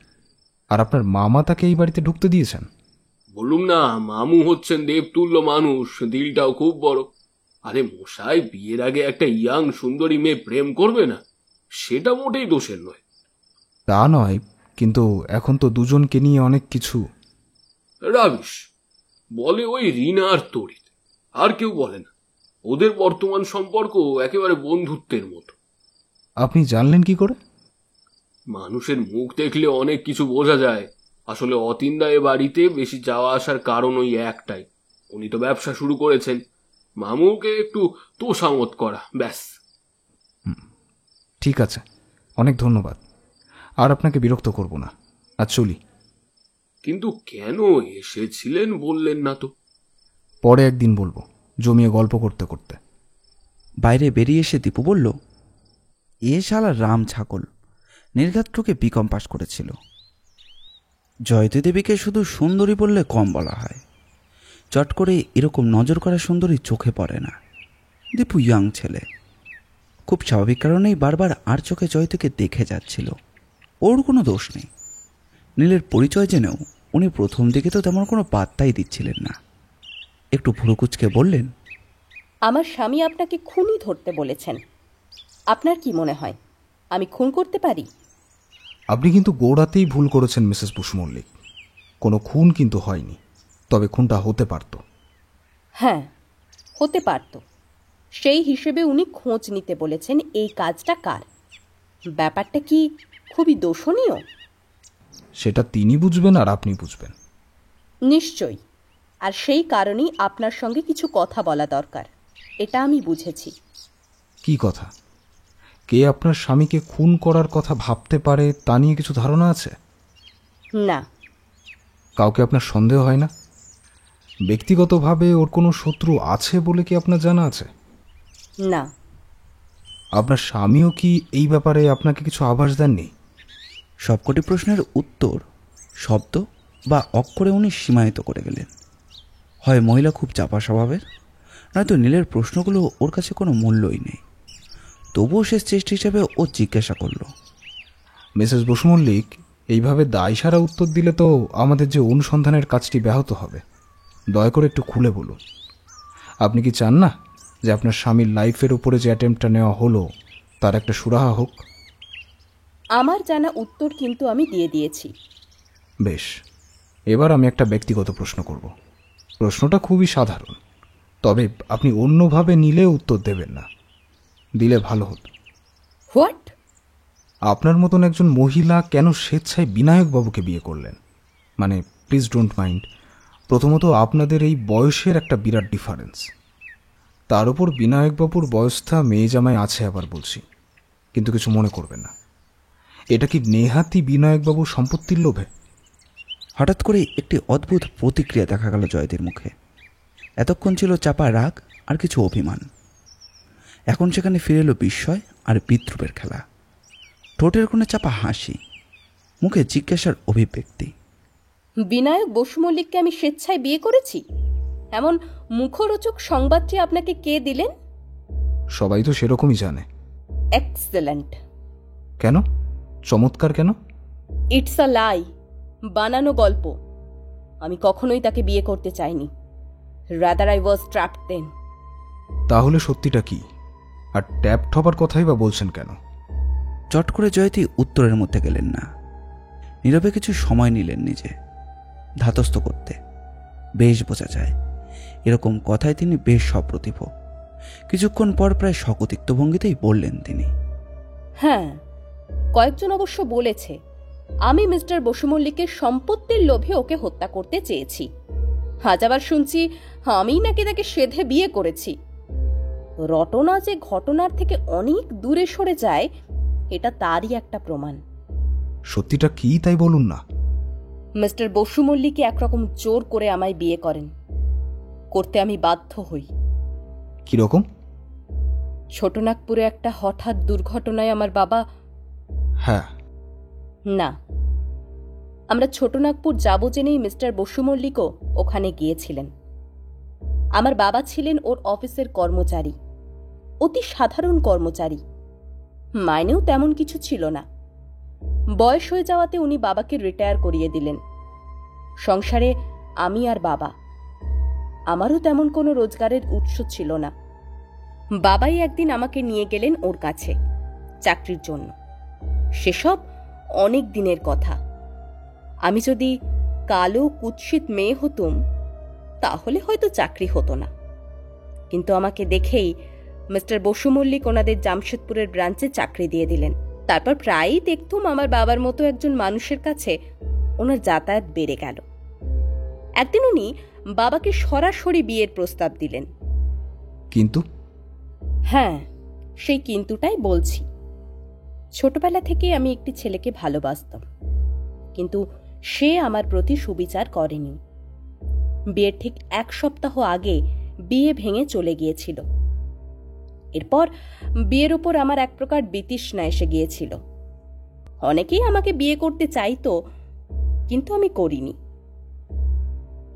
Speaker 2: আর আপনার মামা তাকে এই বাড়িতে ঢুকতে দিয়েছেন?
Speaker 5: বলুম না, মামু হচ্ছেন দেবতুল্য মানুষ, দিলটাও খুব বড়। আরে মশাই, বিয়ের আগে একটা ইয়াং সুন্দরী মেয়ে প্রেম করবে না, সেটা মোটেই দোষের নয়।
Speaker 2: তা নয়, কিন্তু এখন তো দুজনকে নিয়ে অনেক কিছু।
Speaker 5: রাবিশ বলে ওই রিনা আর তরিত, আর কেউ বলে না। ওদের বর্তমান সম্পর্ক একেবারে বন্ধুত্বের মতো।
Speaker 2: আপনি জানলেন কি করে?
Speaker 5: মানুষের মুখ দেখলে অনেক কিছু বোঝা যায়। আসলে অতীনদা এ বাড়িতে বেশি যাওয়া আসার কারণ ওই একটাই, উনি তো ব্যবসা শুরু করেছেন, মামুকে একটু তোষামত করা, ব্যাস।
Speaker 2: ঠিক আছে, অনেক ধন্যবাদ। আর আপনাকে বিরক্ত করব না, আজ চলি।
Speaker 5: কিন্তু কেন এসেছিলেন বললেন না তো?
Speaker 2: পরে একদিন বলবো, জমিয়ে গল্প করতে করতে।
Speaker 1: বাইরে বেরিয়ে এসে দীপু বলল, এ শালা রাম ছাগল নির্ঘাত ঠুকে বিকম পাশ করেছিল। জয়তী দেবীকে শুধু সুন্দরী বললে কম বলা হয়, চট করে এরকম নজর করা সুন্দরী চোখে পড়ে না। দীপু ইয়াং ছেলে, খুব স্বাভাবিক কারণেই বারবার আর চোখে জয়তীকে দেখে যাচ্ছিল। ওর কোনো দোষ নেই। নীলের পরিচয় জেনেও উনি প্রথম দিকে তো তেমন কোনো পাত্তাই দিচ্ছিলেন না। একটু ভুরুকুচকে বললেন,
Speaker 4: আমার স্বামী আপনাকে খুনই ধরতে বলেছেন। আপনার কি মনে হয় আমি খুন করতে পারি?
Speaker 2: আপনি কিন্তু গোড়াতেই ভুল করেছেন মিসেস বুশ মল্লিক। কোনো খুন কিন্তু হয়নি, তবে খুনটা হতে পারত।
Speaker 4: হ্যাঁ, হতে পারত। সেই হিসেবে উনি খোঁজ নিতে বলেছেন এই কাজটা কার। ব্যাপারটা কি খুবই দোষণীয়?
Speaker 2: সেটা তিনি বুঝবেন আর আপনি বুঝবেন।
Speaker 4: নিশ্চয়ই। আর সেই কারণেই আপনার সঙ্গে কিছু কথা বলা দরকার, এটা আমি বুঝেছি।
Speaker 2: কি কথা? কে আপনার স্বামীকে খুন করার কথা ভাবতে পারে তা নিয়ে কিছু ধারণা আছে?
Speaker 4: না।
Speaker 2: কাউকে আপনার সন্দেহ হয় না? ব্যক্তিগতভাবে ওর কোনো শত্রু আছে বলে কি আপনার জানা আছে?
Speaker 4: না।
Speaker 2: আপনার স্বামীও কি এই ব্যাপারে আপনাকে কিছু আভাস দেননি?
Speaker 1: সবকটি প্রশ্নের উত্তর শব্দ বা অক্ষরে উনি সীমায়িত করে গেলেন। হয় মহিলা খুব চাপা স্বভাবের, নয়তো নীলের প্রশ্নগুলো ওর কাছে কোনো মূল্যই নেই। তবুও শেষ চেষ্টা হিসাবে ও জিজ্ঞাসা করল,
Speaker 2: মিসেস বুশ মল্লিক, এইভাবে দায়সারা উত্তর দিলে তো আমাদের যে অনুসন্ধানের কাজটি ব্যাহত হবে। দয়া করে একটু খুলে বলুন। আপনি কি চান না যে আপনার স্বামীর লাইফের উপরে যে অ্যাটেম্পটা নেওয়া হলো তার একটা সুরাহা হোক?
Speaker 4: আমার জানা উত্তর কিন্তু আমি দিয়ে দিয়েছি।
Speaker 2: বেশ, এবার আমি একটা ব্যক্তিগত প্রশ্ন করব। প্রশ্নটা খুবই সাধারণ, তবে আপনি অন্যভাবে নিলে উত্তর দেবেন না, দিলে ভালো হতো।
Speaker 4: হোয়াট?
Speaker 2: আপনার মতন একজন মহিলা কেন স্বেচ্ছায় বিনায়কবাবুকে বিয়ে করলেন? মানে প্লিজ ডোন্ট মাইন্ড, প্রথমত আপনাদের এই বয়সের একটা বিরাট ডিফারেন্স, তার উপর বিনায়কবাবুর বয়সটা মেয়ে জামাই আছে আবার বলছি, কিন্তু কিছু মনে করবেন না। এটা কি নেহাতি বিনায়কবাবুর সম্পত্তির লোভে?
Speaker 1: হঠাৎ করে একটি অদ্ভুত প্রতিক্রিয়া দেখা গেল জয়তীর মুখে। এতক্ষণ ছিল চাপা রাগ আর কিছু অভিমান, এখন সেখানে ফিরে এলো বিস্ময় আর বিদ্রুপের খেলা। ঠোঁটের কোণে চাপা হাসি, মুখে জিজ্ঞাসার অভিব্যক্তি।
Speaker 4: বিনায়ক বসু মল্লিককে আমি স্বেচ্ছায় বিয়ে করেছি, এমন মুখরোচক সংবাদটি আপনাকে কে দিলেন?
Speaker 2: সবাই তো সেরকমই জানে।
Speaker 4: এক্সেলেন্ট।
Speaker 2: কেন? চমৎকার কেন?
Speaker 4: ইটস আ লাই, বানানো গল্প। আমি কখনোই তাকে বিয়ে করতে চাইনি। রাদার আই ওয়াজ ট্র্যাপড দেন।
Speaker 2: তাহলে সত্যিটা কি? আর ট্যাপ হবার কথাই বা বলছেন কেন?
Speaker 1: চট করে জয়তী উত্তরের মধ্যে গেলেন না, নীরবে কিছু সময় নিলেন নিজে ধাতস্থ করতে। বেশ বোঝা যায় এরকম কথায় তিনি বেশ সপ্রতিভ। কিছুক্ষণ পর প্রায় শকতিক্ত ভঙ্গিতেই বললেন তিনি,
Speaker 4: হ্যাঁ, কয়েকজন অবশ্য বলেছে আমি মিস্টার বসু মল্লিকের সম্পত্তির লোভে ওকে হত্যা করতে চেয়েছি। আজ আবার শুনছি আমি নাকি তাকে সেধে বিয়ে করেছি। রটনা যে ঘটনার থেকে অনেক দূরে সরে যায়, এটা তারই একটা প্রমাণ।
Speaker 2: সত্যিটা কি তাই বলুন না।
Speaker 4: মিস্টার বসু মল্লিক একরকম জোর করে আমায় বিয়ে করেন, করতে আমি বাধ্য হই।
Speaker 2: কিরকম?
Speaker 4: ছোটনাগপুরে একটা হঠাৎ দুর্ঘটনায় আমার বাবা।
Speaker 2: হ্যাঁ।
Speaker 4: না, আমরা ছোটনাগপুর যাব জেনেই মিস্টার বসু মল্লিকও ওখানে গিয়েছিলেন। আমার বাবা ছিলেন ওর অফিসের কর্মচারী, অতি সাধারণ কর্মচারী, মাইনেও তেমন কিছু ছিল না। বয়স হয়ে যাওয়াতে উনি বাবাকে রিটায়ার করিয়ে দিলেন। সংসারে আমি আর বাবা, আমারও তেমন কোনো রোজগারের উৎস ছিল না। বাবাই একদিন আমাকে নিয়ে গেলেন ওর কাছে চাকরির জন্য। সেসব অনেক দিনের কথা। আমি যদি কালো কুৎসিত মেয়ে হতুম তাহলে হয়তো চাকরি হতো না, কিন্তু আমাকে দেখেই মিস্টার বসু মল্লিক ওনাদের জামশেদপুরের ব্রাঞ্চে চাকরি দিয়ে দিলেন। তারপর প্রায়ই দেখতুম আমার বাবার মতো একজন মানুষের কাছে ওনার যাতায়াত বেড়ে গেল। একদিন উনি বাবাকে সরাসরি বিয়ের প্রস্তাব দিলেন।
Speaker 2: কিন্তু?
Speaker 4: হ্যাঁ, সেই কিন্তুটাই বলছি। ছোটবেলা থেকে আমি একটি ছেলেকে ভালোবাসতাম, কিন্তু সে আমার প্রতি সুবিচার করেনি। বিয়ের ঠিক 1 সপ্তাহ আগে বিয়ে ভেঙে চলে গিয়েছিল। এরপর বিয়ের উপর আমার এক প্রকার বিতৃষ্ণা এসে গিয়েছিল। অনেকেই আমাকে বিয়ে করতে চাইতো, কিন্তু আমি করিনি।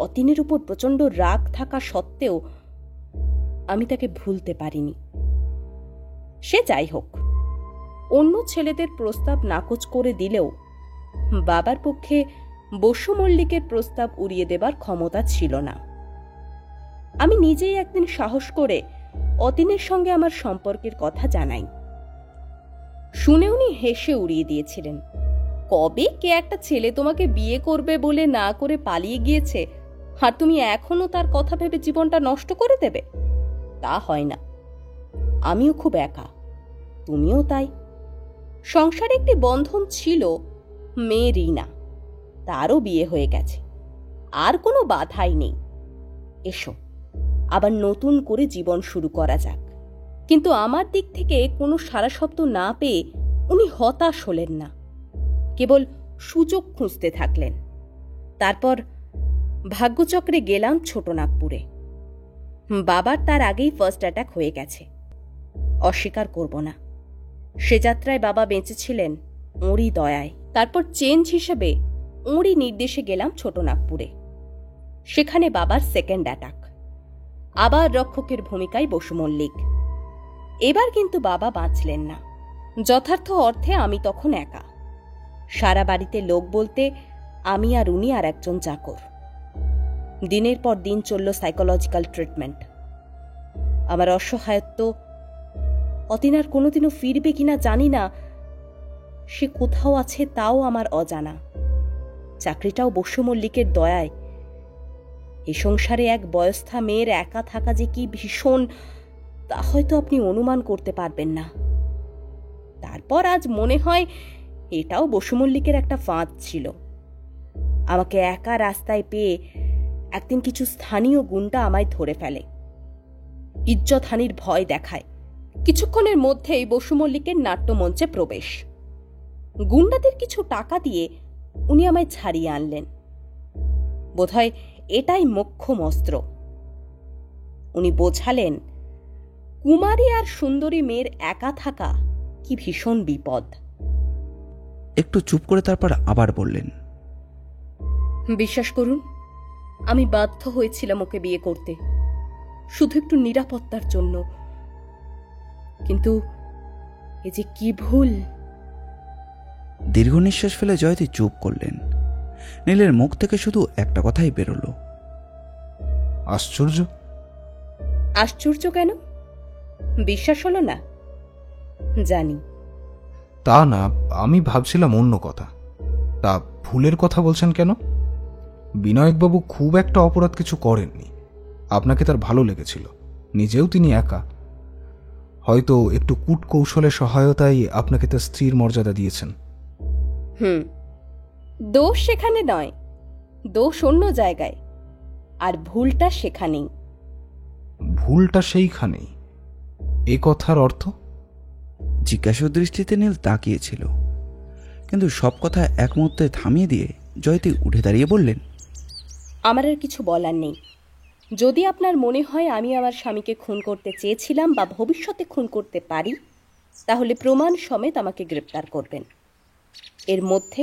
Speaker 4: অতীনের উপর প্রচন্ড রাগ থাকা সত্ত্বেও আমি তাকে ভুলতে পারিনি। সে যাই হোক, অন্য ছেলেদের প্রস্তাব নাকচ করে দিলেও বাবার পক্ষে বসু মল্লিকের প্রস্তাব উড়িয়ে দেবার ক্ষমতা ছিল না। আমি নিজেই একদিন সাহস করে অতীনের সঙ্গে আমার সম্পর্কের কথা জানাই। শুনে উনি হেসে উড়িয়ে দিয়েছিলেন। কবে কে একটা ছেলে তোমাকে বিয়ে করবে বলে না করে পালিয়ে গিয়েছে, আর তুমি এখনো তার কথা ভেবে জীবনটা নষ্ট করে দেবে? তা হয় না। আমিও খুব একা, তুমিও তাই। সংসারে একটি বন্ধন ছিল, মেয়ে রিনা, তারও বিয়ে হয়ে গেছে, আর কোনো বাধাই নেই। এসো আবার নতুন করে জীবন শুরু করা যাক। কিন্তু আমার দিক থেকে কোনো সারা শব্দ না পেয়ে উনি হতাশ হলেন না, কেবল সুযোগ খুঁজতে থাকলেন। তারপর ভাগ্যচক্রে গেলাম ছোটনাগপুরে। বাবার তার আগেই ফার্স্ট অ্যাটাক হয়ে গেছে, অস্বীকার করব না। সে যাত্রায় বাবা বেঁচেছিলেন ওরই দয়ায়। তারপর চেঞ্জ হিসেবে ওরই নির্দেশে গেলাম ছোটনাগপুরে। সেখানে বাবার সেকেন্ড অ্যাটাক, আবার রক্ষকের ভূমিকায় বসু মল্লিক। এবার কিন্তু বাবা বাঁচলেন না। যথার্থ অর্থে আমি তখন একা। সারা বাড়িতে লোক বলতে আমি আর উনি আর একজন চাকর। দিনের পর দিন চলল সাইকোলজিক্যাল ট্রিটমেন্ট। আমার অসহায়ত্ব, অতীনার কোনোদিনও ফিরবে কিনা জানি না, সে কোথাও আছে তাও আমার অজানা। চাকরিটাও বসু মল্লিকের দয়ায় এ সংসারে এক বয়স্থা মেয়ের একা থাকা যে কি ভীষণ, তা হয়তো আপনি অনুমান করতে পারবেন না। তারপর আজ মনে হয় এটাও বসু মল্লিকের একটা ফাঁদ ছিল। আমাকে একা রাস্তায় পেয়ে একদিন কিছু স্থানীয় গুন্ডা আমায় ধরে ফেলে, ইজ্জতহানির ভয় দেখায়। কিছুক্ষণের মধ্যেই বসু মল্লিকের নাট্যমঞ্চে প্রবেশ। গুন্ডাদের কিছু টাকা দিয়ে উনি আমায় ছাড়িয়ে আনলেন। বোধহয় এটাই মোক্ষম অস্ত্র। উনি বোঝালেন কুমারী আর সুন্দরী মেয়ের একা থাকা কি ভীষণ বিপদ।
Speaker 1: একটু চুপ করে তারপর আবার বললেন,
Speaker 4: বিশ্বাস করুন, আমি বাধ্য হয়েছিলাম ওকে বিয়ে করতে, শুধু একটু নিরাপত্তার জন্য। কিন্তু এ যে কি ভুল।
Speaker 1: দীর্ঘ নিঃশ্বাস ফেলে জয়তী চুপ করলেন। নীলের মুখ থেকে শুধু একটা কথাই বেরোলো,
Speaker 2: আশ্চর্য।
Speaker 4: আশ্চর্য কেন? বিশ্বাস হলো না? জানি।
Speaker 2: তা না, আমি ভাবছিলাম অন্য কথা। তা ভুলের কথা বলছেন কেন? বিনায়কবাবু খুব একটা অপরাধ কিছু করেননি। আপনাকে তার ভালো লেগেছিল, নিজেও তিনি একা। হয়তো একটু কূটকৌশলের সহায়তায় আপনাকে তার স্ত্রীর মর্যাদা দিয়েছেন।
Speaker 4: দোষ সেখানে নয়, দোষ অন্য জায়গায়, আর ভুলটা সেখানেই।
Speaker 2: ভুলটা সেইখানেই? এ কথার অর্থ?
Speaker 1: জিজ্ঞাসা দৃষ্টিতে নীল তাকিয়েছিল, কিন্তু সব কথা এক মুহূর্তে থামিয়ে দিয়ে জয়তী উঠে দাঁড়িয়ে বললেন,
Speaker 4: আমার আর কিছু বলার নেই। যদি আপনার মনে হয় আমি আমার স্বামীকে খুন করতে চেয়েছিলাম বা ভবিষ্যতে খুন করতে পারি, তাহলে প্রমাণ সমেত আমাকে গ্রেপ্তার করবেন। এর মধ্যে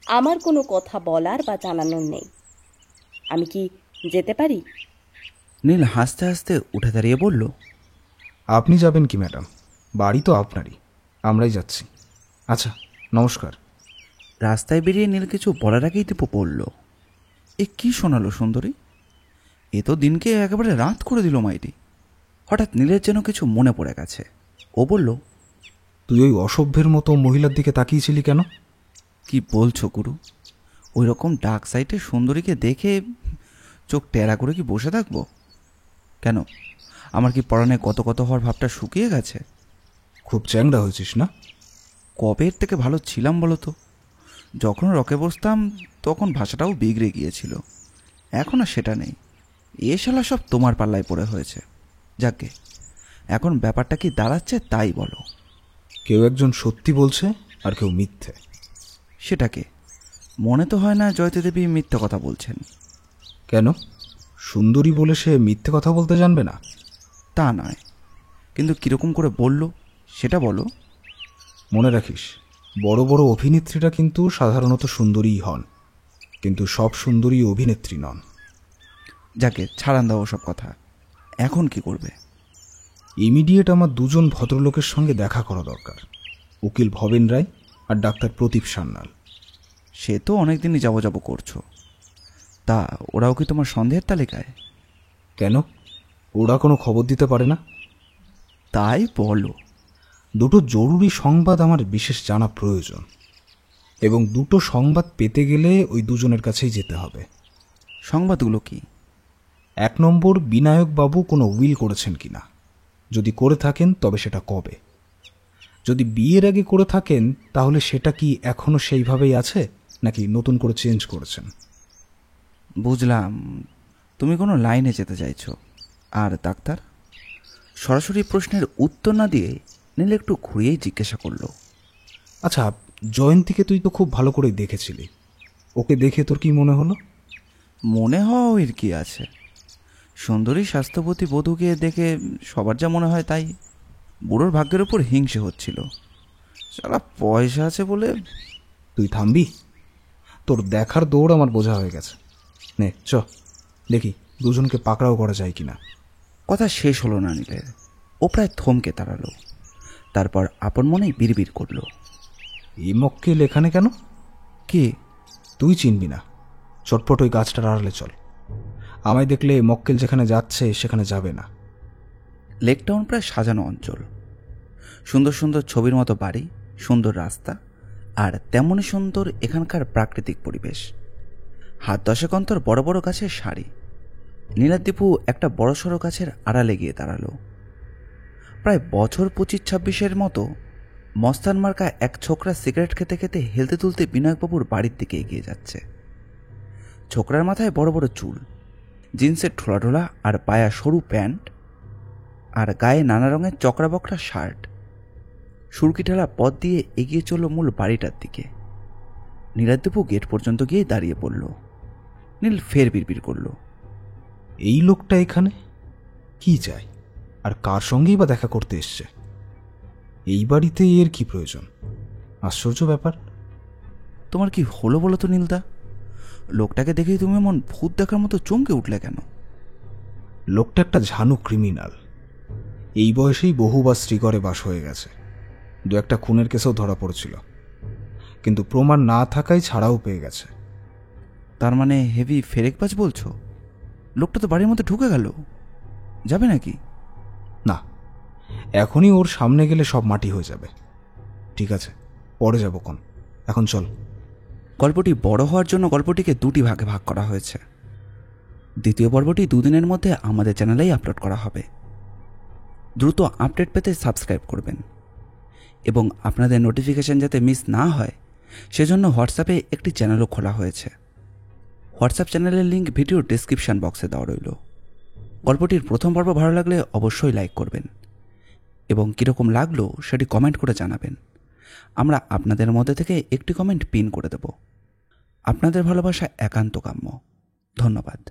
Speaker 4: আমার কোনো কথা বলার বা জানানোর নেই। আমি কি যেতে পারি?
Speaker 1: নীল হাসতে হাসতে উঠে দাঁড়িয়ে বলল,
Speaker 2: আপনি যাবেন কি ম্যাডাম? বাড়ি তো আপনারই, আমরাই যাচ্ছি। আচ্ছা, নমস্কার।
Speaker 1: রাস্তায় বেরিয়ে নীল কিছু বলার আগেই দীপু বলল, এ কি শোনালো সুন্দরী? এ তো দিনকে একেবারে রাত করে দিল মাইরি। হঠাৎ নীলের যেন কিছু মনে পড়ে গেছে। ও বলল,
Speaker 2: তুই ওই অসভ্যের মতো মহিলার দিকে তাকিয়েছিলি কেন?
Speaker 1: কি বলছো গুরু? ওই রকম ডাক সাইটে সুন্দরীকে দেখে চোখ টেরা করে কি বসে থাকবো? কেন, আমার কি পরাণে কত কত হওয়ার ভাবটা শুকিয়ে গেছে?
Speaker 2: খুব চ্যাংড়া হয়েছিস না?
Speaker 1: কবে এর থেকে ভালো ছিলাম বলো তো? যখন রকে বসতাম তখন ভাষাটাও বিগড়ে গিয়েছিল, এখন আর সেটা নেই। এ শালা সব তোমার পাল্লায় পড়ে হয়েছে। যাকে এখন ব্যাপারটা কি দাঁড়াচ্ছে তাই বলো।
Speaker 2: কেউ একজন সত্যি বলছে আর কেউ মিথ্যে।
Speaker 1: সেটাকে মনে তো হয় না জয়তী দেবী মিথ্যে কথা বলছেন।
Speaker 2: কেন? সুন্দরী বলে সে মিথ্যে কথা বলতে জানবে না?
Speaker 1: তা নয়, কিন্তু কীরকম করে বলল সেটা বলো।
Speaker 2: মনে রাখিস, বড় বড় অভিনেত্রীরা কিন্তু সাধারণত সুন্দরীই হন, কিন্তু সব সুন্দরী অভিনেত্রী নন।
Speaker 1: যাকে ছাড়ান দাও সব কথা। এখন কি করবে?
Speaker 2: ইমিডিয়েট আমার দুজন ভদ্রলোকের সঙ্গে দেখা করা দরকার, উকিল ভবেন রায় আর ডাক্তার প্রদীপ সান্যাল।
Speaker 1: সে তো অনেকদিনই যাবো করছো। তা ওরাও কি তোমার সন্দেহের তালিকায়?
Speaker 2: কেন, ওরা কোনো খবর দিতে পারে না?
Speaker 1: তাই বলো।
Speaker 2: দুটো জরুরি সংবাদ আমার বিশেষ জানা প্রয়োজন, এবং দুটো সংবাদ পেতে গেলে ওই দুজনের কাছেই যেতে হবে।
Speaker 1: সংবাদগুলো কি?
Speaker 2: 1 নম্বর, বিনায়কবাবু কোনো উইল করেছেন কিনা। যদি করে থাকেন তবে সেটা কবে। যদি বিয়ের আগে করে থাকেন তাহলে সেটা কি এখনও সেইভাবেই আছে নাকি নতুন করে চেঞ্জ করেছেন?
Speaker 1: বুঝলাম, তুমি কোনো লাইনে যেতে চাইছো। আর ডাক্তার? সরাসরি প্রশ্নের উত্তর না দিয়ে নীল একটু ঘুরিয়েই জিজ্ঞাসা করলো,
Speaker 2: আচ্ছা, জয়ন্তীকে তুই তো খুব ভালো করেই দেখেছিলি, ওকে দেখে তোর কি মনে হলো?
Speaker 1: মনে হওয়া এর কি আছে? সুন্দরী স্বাস্থ্যবতী বধূকে দেখে সবার যা মনে হয় তাই। বুড়োর ভাগ্যের উপর হিংসে হচ্ছিল। সারা পয়সা আছে বলে।
Speaker 2: তুই থামবি? তোর দেখার দৌড় আমার বোঝা হয়ে গেছে। নে চ, দেখি দুজনকে পাকড়াও করা যায় কিনা।
Speaker 1: কথা শেষ হলো না নীলের। ও প্রায় থমকে দাঁড়ালো, তারপর আপন মনেই বিড়বিড় করলো,
Speaker 2: এই মক্কেল এখানে কেন?
Speaker 1: কে?
Speaker 2: তুই চিনবি না। চটপট ওই গাছটার আড়ালে চল। আমায় দেখলে মক্কেল যেখানে যাচ্ছে সেখানে যাবে না।
Speaker 1: লেকটাউন প্রায় সাজানো অঞ্চল। সুন্দর সুন্দর ছবির মতো বাড়ি, সুন্দর রাস্তা, আর তেমনই সুন্দর এখানকার প্রাকৃতিক পরিবেশ। হাত 10 অন্তর বড় বড় গাছের সারি, নীল আর দীপু একটা বড়সড় গাছের আড়ালে গিয়ে দাঁড়ালো। প্রায় বছর 25-26 মতো মস্তান মার্কা এক ছোকরা সিগারেট খেতে খেতে হেলতে তুলতে বিনায়কবাবুর বাড়ির দিকে এগিয়ে যাচ্ছে। ছোকরার মাথায় বড় বড় চুল, জিন্সের ঢোলা ঢোলা আর পায়া সরু প্যান্ট, আর গায়ে নানা রঙের চকরা বকরা শার্ট। সুরকি ঢালা পথ দিয়ে এগিয়ে চলল মূল বাড়িটার দিকে। নীলাদ্দীপু গেট পর্যন্ত গিয়ে দাঁড়িয়ে পড়ল। নীল ফের বিড়বিড় করল,
Speaker 2: এই লোকটা এখানে কি চায় আর কার সঙ্গেই বা দেখা করতে এসছে? এই বাড়িতে এর কি প্রয়োজন? আশ্চর্য ব্যাপার।
Speaker 1: তোমার কি হলো বলো তো নীলদা? লোকটাকে দেখেই তুমি এমন ভূত দেখার মতো চমকে উঠলে কেন?
Speaker 2: লোকটা একটা ঝানু ক্রিমিনাল। এই বয়সেই বহুবার শ্রীগড়ে বাস হয়ে গেছে। 2-1 খুনের কেসেও ধরা পড়েছিল, কিন্তু প্রমাণ না থাকায় ছাড়াও পেয়ে গেছে।
Speaker 1: তার মানে হেভি ফেরেকবাজ বলছো? লোকটা তো বাড়ির মধ্যে ঢুকে গেল, যাবে নাকি?
Speaker 2: না, এখনই ওর সামনে গেলে সব মাটি হয়ে যাবে। ঠিক আছে, পরে যাবো কোন, এখন চল।
Speaker 1: গল্পটি বড় হওয়ার জন্য গল্পটিকে 2টি ভাগে ভাগ করা হয়েছে। দ্বিতীয় পর্বটি 2 দিনের মধ্যে আমাদের চ্যানেলেই আপলোড করা হবে। দ্রুত আপডেট পেতে সাবস্ক্রাইব করবেন, এবং আপনাদের নোটিফিকেশন যাতে মিস না হয় সেজন্য হোয়াটসঅ্যাপে একটি চ্যানেলও খোলা হয়েছে। হোয়াটসঅ্যাপ চ্যানেলের লিঙ্ক ভিডিওর ডেসক্রিপশন বক্সে দেওয়া রইল। গল্পটির প্রথম পর্ব ভালো লাগলে অবশ্যই লাইক করবেন, এবং কীরকম লাগলো সেটি কমেন্ট করে জানাবেন। আমরা আপনাদের মধ্যে থেকে একটি কমেন্ট পিন করে দেব। আপনাদের ভালোবাসা একান্ত কাম্য। ধন্যবাদ।